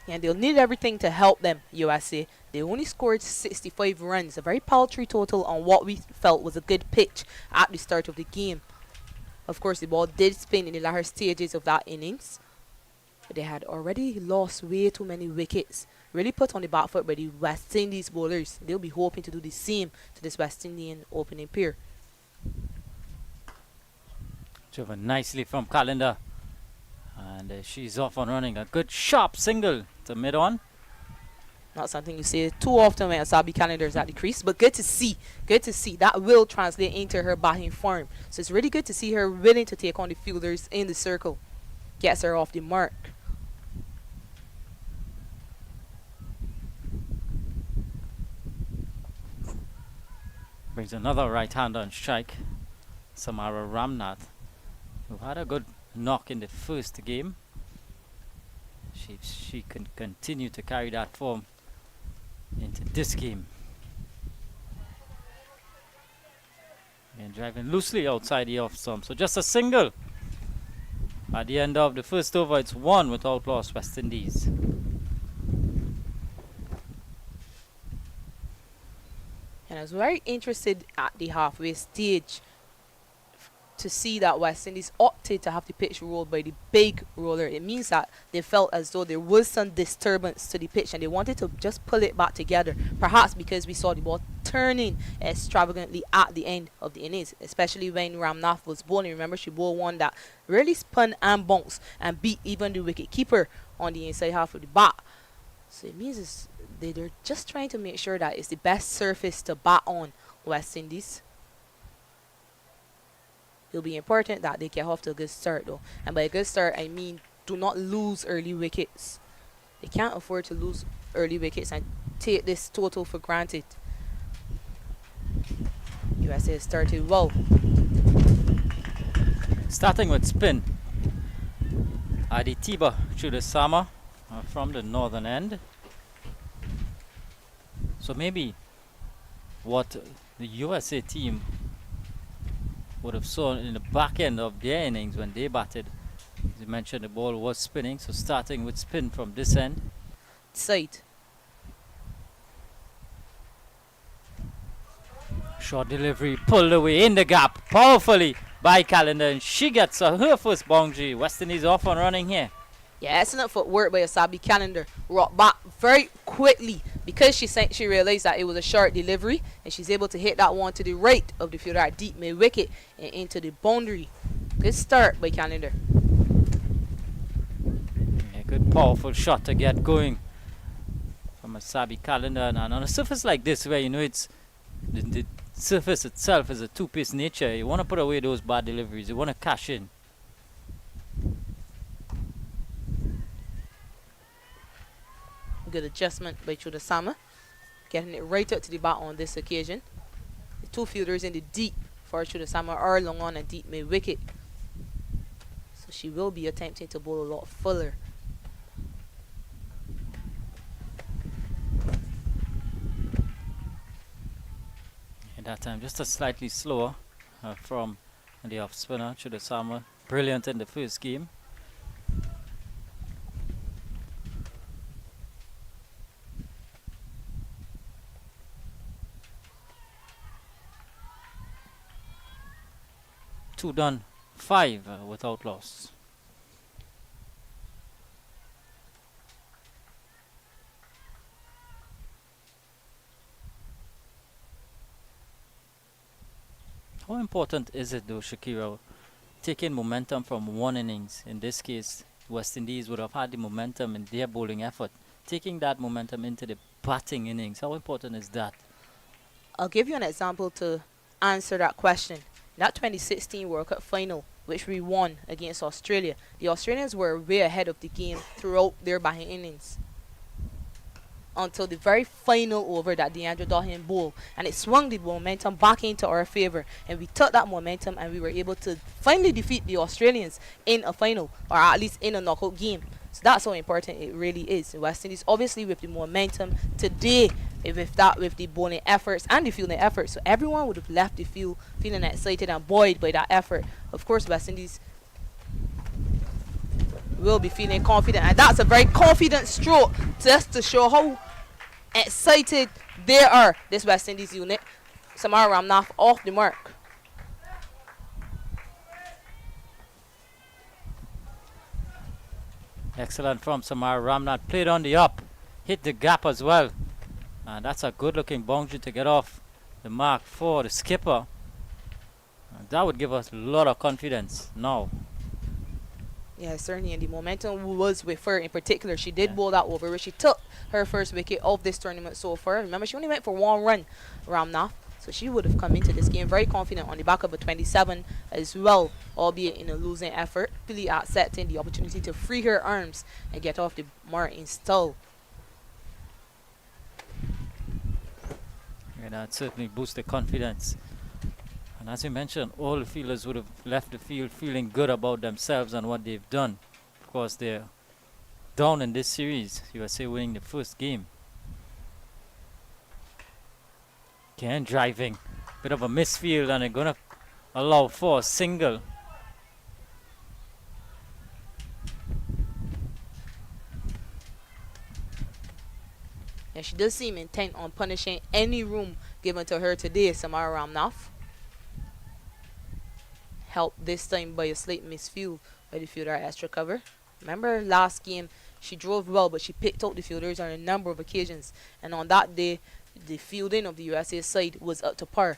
And they'll need everything to help them, USA. They only scored 65 runs, a very paltry total on what we felt was a good pitch at the start of the game. Of course, the ball did spin in the latter stages of that innings, but they had already lost way too many wickets. Really put on the back foot by the West Indies bowlers. They'll be hoping to do the same to this West Indian opening pair. Driven nicely from Calendar. And she's off and running. A good sharp single to mid-on. Not something you see too often when Asabi Calendar is at the crease, but good to see. Good to see. That will translate into her batting form. So it's really good to see her willing to take on the fielders in the circle. Gets her off the mark. Brings another right-hander on strike. Samara Ramnath, who had a good knock in the first game. She can continue to carry that form into this game. And driving loosely outside the off stump. So just a single. At the end of the first over, it's 1 without loss, West Indies. And I was very interested at the halfway stage to see that West Indies opted to have the pitch rolled by the big roller. It means that they felt as though there was some disturbance to the pitch and they wanted to just pull it back together. Perhaps because we saw the ball turning extravagantly at the end of the innings, especially when Ramnath was bowling. Remember, she bowled one that really spun and bounced and beat even the wicket keeper on the inside half of the bat. So it means they're just trying to make sure that it's the best surface to bat on, West Indies. It'll be important that they get off to a good start though. And by a good start, I mean do not lose early wickets. They can't afford to lose early wickets and take this total for granted. USA started well. Starting with spin. Aditiba Chudasama from the northern end. So maybe what the USA team would have saw in the back end of their innings when they batted. As you mentioned, the ball was spinning, so starting with spin from this end. Side. Short delivery, pulled away in the gap, powerfully by Calendar, and she gets her first boundary. West Indies off and running here. Yeah, excellent footwork by Asabi Calendar. Rocked back very quickly because she realized that it was a short delivery and she's able to hit that one to the right of the fielder at deep mid wicket and into the boundary. Good start by Calendar. Yeah, good powerful shot to get going from Asabi Calendar. And on a surface like this where you know it's the surface itself is a two-piece nature, you want to put away those bad deliveries, you want to cash in. Good adjustment by Chudasama, getting it right up to the bat on this occasion. The two fielders in the deep for Chudasama are long on a deep mid wicket, so she will be attempting to bowl a lot fuller. that time just a slightly slower from the off spinner Chudasama. Brilliant in the first game. Two done, 5 without loss. How important is it though, Shakira, taking momentum from one innings? In this case, West Indies would have had the momentum in their bowling effort. Taking that momentum into the batting innings, how important is that? I'll give you an example to answer that question. That 2016 World Cup final, which we won against Australia, the Australians were way ahead of the game throughout their batting innings until the very final over that DeAndre Dahan bowled, and it swung the momentum back into our favor, and we took that momentum and we were able to finally defeat the Australians in a final, or at least in a knockout game. So that's how important it really is. West Indies, obviously, with the momentum today, with the bowling efforts and the fielding efforts, so everyone would have left the field feeling excited and buoyed by that effort. Of course, West Indies will be feeling confident, and that's a very confident stroke just to show how excited they are, this West Indies unit. Samara Ramnath off the mark. Excellent from Samara Ramnath. Played on the up, hit the gap as well, and that's a good looking boundary to get off the mark for the skipper. And that would give us a lot of confidence now. Yeah, certainly, and the momentum was with her in particular. She did bowl that over where she took her first wicket of this tournament so far. Remember, she only went for one run, Ramnath, so she would have come into this game very confident on the back of a 27 as well, albeit in a losing effort, really accepting the opportunity to free her arms and get off the mark in style. Yeah, that certainly boosts the confidence. And as you mentioned, all the fielders would have left the field feeling good about themselves and what they've done. Of course, they're down in this series. USA winning the first game. Again, driving. Bit of a misfield, and they're going to allow for a single. Yeah, she does seem intent on punishing any room given to her today, Samara Ramnath. Helped this time by a slight misfield by the fielder at extra cover. Remember last game, she drove well, but she picked out the fielders on a number of occasions. And on that day, the fielding of the USA side was up to par.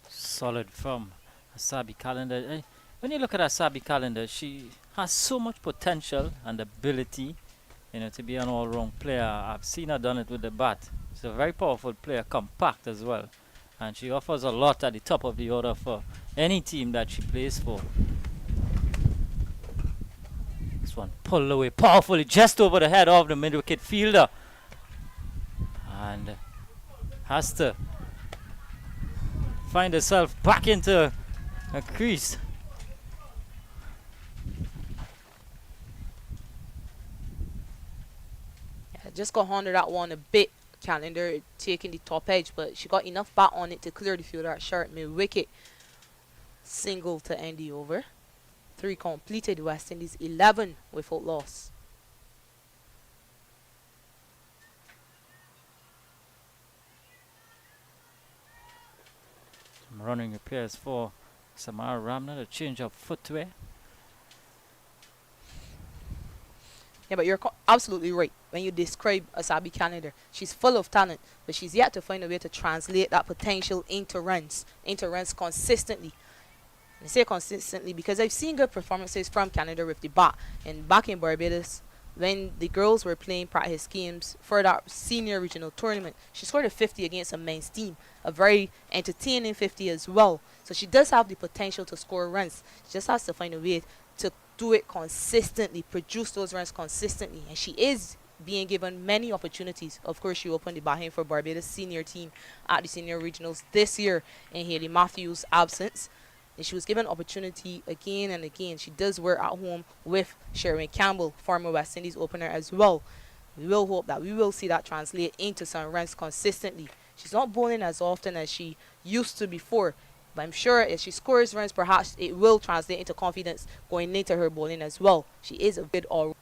Solid from Asabi Calendar. When you look at Asabi Calendar, she has so much potential and ability, to be an all-round player. I've seen her done it with the bat. She's a very powerful player, compact as well, and she offers a lot at the top of the order for any team that she plays for. This one pulled away powerfully just over the head of the mid-wicket fielder, and has to find herself back into a crease. Yeah, just got under that one a bit. Calendar taking the top edge, but she got enough bat on it to clear the fielder at sharp mid-wicket. Single to end the over. 3 completed. West Indies 11 without loss. Some running repairs for Samara Ramnath. A change of footwear. Yeah, but you're absolutely right when you describe Asabi Calendar. She's full of talent, but she's yet to find a way to translate that potential into runs consistently. I say consistently because I've seen good performances from Canada with the bat. And back in Barbados, when the girls were playing practice games for that senior regional tournament, she scored a 50 against a men's team. A very entertaining 50 as well. So she does have the potential to score runs. She just has to find a way to do it consistently, produce those runs consistently, and she is being given many opportunities. Of course, she opened the batting for Barbados senior team at the senior regionals this year in Haley Matthews' absence, and she was given opportunity again and again. She does work at home with Sherwin Campbell, former West Indies opener as well. We will hope that we will see that translate into some runs consistently. She's not bowling as often as she used to before, but I'm sure if she scores runs, perhaps it will translate into confidence going into her bowling as well. She is a good all.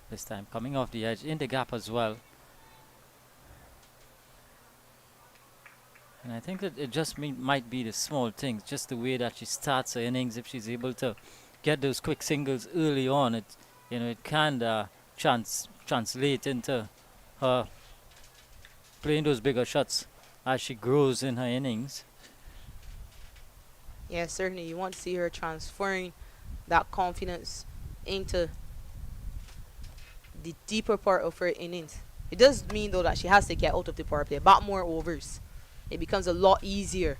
This time coming off the edge in the gap as well. And I think that it just might be the small things, just the way that she starts her innings. If she's able to get those quick singles early on, it can translate into her playing those bigger shots as she grows in her innings. Yeah, certainly you want to see her transferring that confidence into the deeper part of her innings. It does mean though that she has to get out of the power play, bat more overs. It becomes a lot easier.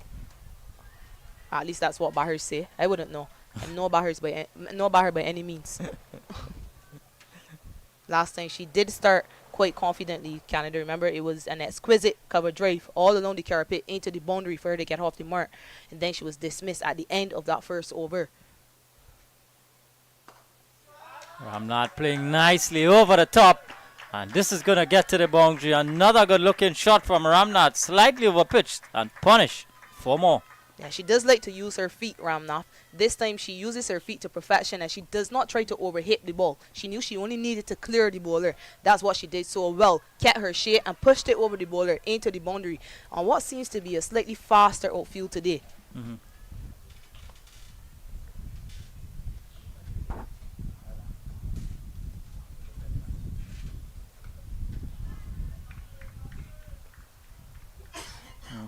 At least that's what batters say. I wouldn't know. I'm no batter by any means. Last time she did start quite confidently, Canada. Remember, it was an exquisite cover drive all along the carpet into the boundary for her to get off the mark, and then she was dismissed at the end of that first over. Ramnath playing nicely over the top, and this is going to get to the boundary. Another good looking shot from Ramnath, slightly overpitched and punished for more. Yeah, she does like to use her feet, Ramnath. This time she uses her feet to perfection and she does not try to overhit the ball. She knew she only needed to clear the bowler. That's what she did so well. Kept her shape and pushed it over the bowler into the boundary on what seems to be a slightly faster outfield today.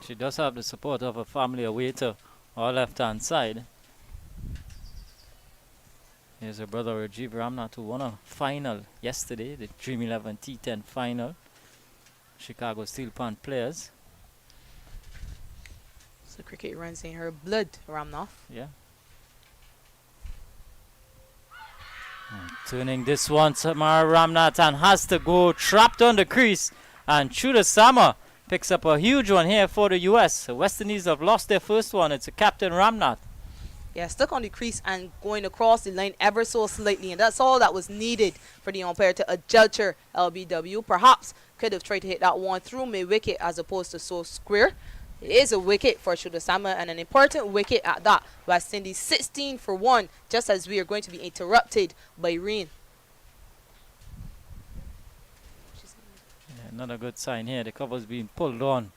She does have the support of her family away to our left-hand side. Here's her brother Rajiv Ramnath, who won a final yesterday, the Dream 11 T10 final. Chicago Steel Pan players. So cricket runs in her blood, Ramnath. Yeah. Turning this one, Samara Ramnath, and has to go trapped on the crease. And Chuda Sama picks up a huge one here for the US. The West Indies have lost their first one. It's a Captain Ramnath. Yeah, stuck on the crease and going across the line ever so slightly, and that's all that was needed for the umpire to adjudge her LBW. Perhaps could have tried to hit that one through mid-wicket as opposed to so square. It is a wicket for Chudasama and an important wicket at that. West Indies 16 for 1, just as we are going to be interrupted by rain. Yeah, another good sign here. The cover's being pulled on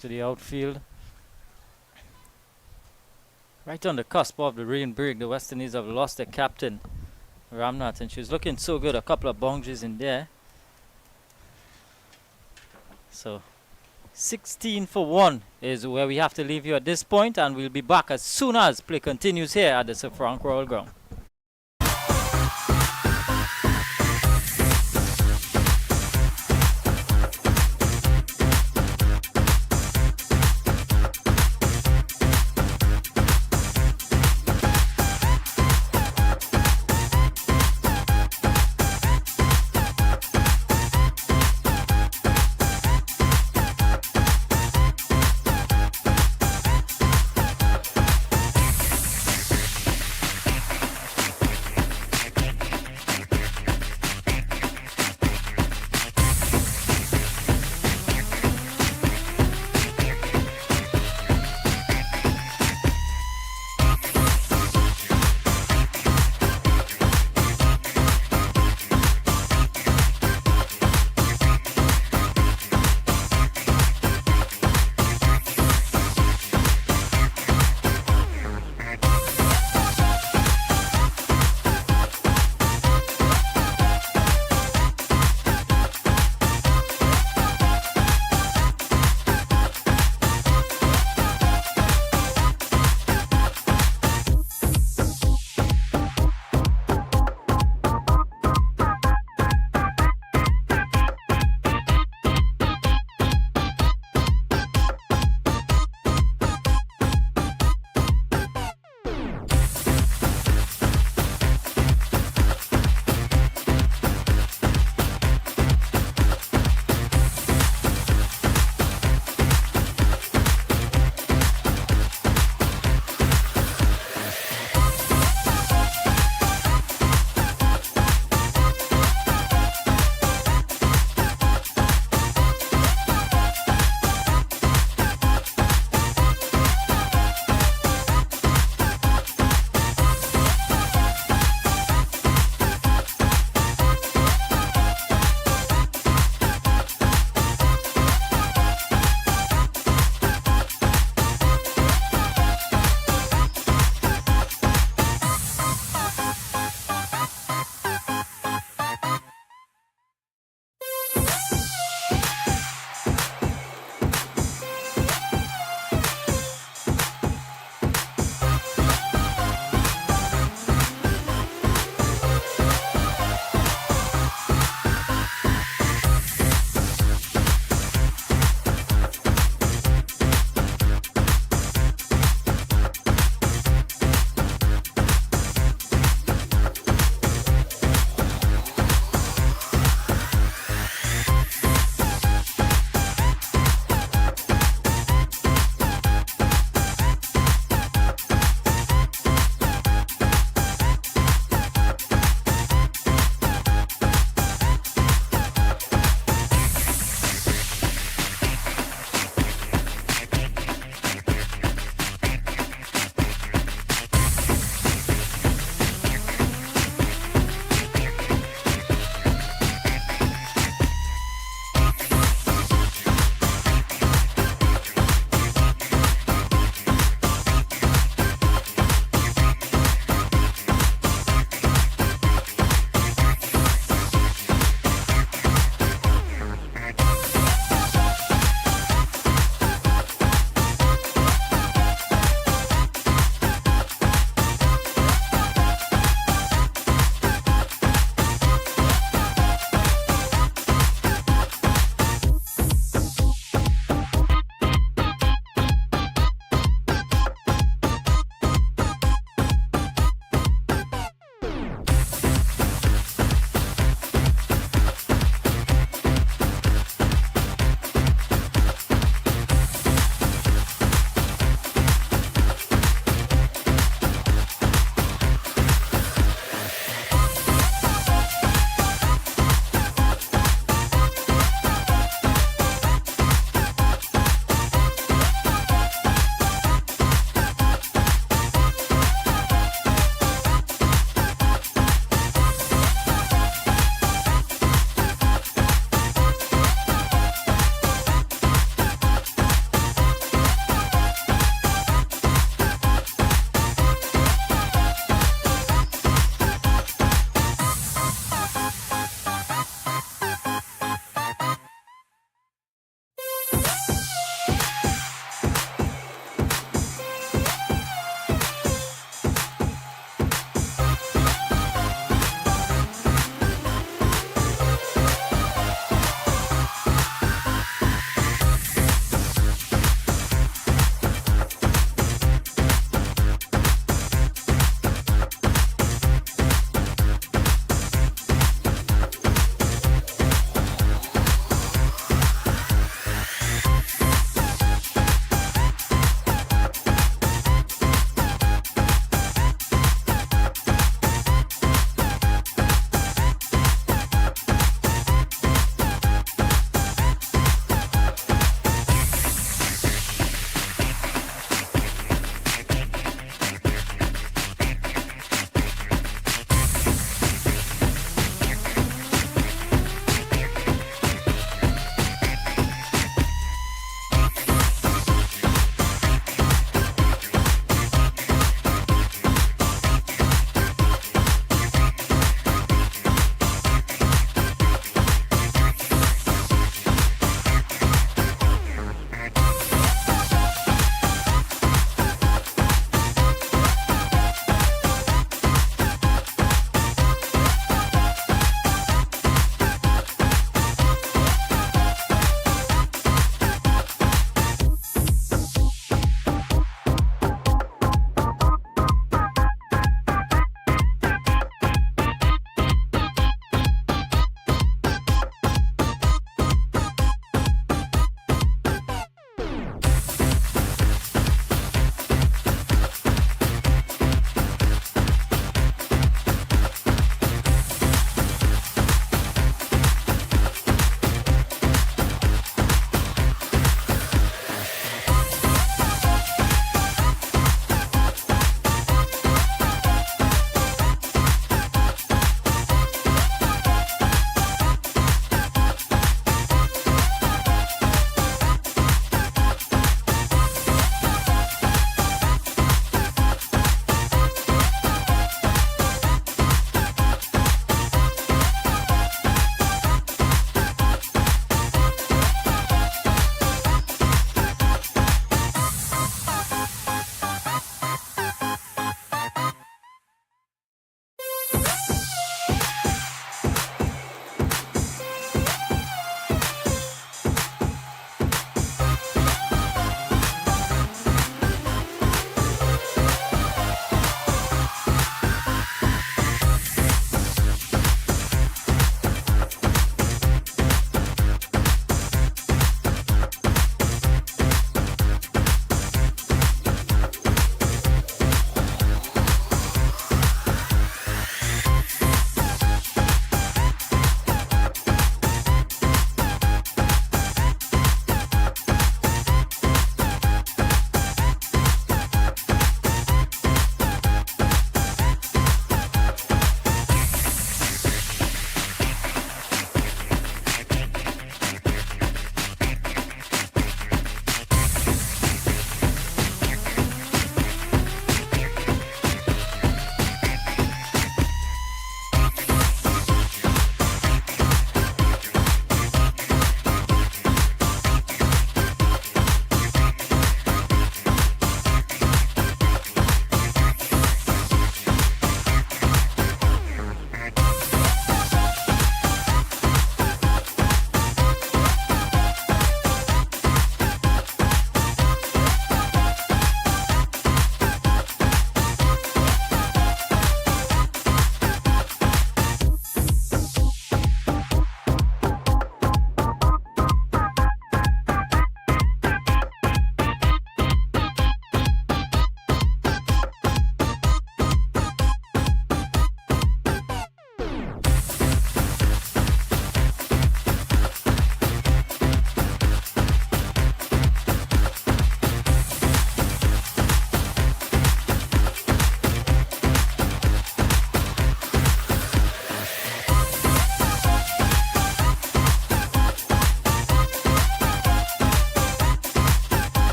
to the outfield. Right on the cusp of the rain break, the West Indies have lost their captain, Ramnath, and she's looking so good. A couple of boundaries in there. So 16 for 1 is where we have to leave you at this point, and we'll be back as soon as play continues here at the Sir Frank Royal Ground.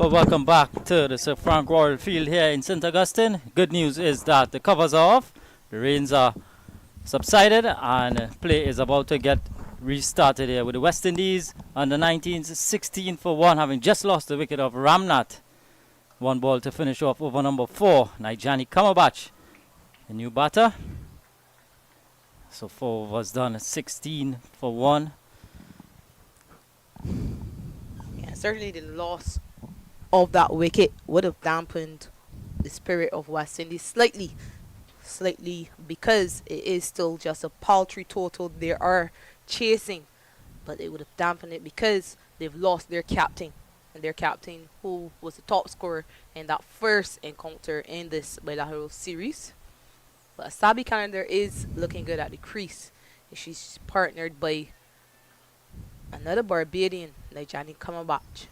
Well, welcome back to the Sir Frank Royal Field here in St. Augustine. Good news is that the covers are off, the rains are subsided, and play is about to get restarted here with the West Indies under 19s 16 for 1, having just lost the wicket of Ramnath. One ball to finish off over number 4, Nijani Kamabach, the new batter. So 4 was done at 16 for 1. Yeah, certainly the loss of that wicket would have dampened the spirit of West Indies slightly, because it is still just a paltry total they are chasing, but it would have dampened it because they've lost their captain, and their captain who was the top scorer in that first encounter in this bilateral series. But Sabi Calendar is looking good at the crease, and she's partnered by another Barbadian, Nijani Kamabach.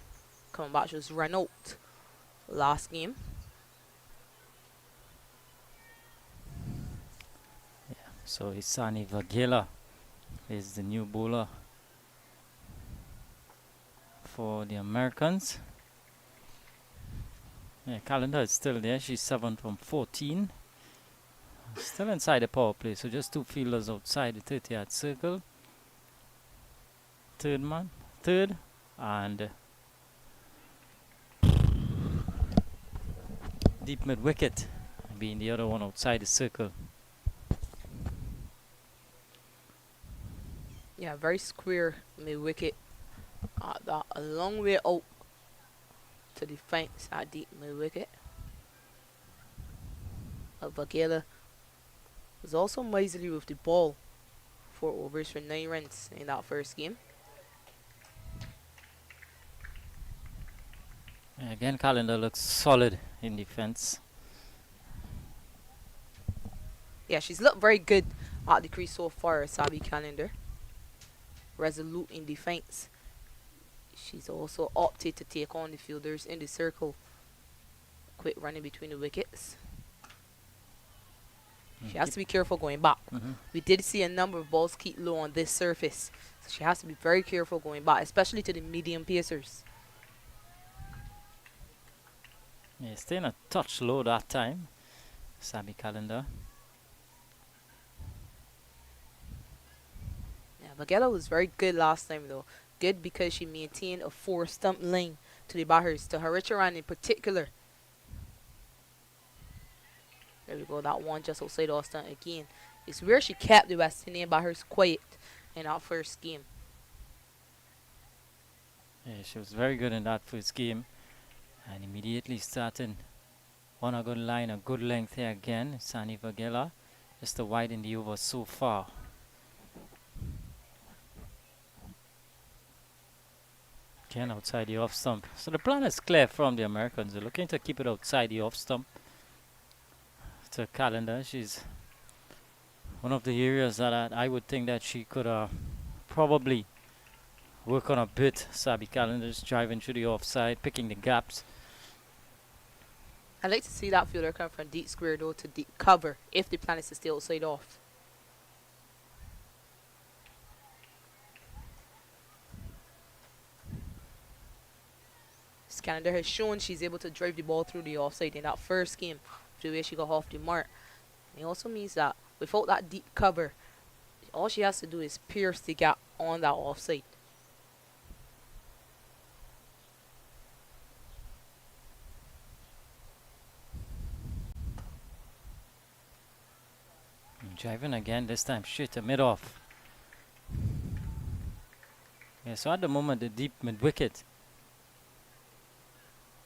Kamabach was run out last game. So Isani Vagela is the new bowler for the Americans. Yeah, Calendar is still there. She's 7 from 14. Still inside the power play, so just 2 fielders outside the 30-yard circle. Third, and deep mid wicket being the other one outside the circle. Yeah, very square mid wicket. A long way out to the fence at deep mid wicket. Vagela was also miserly with the ball. 4 overs for 9 runs in that first game. Again, Calendar looks solid in defense. Yeah, she's looked very good at the crease so far, Sabi Calendar. Resolute in defense. She's also opted to take on the fielders in the circle. Quick running between the wickets. She has to be careful going back. We did see a number of balls keep low on this surface, so she has to be very careful going back, especially to the medium pacers. Yeah, staying a touch low that time, Sabi Calendar. Yeah, Vagela was very good last time though. Good because she maintained a 4-stump line to the batters, to Haricharan in particular. There we go, that one just outside Austin again. It's where she kept the West Indian batters quiet in that first game. Yeah, she was very good in that first game. And immediately starting on a good line, a good length here again. Sani Vagela just to widen the over so far. Again outside the off stump. So the plan is clear from the Americans. They're looking to keep it outside the off stump. To Calendar, she's one of the areas that I would think that she could probably work on a bit. Sabi Calendar's driving through the offside, picking the gaps. I'd like to see that fielder come from deep square though to deep cover if the plan is to stay outside off. Calendar has shown she's able to drive the ball through the offside in that first game, the way she got off the mark. It also means that without that deep cover, all she has to do is pierce the gap on that offside. Driving again, this time straight to mid-off. Yeah, so at the moment, the deep mid-wicket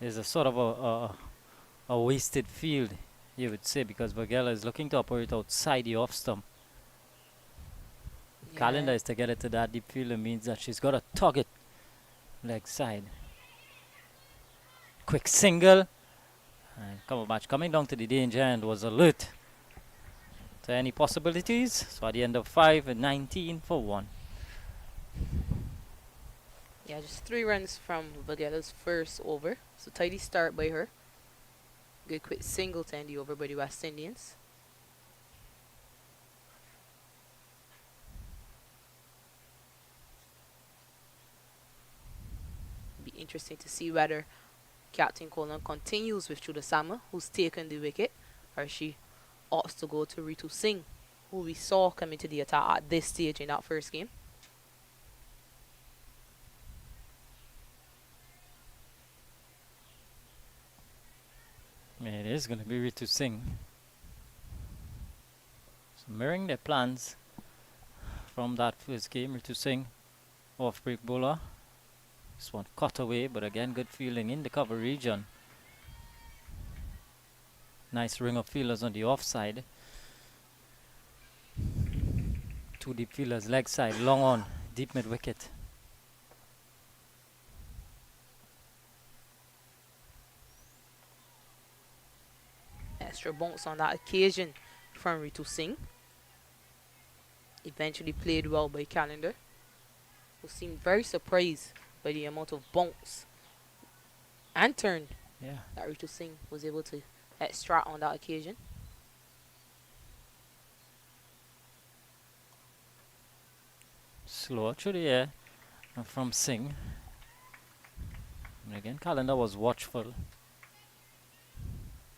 is a sort of a wasted field, you would say, because Vagela is looking to operate outside the off-stump. Yeah. Calendar is to get it to that deep field. It means that she's got to tug it leg side. Quick single. And Kamabach coming down to the danger end was alert to any possibilities. So at the end of 5 and 19 for 1. Yeah, just 3 runs from Vagela's first over. So tidy start by her. Good quick single to end the over by the West Indians. Be interesting to see whether Captain Colon continues with Chuda Sama, who's taken the wicket, or she opts to go to Ritu Singh, who we saw coming to the attack at this stage in that first game. It is going to be Ritu Singh. So mirroring their plans from that first game, Ritu Singh, off-break bowler. This one cut away, but again, good fielding in the cover region. Nice ring of fielders on the offside. 2 deep fielders leg side, long on, deep mid wicket. Extra bounce on that occasion from Ritu Singh. Eventually played well by Calendar, who seemed very surprised by the amount of bounce and turn that Ritu Singh was able to extract on that occasion. Slower through the air from Singh. And again, Calendar was watchful.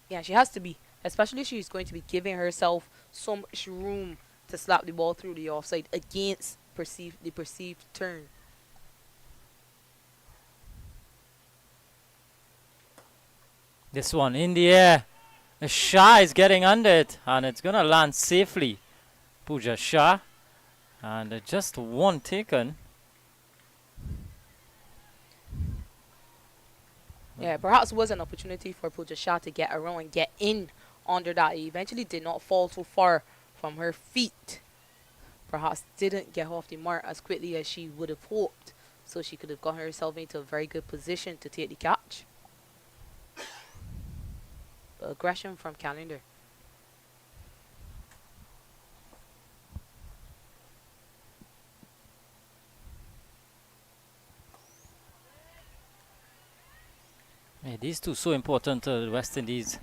Yeah, she has to be, especially she's going to be giving herself so much room to slap the ball through the offside against the perceived turn. This one in the air. The Shah is getting under it, and it's going to land safely. Pooja Shah. And just one taken. Yeah, perhaps was an opportunity for Pooja Shah to get around and get in under that. He eventually did not fall too far from her feet. Perhaps didn't get off the mark as quickly as she would have hoped. So she could have gotten herself into a very good position to take the catch. But aggression from Calendar. Yeah, these two so important to the West Indies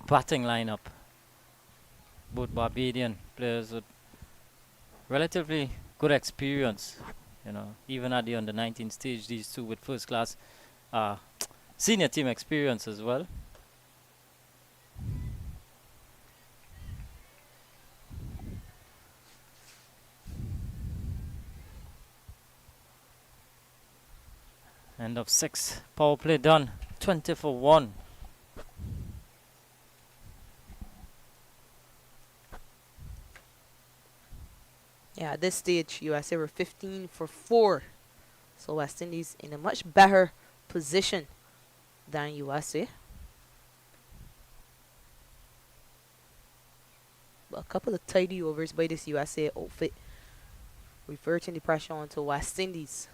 batting lineup. Both Barbadian players with relatively good experience. You know, even at the under-19 stage, these two with first-class senior team experience as well. End of 6. Power play done. 20 for 1. Yeah, at this stage, USA were 15 for 4. So West Indies in a much better position than USA. But a couple of tidy overs by this USA outfit, reverting the pressure onto West Indies.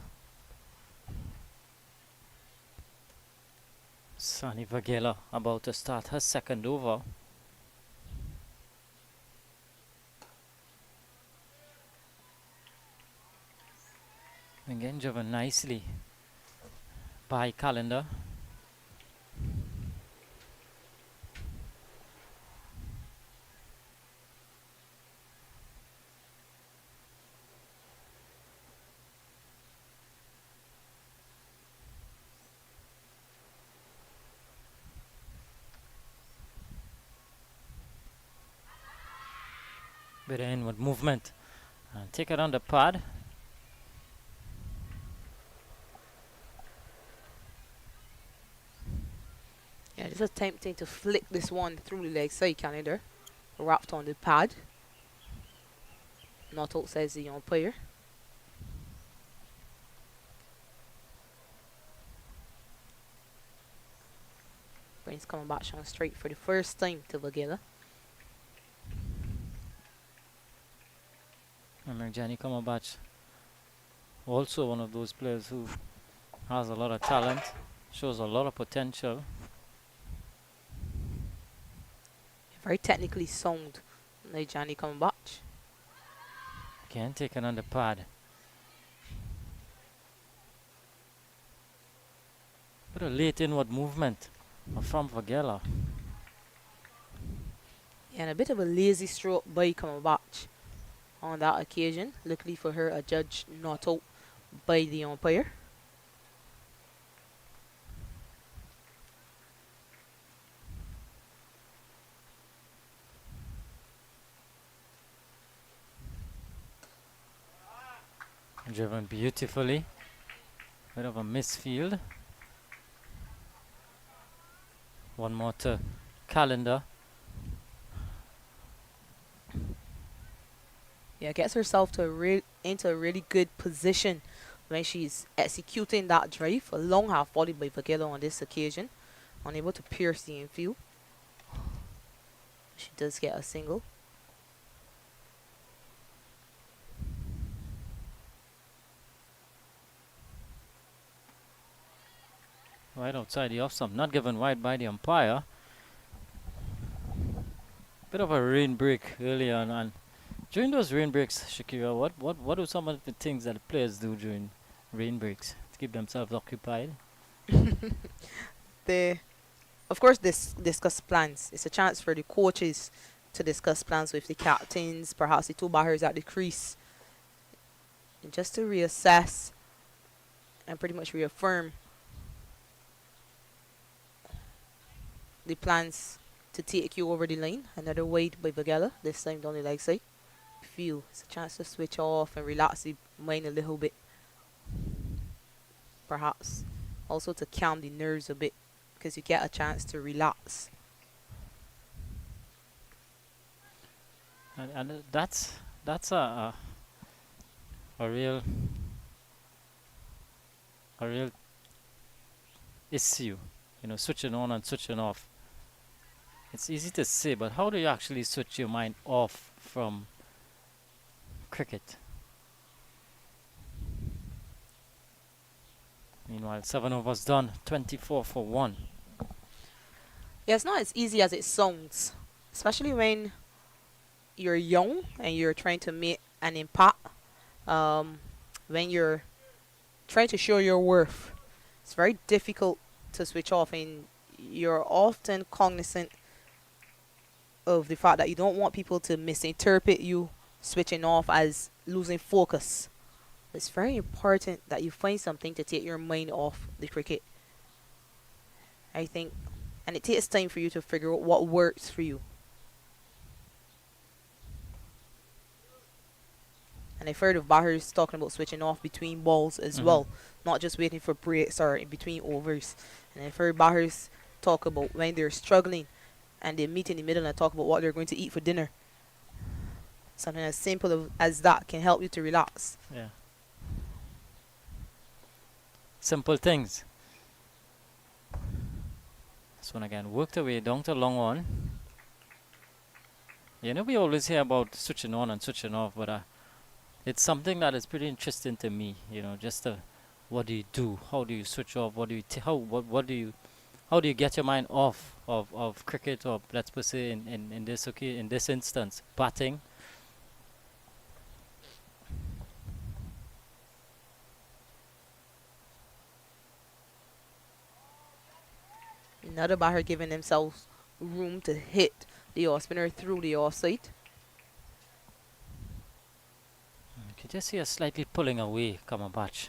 Sani Vagela about to start her second over. Again, driven nicely by Calendar. Bit of inward movement and take it on the pad. Yeah, just attempting to flick this one through the leg side, Calendar. Wrapped on the pad. Not out, says the umpire. Brains coming back showing straight for the first time to Vagela. And Jenny Kamabach, also one of those players who has a lot of talent, shows a lot of potential. Very technically sound, Johnny Kamabach. Again, taken on the pad. Bit of late inward movement from Vagela. And a bit of a lazy stroke by Kamabach on that occasion. Luckily for her, a judge not out by the umpire. Driven beautifully. Bit of a misfield. One more to Calendar. Yeah, gets herself to into a really good position when she's executing that drive. A long half volley by Vagello on this occasion. Unable to pierce the infield. She does get a single. Right outside the off stump. Not given wide by the umpire. Bit of a rain break early on. And during those rain breaks, Shakira, what are some of the things that the players do during rain breaks to keep themselves occupied? They, of course, discuss plans. It's a chance for the coaches to discuss plans with the captains, perhaps the two batters at the crease, and just to reassess and pretty much reaffirm the plans to take you over the line. Another wide by Bagella, this time down the leg side. Feel it's a chance to switch off and relax the mind a little bit. Perhaps also to calm the nerves a bit because you get a chance to relax. And that's a real issue, switching on and switching off. It's easy to say, but how do you actually switch your mind off from cricket? Meanwhile, 7 overs done, 24 for 1. Yeah, it's not as easy as it sounds, especially when you're young and you're trying to make an impact. When you're trying to show your worth, it's very difficult to switch off, and you're often cognizant of the fact that you don't want people to misinterpret you switching off as losing focus. It's very important that you find something to take your mind off the cricket, I think, and it takes time for you to figure out what works for you. And I've heard of batters talking about switching off between balls as well, not just waiting for breaks or in between overs. And I've heard batters talk about when they're struggling and they meet in the middle and talk about what they're going to eat for dinner. Something as simple as that can help you to relax. Yeah. Simple things. This one again worked away down to long on. We always hear about switching on and switching off, but it's something that is pretty interesting to me. Just what do you do? How do you switch off? What do you how do you get your mind off of cricket, or let's put say in this instance, batting? Another batter giving themselves room to hit the off spinner through the off side. You can just see her slightly pulling away, Cumberbatch.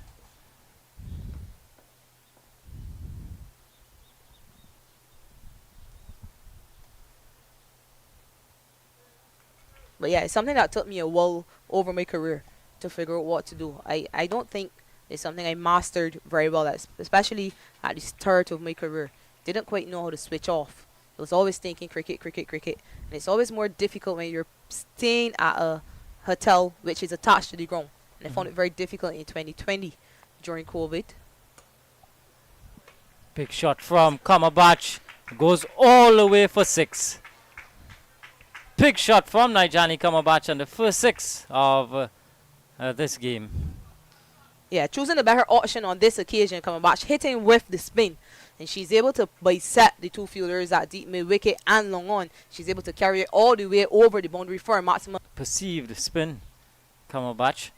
But yeah, it's something that took me a while over my career to figure out what to do. I don't think it's something I mastered very well, especially at the start of my career. Didn't quite know how to switch off. I was always thinking cricket, cricket, cricket. And it's always more difficult when you're staying at a hotel which is attached to the ground. And I found it very difficult in 2020 during COVID. Big shot from Cumberbatch. Goes all the way for 6. Big shot from Nijani Cumberbatch and the first 6 of this game. Yeah, choosing the better option on this occasion, Cumberbatch hitting with the spin. And she's able to bisect the two fielders at deep mid wicket and long on. She's able to carry it all the way over the boundary for a maximum. Perceived spin, Cumberbatch.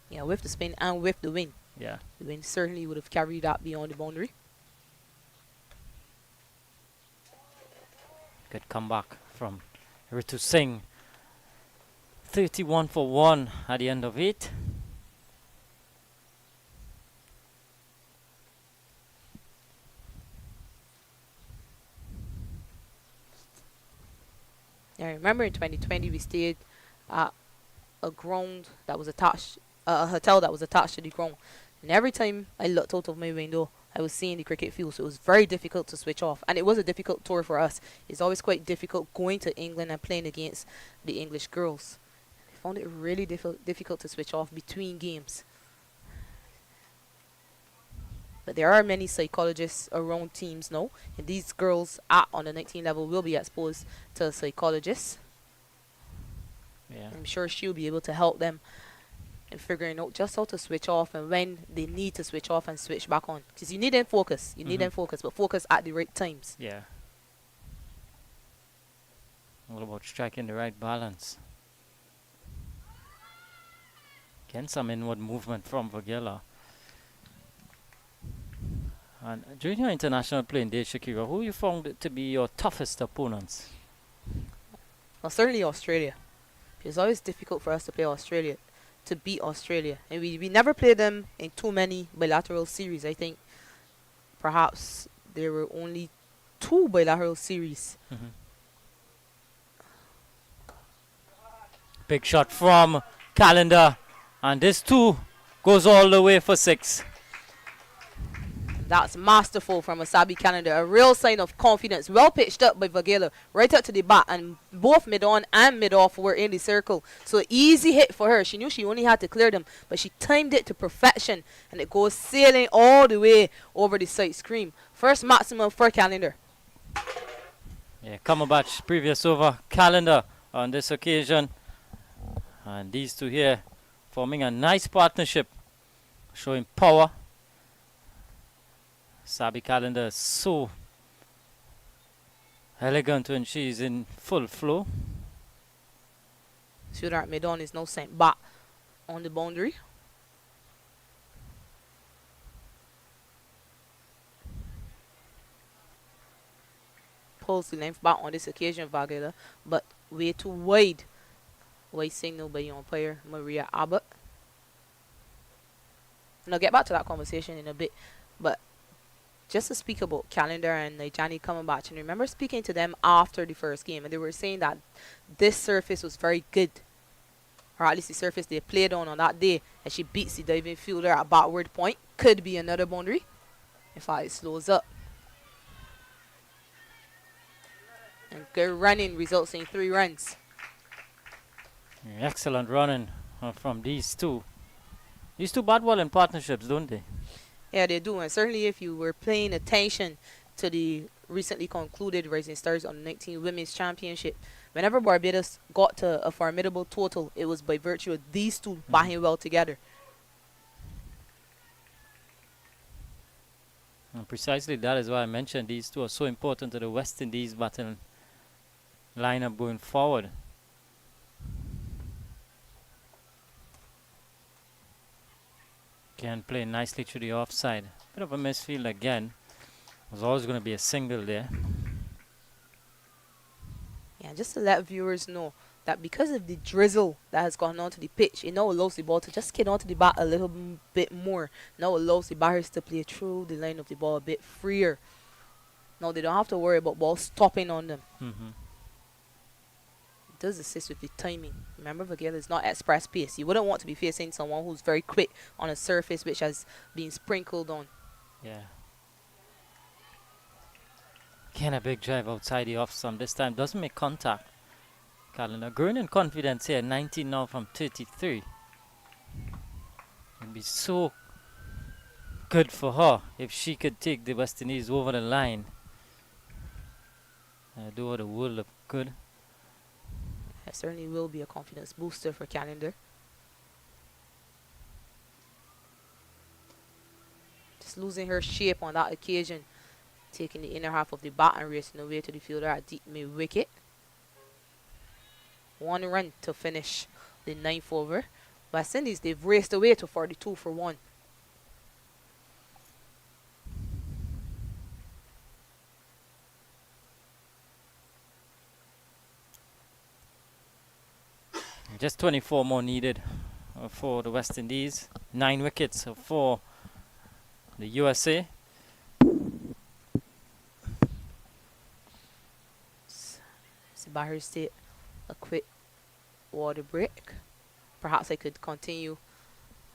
Yeah, with the spin and with the wind. Yeah. The wind certainly would have carried that beyond the boundary. Good comeback from Ritu Singh. 31 for 1 at the end of 8. Yeah, I remember in 2020 we stayed at a ground that was attached a hotel that was attached to the ground. And every time I looked out of my window, I was seeing the cricket field, so it was very difficult to switch off. And it was a difficult tour for us. It's always quite difficult going to England and playing against the English girls. I found it really difficult to switch off between games. But there are many psychologists around teams now, and these girls at under 19 level will be exposed to a psychologist. Yeah. I'm sure she'll be able to help them in figuring out just how to switch off and when they need to switch off and switch back on. Because you need them focus. You need them focus, but focus at the right times. Yeah. All about striking the right balance. Again, some inward movement from Vagela. And during your international playing days, Shakira, who you found to be your toughest opponents? Well, certainly Australia. It's always difficult for us to play Australia, to beat Australia. And we never played them in too many bilateral series. I think perhaps there were only 2 bilateral series. Big shot from Calendar. And this 2 goes all the way for 6. That's masterful from Asabi Calendar. A real sign of confidence. Well pitched up by Vagela. Right up to the bat. And both mid-on and mid-off were in the circle. So easy hit for her. She knew she only had to clear them. But she timed it to perfection. And it goes sailing all the way over the side screen. First maximum for Calendar. Yeah, Cumberbatch previous over Calendar on this occasion. And these 2 here forming a nice partnership. Showing power. Sabi Calendar is so elegant when she's in full flow. Shooter at mid-on is now sent back on the boundary. Pulls the length back on this occasion, Vagela, but way too wide. Wide signal by your umpire, Maria Abbott. And I'll get back to that conversation in a bit, but just to speak about Calendar and Nijani coming back, and remember speaking to them after the first game, and they were saying that this surface was very good, or at least the surface they played on that day, and she beats the diving fielder at backward point. Could be another boundary if it slows up. And good running results in 3 runs. Excellent running from these 2. These 2 bat ball in partnerships, don't they? Yeah, they do. And certainly if you were paying attention to the recently concluded Rising Stars on 19 Women's Championship, whenever Barbados got to a formidable total, it was by virtue of these 2 batting well together. And precisely that is why I mentioned these 2 are so important to the West Indies batting lineup going forward. Again, playing nicely through the offside. Bit of a misfield again. There's always going to be a single there. Yeah, just to let viewers know that because of the drizzle that has gone onto the pitch, it now allows the ball to just get onto the bat a little bit more. Now allows the batters to play through the line of the ball a bit freer. Now they don't have to worry about ball stopping on them. It does assist with the timing. Remember, Vagela is not express pace. You wouldn't want to be facing someone who's very quick on a surface which has been sprinkled on. Yeah. Again, a big drive outside the off stump. This time doesn't make contact. Calendar growing in confidence here. 19 now from 33. It'd be so good for her if she could take the West Indies over the line. Do her the world of good. It certainly will be a confidence booster for Calendar. Just losing her shape on that occasion. Taking the inner half of the bat and racing away to the fielder at deep mid wicket. 1 run to finish the 9th over. West Indies, they've raced away to 42 for 1. Just 24 more needed for the West Indies. 9 wickets for the USA. Bahar a quick water break. Perhaps I could continue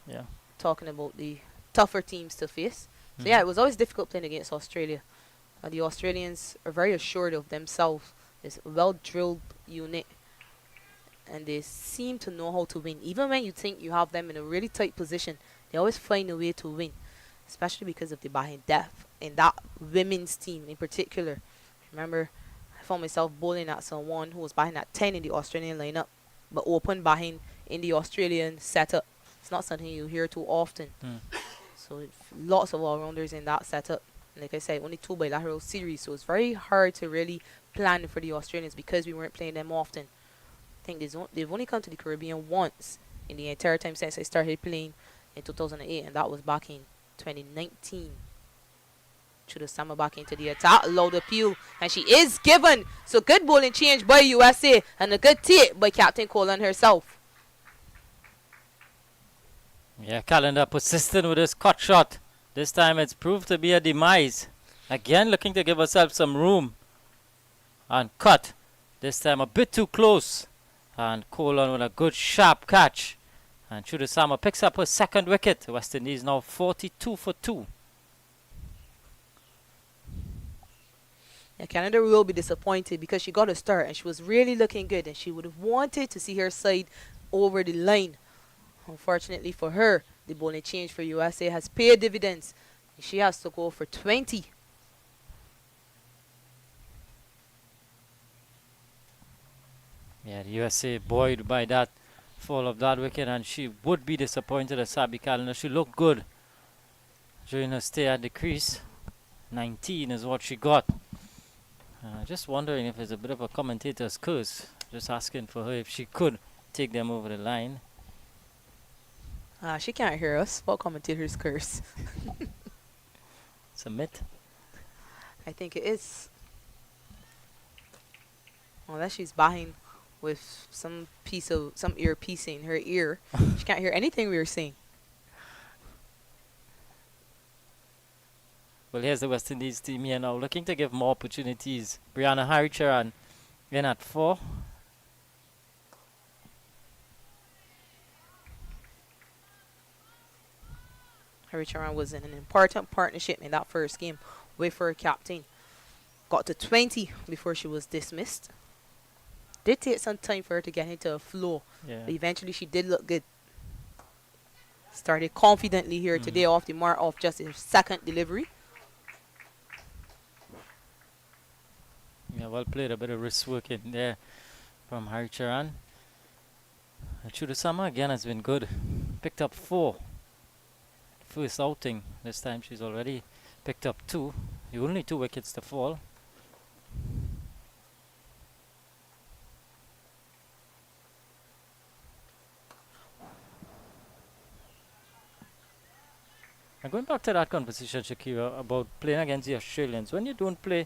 Yeah. talking about the tougher teams to face. So yeah, Mhm. it was always difficult playing against Australia. The Australians are very assured of themselves. It's a well-drilled unit, and they seem to know how to win. Even when you think you have them in a really tight position, they always find a way to win, especially because of the behind depth in that women's team in particular. Remember, I found myself bowling at someone who was behind at 10 in the Australian lineup, but open behind in the Australian setup. It's not something you hear too often. Mm. So lots of all-rounders in that setup. And like I said, only 2 bilateral series, so it's very hard to really plan for the Australians because we weren't playing them often. I think they've only come to the Caribbean once in the entire time since I started playing in 2008, and that was back in 2019. Should have summer back into the attack, loud appeal, and she is given. So good bowling change by USA, and a good take by Captain Colin herself. Yeah, Calendar persistent with his cut shot. This time it's proved to be a demise. Again looking to give herself some room. And cut. This time a bit too close. And Colon with a good sharp catch. And Chudasama picks up her second wicket. West Indies now 42 for 2. Yeah, Canada will be disappointed because she got a start and she was really looking good, and she would have wanted to see her side over the line. Unfortunately for her, the bowling change for USA has paid dividends. She has to go for 20. Yeah, the USA buoyed by that fall of that wicket, and she would be disappointed as Sabi Calendar. She looked good during her stay at the crease. 19 is what she got. Just wondering if it's a bit of a commentator's curse. Just asking for her if she could take them over the line. She can't hear us. What commentator's curse? It's a myth. I think it is. Unless she's behind with some earpiece in her ear. She can't hear anything we were saying. Well, here's the West Indies team here now, looking to give more opportunities. Brianna Haricharan in at 4. Haricharan was in an important partnership in that first game with her captain. Got to 20 before she was dismissed. Did take some time for her to get into a flow, Yeah. but eventually she did look good. Started confidently here today off the mark of just her second delivery. Yeah, well played. A bit of wrist work in there from Haricharan. Chudasama again has been good. Picked up 4. First outing. This time she's already picked up 2. The only 2 wickets to fall. And going back to that conversation, Shakira, about playing against the Australians, when you don't play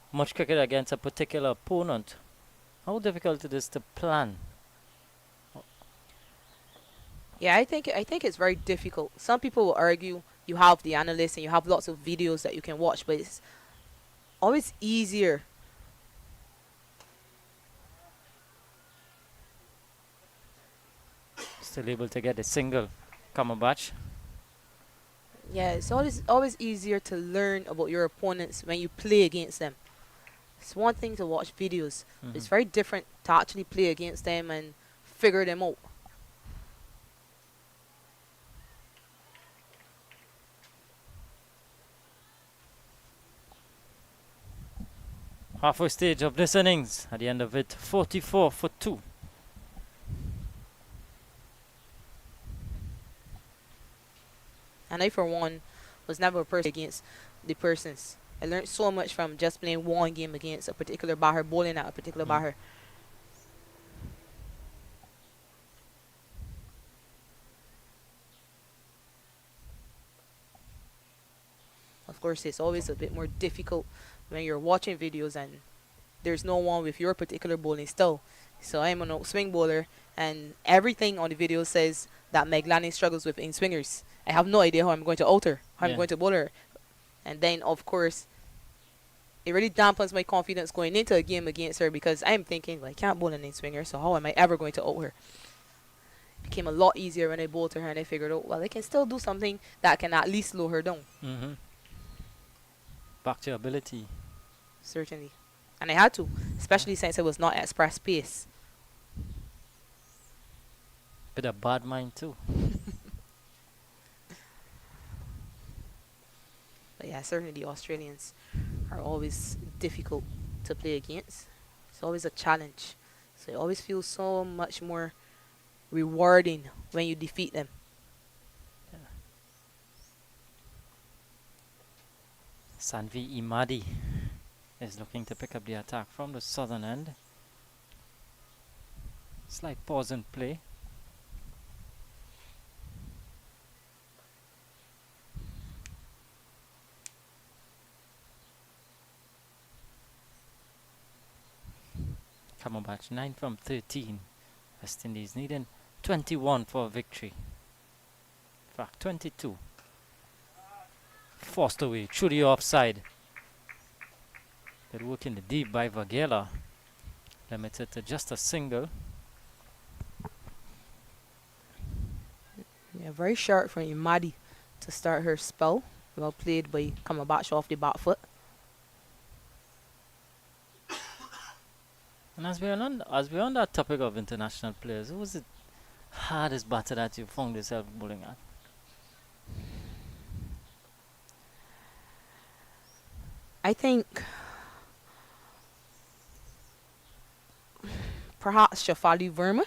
much cricket against a particular opponent, how difficult it is to plan? Yeah, I think it's very difficult. Some people will argue you have the analysts and you have lots of videos that you can watch, but it's always easier. Still able to get a single Cumberbatch. Yeah, it's always easier to learn about your opponents when you play against them. It's one thing to watch videos. It's very different to actually play against them and figure them out. Halfway stage of this innings. At the end of it, 44 for 2. And I, for one, was never a person against the persons. I learned so much from just playing one game against a particular batter, bowling at a particular batter. Of course, it's always a bit more difficult when you're watching videos and there's no one with your particular bowling style. So I'm an swing bowler, and everything on the video says that Meg Lanning struggles with in swingers. I have no idea how I'm going to alter, how I'm going to bowl her. And then, of course, it really dampens my confidence going into a game against her because I'm thinking, well, I can't bowl an in swinger, so how am I ever going to out her? became a lot easier when I bowled to her, and I figured out, well, I can still do something that can at least slow her down. Back to your ability. Certainly. And I had to, especially since I was not express pace. Bit of bad mind too. But yeah, certainly the Australians are always difficult to play against. It's always a challenge. So it always feels so much more rewarding when you defeat them. Sanvi Imadi is looking to pick up the attack from the southern end. Slight pause in play. Cumberbatch 9 from 13. West Indies needing 21 for a victory. In fact, 22. Forced away through the offside. Good work in the deep by Vagela. Limited to just a single. Yeah, very sharp from Imadi to start her spell. Well played by Cumberbatch off the back foot. And as we're on that topic of international players, who was the hardest batter that you found yourself bowling at? I think perhaps Shafali Verma.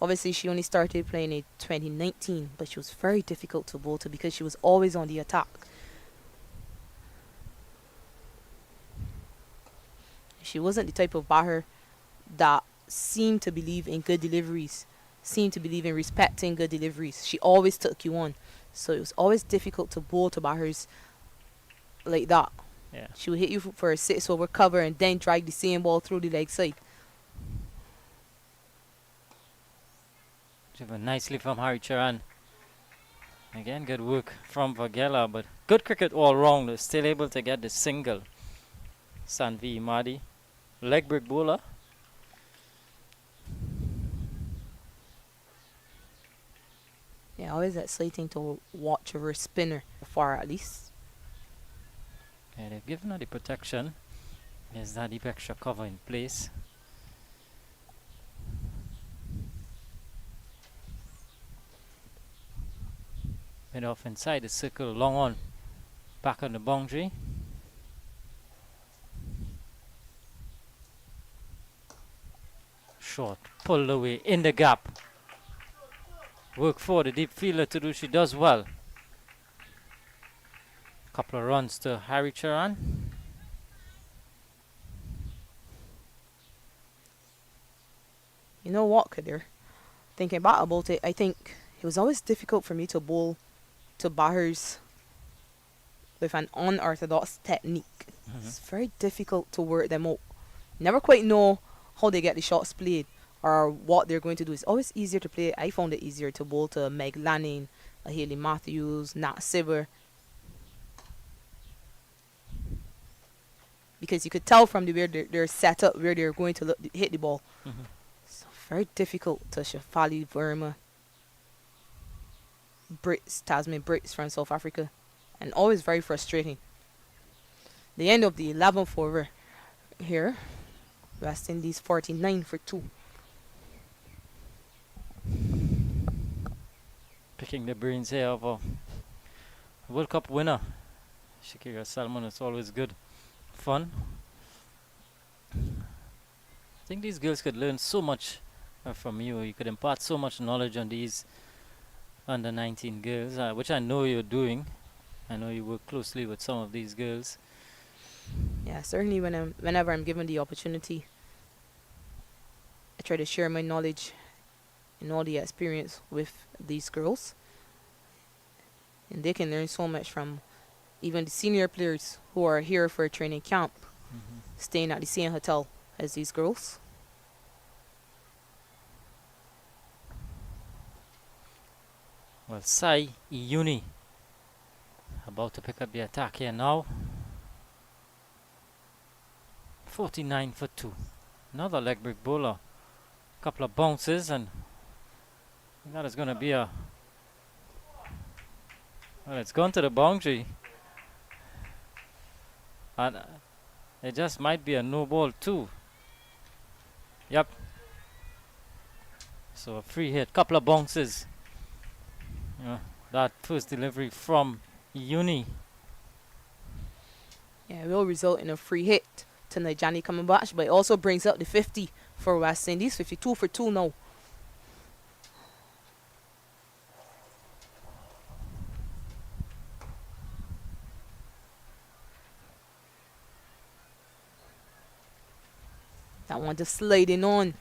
Obviously, she only started playing in 2019, but she was very difficult to bowl to because she was always on the attack. She wasn't the type of batter that seemed to believe in good deliveries, seemed to believe in respecting good deliveries. She always took you on. So it was always difficult to bowl to batters like that. Yeah. She would hit you for a 6-over cover and then drag the same ball through the leg side. Driven nicely from Harry Charan. Again, good work from Vagela, but good cricket all round. Still able to get the single. Sanvi Imadi, leg break bowler. Yeah, always exciting to watch a reverse spinner, far at least. Yeah, they've given her the protection. There's that deep extra cover in place. Went off inside the circle, long on, back on the boundary. Short, pulled away in the gap. Work for the deep fielder to do. She does well. Couple of runs to Harry Charan. You know what, Kadir? Thinking back about it, I think it was always difficult for me to bowl to batters with an unorthodox technique. It's very difficult to work them out. Never quite know how they get the shots played or what they're going to do. It's always easier to play. I found it easier to bowl to Meg Lanning, Haley Matthews, Nat Sibber. Because you could tell from the way they're set up where they're going to hit the ball. So very difficult to Shafali Verma, Tasman Brits from South Africa, and always very frustrating. The end of the 11th over here, West Indies 49 for 2. Picking the brains here of a World Cup winner, Shakira Salmon. It's always good fun. I think these girls could learn so much from you. You could impart so much knowledge on these under 19 girls, which I know you're doing. I know you work closely with some of these girls. Yeah, certainly whenever I'm given the opportunity, I try to share my knowledge and all the experience with these girls. And they can learn so much from even the senior players who are here for a training camp, staying at the same hotel as these girls. Well, Sai Iyuni about to pick up the attack here now. 49 for 2. Another leg break bowler. Couple of bounces and That is going to be a... Well, it's gone to the boundary. And it just might be a no ball too. Yep. So a free hit, couple of bounces. That first delivery from Uni. Yeah, it will result in a free hit to Najani Kamabash, but it also brings up the 50 for West Indies. 52 for 2 now. That one just sliding on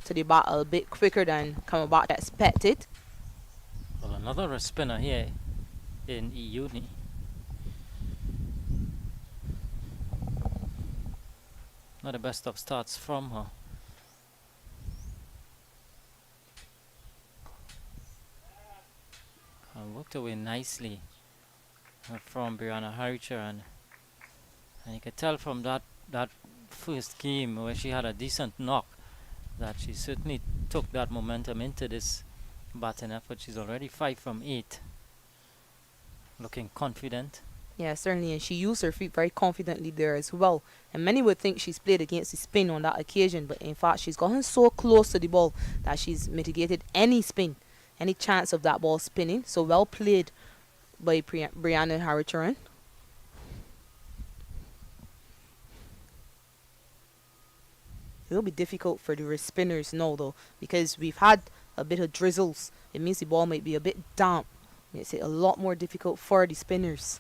to the bat a bit quicker than Kamabash expected. Well, another spinner here in Uni. Not the best of starts from her. Worked away nicely from Brianna Haricharan. And you could tell from that first game where she had a decent knock that she certainly took that momentum into this batting effort. She's already 5 from 8. Looking confident. Yeah, certainly, and she used her feet very confidently there as well. And many would think she's played against the spin on that occasion, but in fact she's gotten so close to the ball that she's mitigated any spin, any chance of that ball spinning. So well played by Brianna Haricharan. It'll be difficult for the wrist spinners now though, because we've had a bit of drizzles. It means the ball might be a bit damp. Makes it a lot more difficult for the spinners.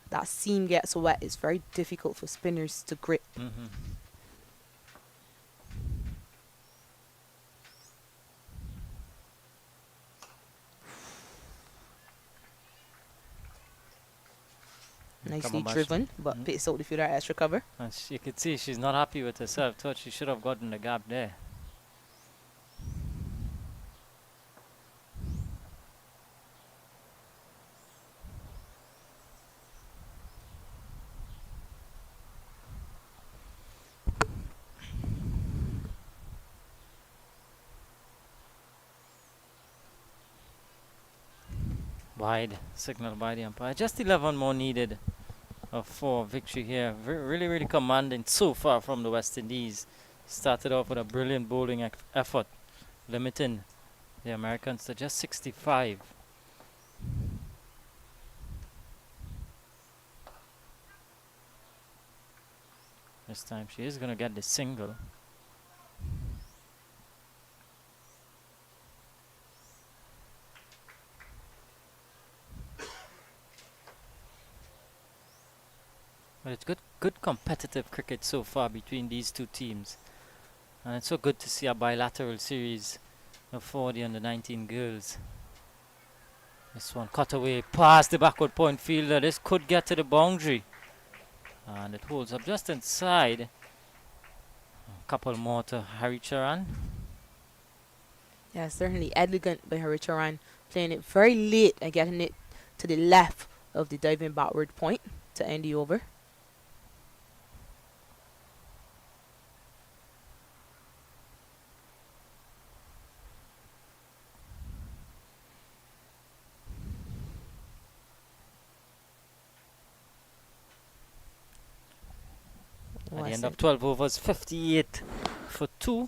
That seam gets wet. It's very difficult for spinners to grip. Nicely driven, but picks out the fielder extra cover. And you could see she's not happy with herself. Thought she should have gotten the gap there. Wide, signal by the umpire. Just 11 more needed for victory here. Really commanding so far from the West Indies. Started off with a brilliant bowling effort, limiting the Americans to just 65. This time she is going to get the single. But it's good competitive cricket so far between these two teams. And it's so good to see a bilateral series for the under-19 girls. This one cut away past the backward point fielder. This could get to the boundary. And it holds up just inside. A couple more to Haricharan. Yeah, certainly elegant by Haricharan. Playing it very late and getting it to the left of the diving backward point to end the over. At the end of 12 overs, 58 for 2.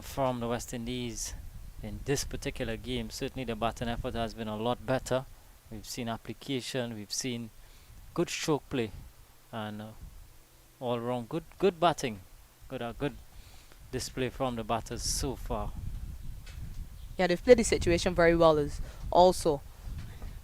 From the West Indies in this particular game. Certainly the batting effort has been a lot better. We've seen application, we've seen good stroke play, and all round good batting. Good display from the batters so far. Yeah, they've played the situation very well as also.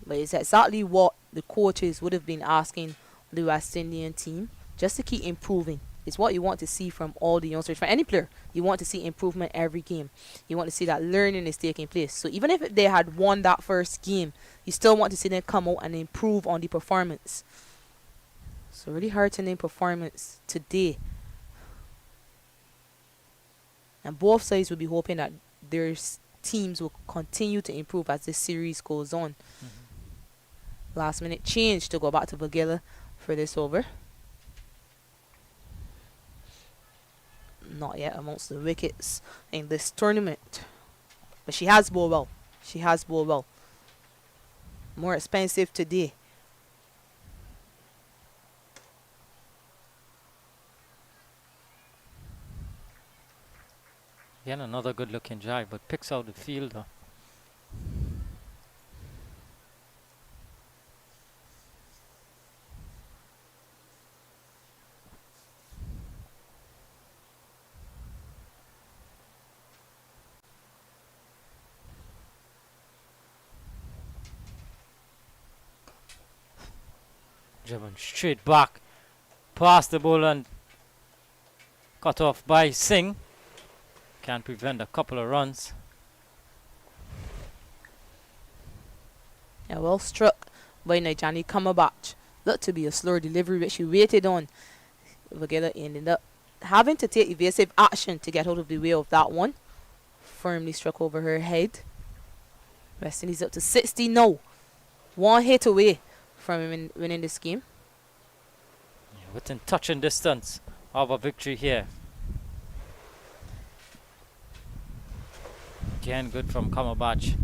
But it's exactly what the coaches would have been asking the West Indian team, just to keep improving. It's what you want to see from all the youngsters. For any player, you want to see improvement every game. You want to see that learning is taking place. So even if they had won that first game, you still want to see them come out and improve on the performance. So really heartening performance today. And both sides will be hoping that there's teams will continue to improve as this series goes on. Last minute change to go back to Bagela for this over. not yet amongst the wickets in this tournament. But she has bowled well. She has bowled well. More expensive today. Again, another good looking drive, but picks out the fielder. Driven straight back past the bowler and cut off by Singh. Can't prevent a couple of runs. Yeah, well struck by Nijani Kamabach. Looked to be a slower delivery, but she waited on. Vagela ended up having to take evasive action to get out of the way of that one. Firmly struck over her head. West Indies up to 60 now. One hit away from winning this game. Yeah, within touching distance of a victory here. Again, good from Kamabach.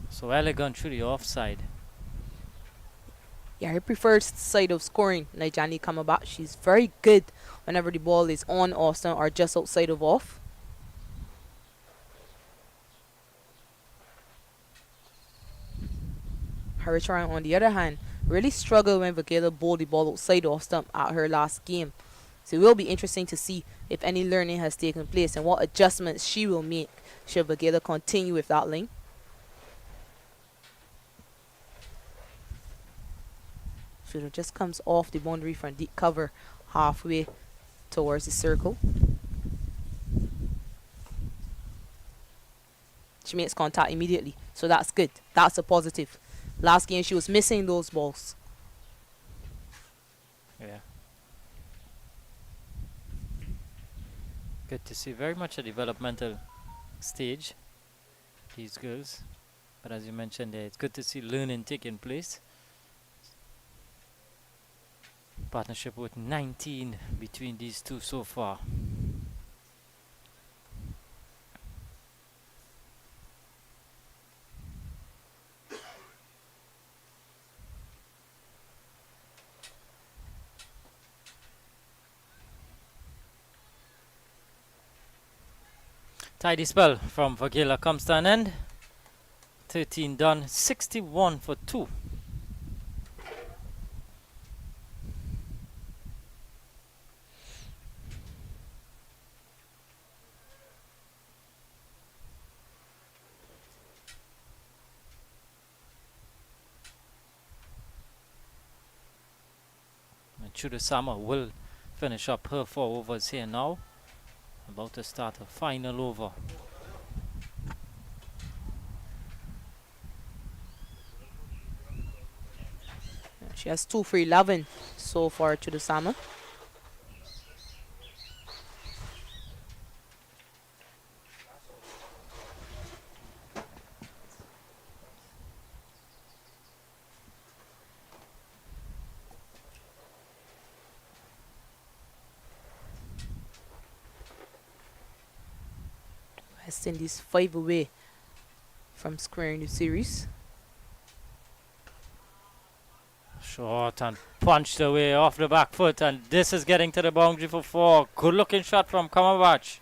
So elegant through the offside. Yeah, her preferred side of scoring, Nijani Kamabach. She's very good whenever the ball is on Austin or just outside of off. Haritharan, on the other hand, really struggled when Vagela bowled the ball outside off stump at her last game. So it will be interesting to see if any learning has taken place and what adjustments she will make should Vagela continue with that line. Fielder just comes off the boundary from deep cover halfway towards the circle. She makes contact immediately, so that's good. That's a positive. Last game she was missing those balls. Yeah. Good to see. Very much a developmental stage, these girls. But as you mentioned there, it's good to see learning taking place. Partnership with 19 between these two so far. Tidy spell from Vagela comes to an end. 13 done, 61 for 2. And Chudasama will finish up her 4 overs here now. About to start a final over. She has 2 for 11 so far to the Sama. West Indies 5 away from squaring the series. Short and punched away off the back foot, and this is getting to the boundary for 4. Good looking shot from Kamabach.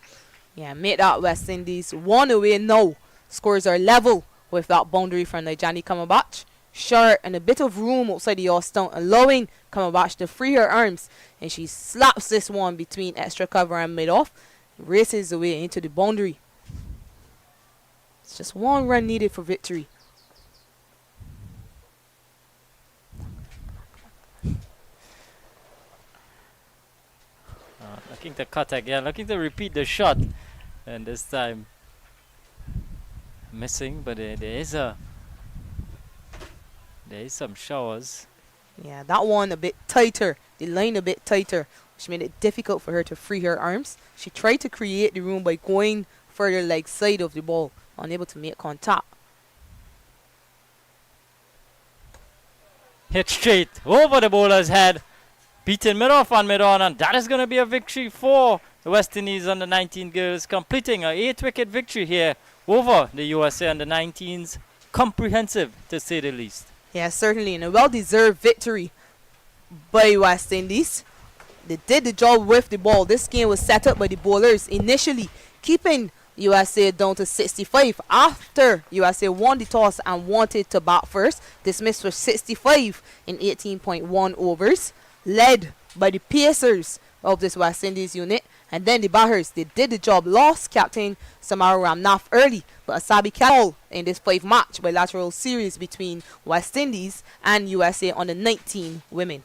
Yeah, made that West Indies 1 away now. Scores are level with that boundary from Nijani Kamabach. Short and a bit of room outside the off stump, allowing Kamabach to free her arms, and she slaps this one between extra cover and mid off. Races away into the boundary. It's just 1 run needed for victory. Looking to cut again, looking to repeat the shot, and this time missing, but there is some showers. Yeah, that one a bit tighter, the line a bit tighter, which made it difficult for her to free her arms. She tried to create the room by going further leg side of the ball, unable to make contact. Hit straight over the bowler's head. beating mid-off and mid-on, and that is going to be a victory for the West Indies under 19 girls, completing a 8-wicket victory here over the USA under 19s. Comprehensive, to say the least. Yeah, certainly, and a well-deserved victory by West Indies. They did the job with the ball. This game was set up by the bowlers initially, keeping USA down to 65 after USA won the toss and wanted to bat first. Dismissed for 65 in 18.1 overs, led by the pacers of this West Indies unit. And then the batters, they did the job. Lost captain Samara Ramnath early, but Asabi Cal in this 5-match bilateral series between West Indies and USA under 19 women.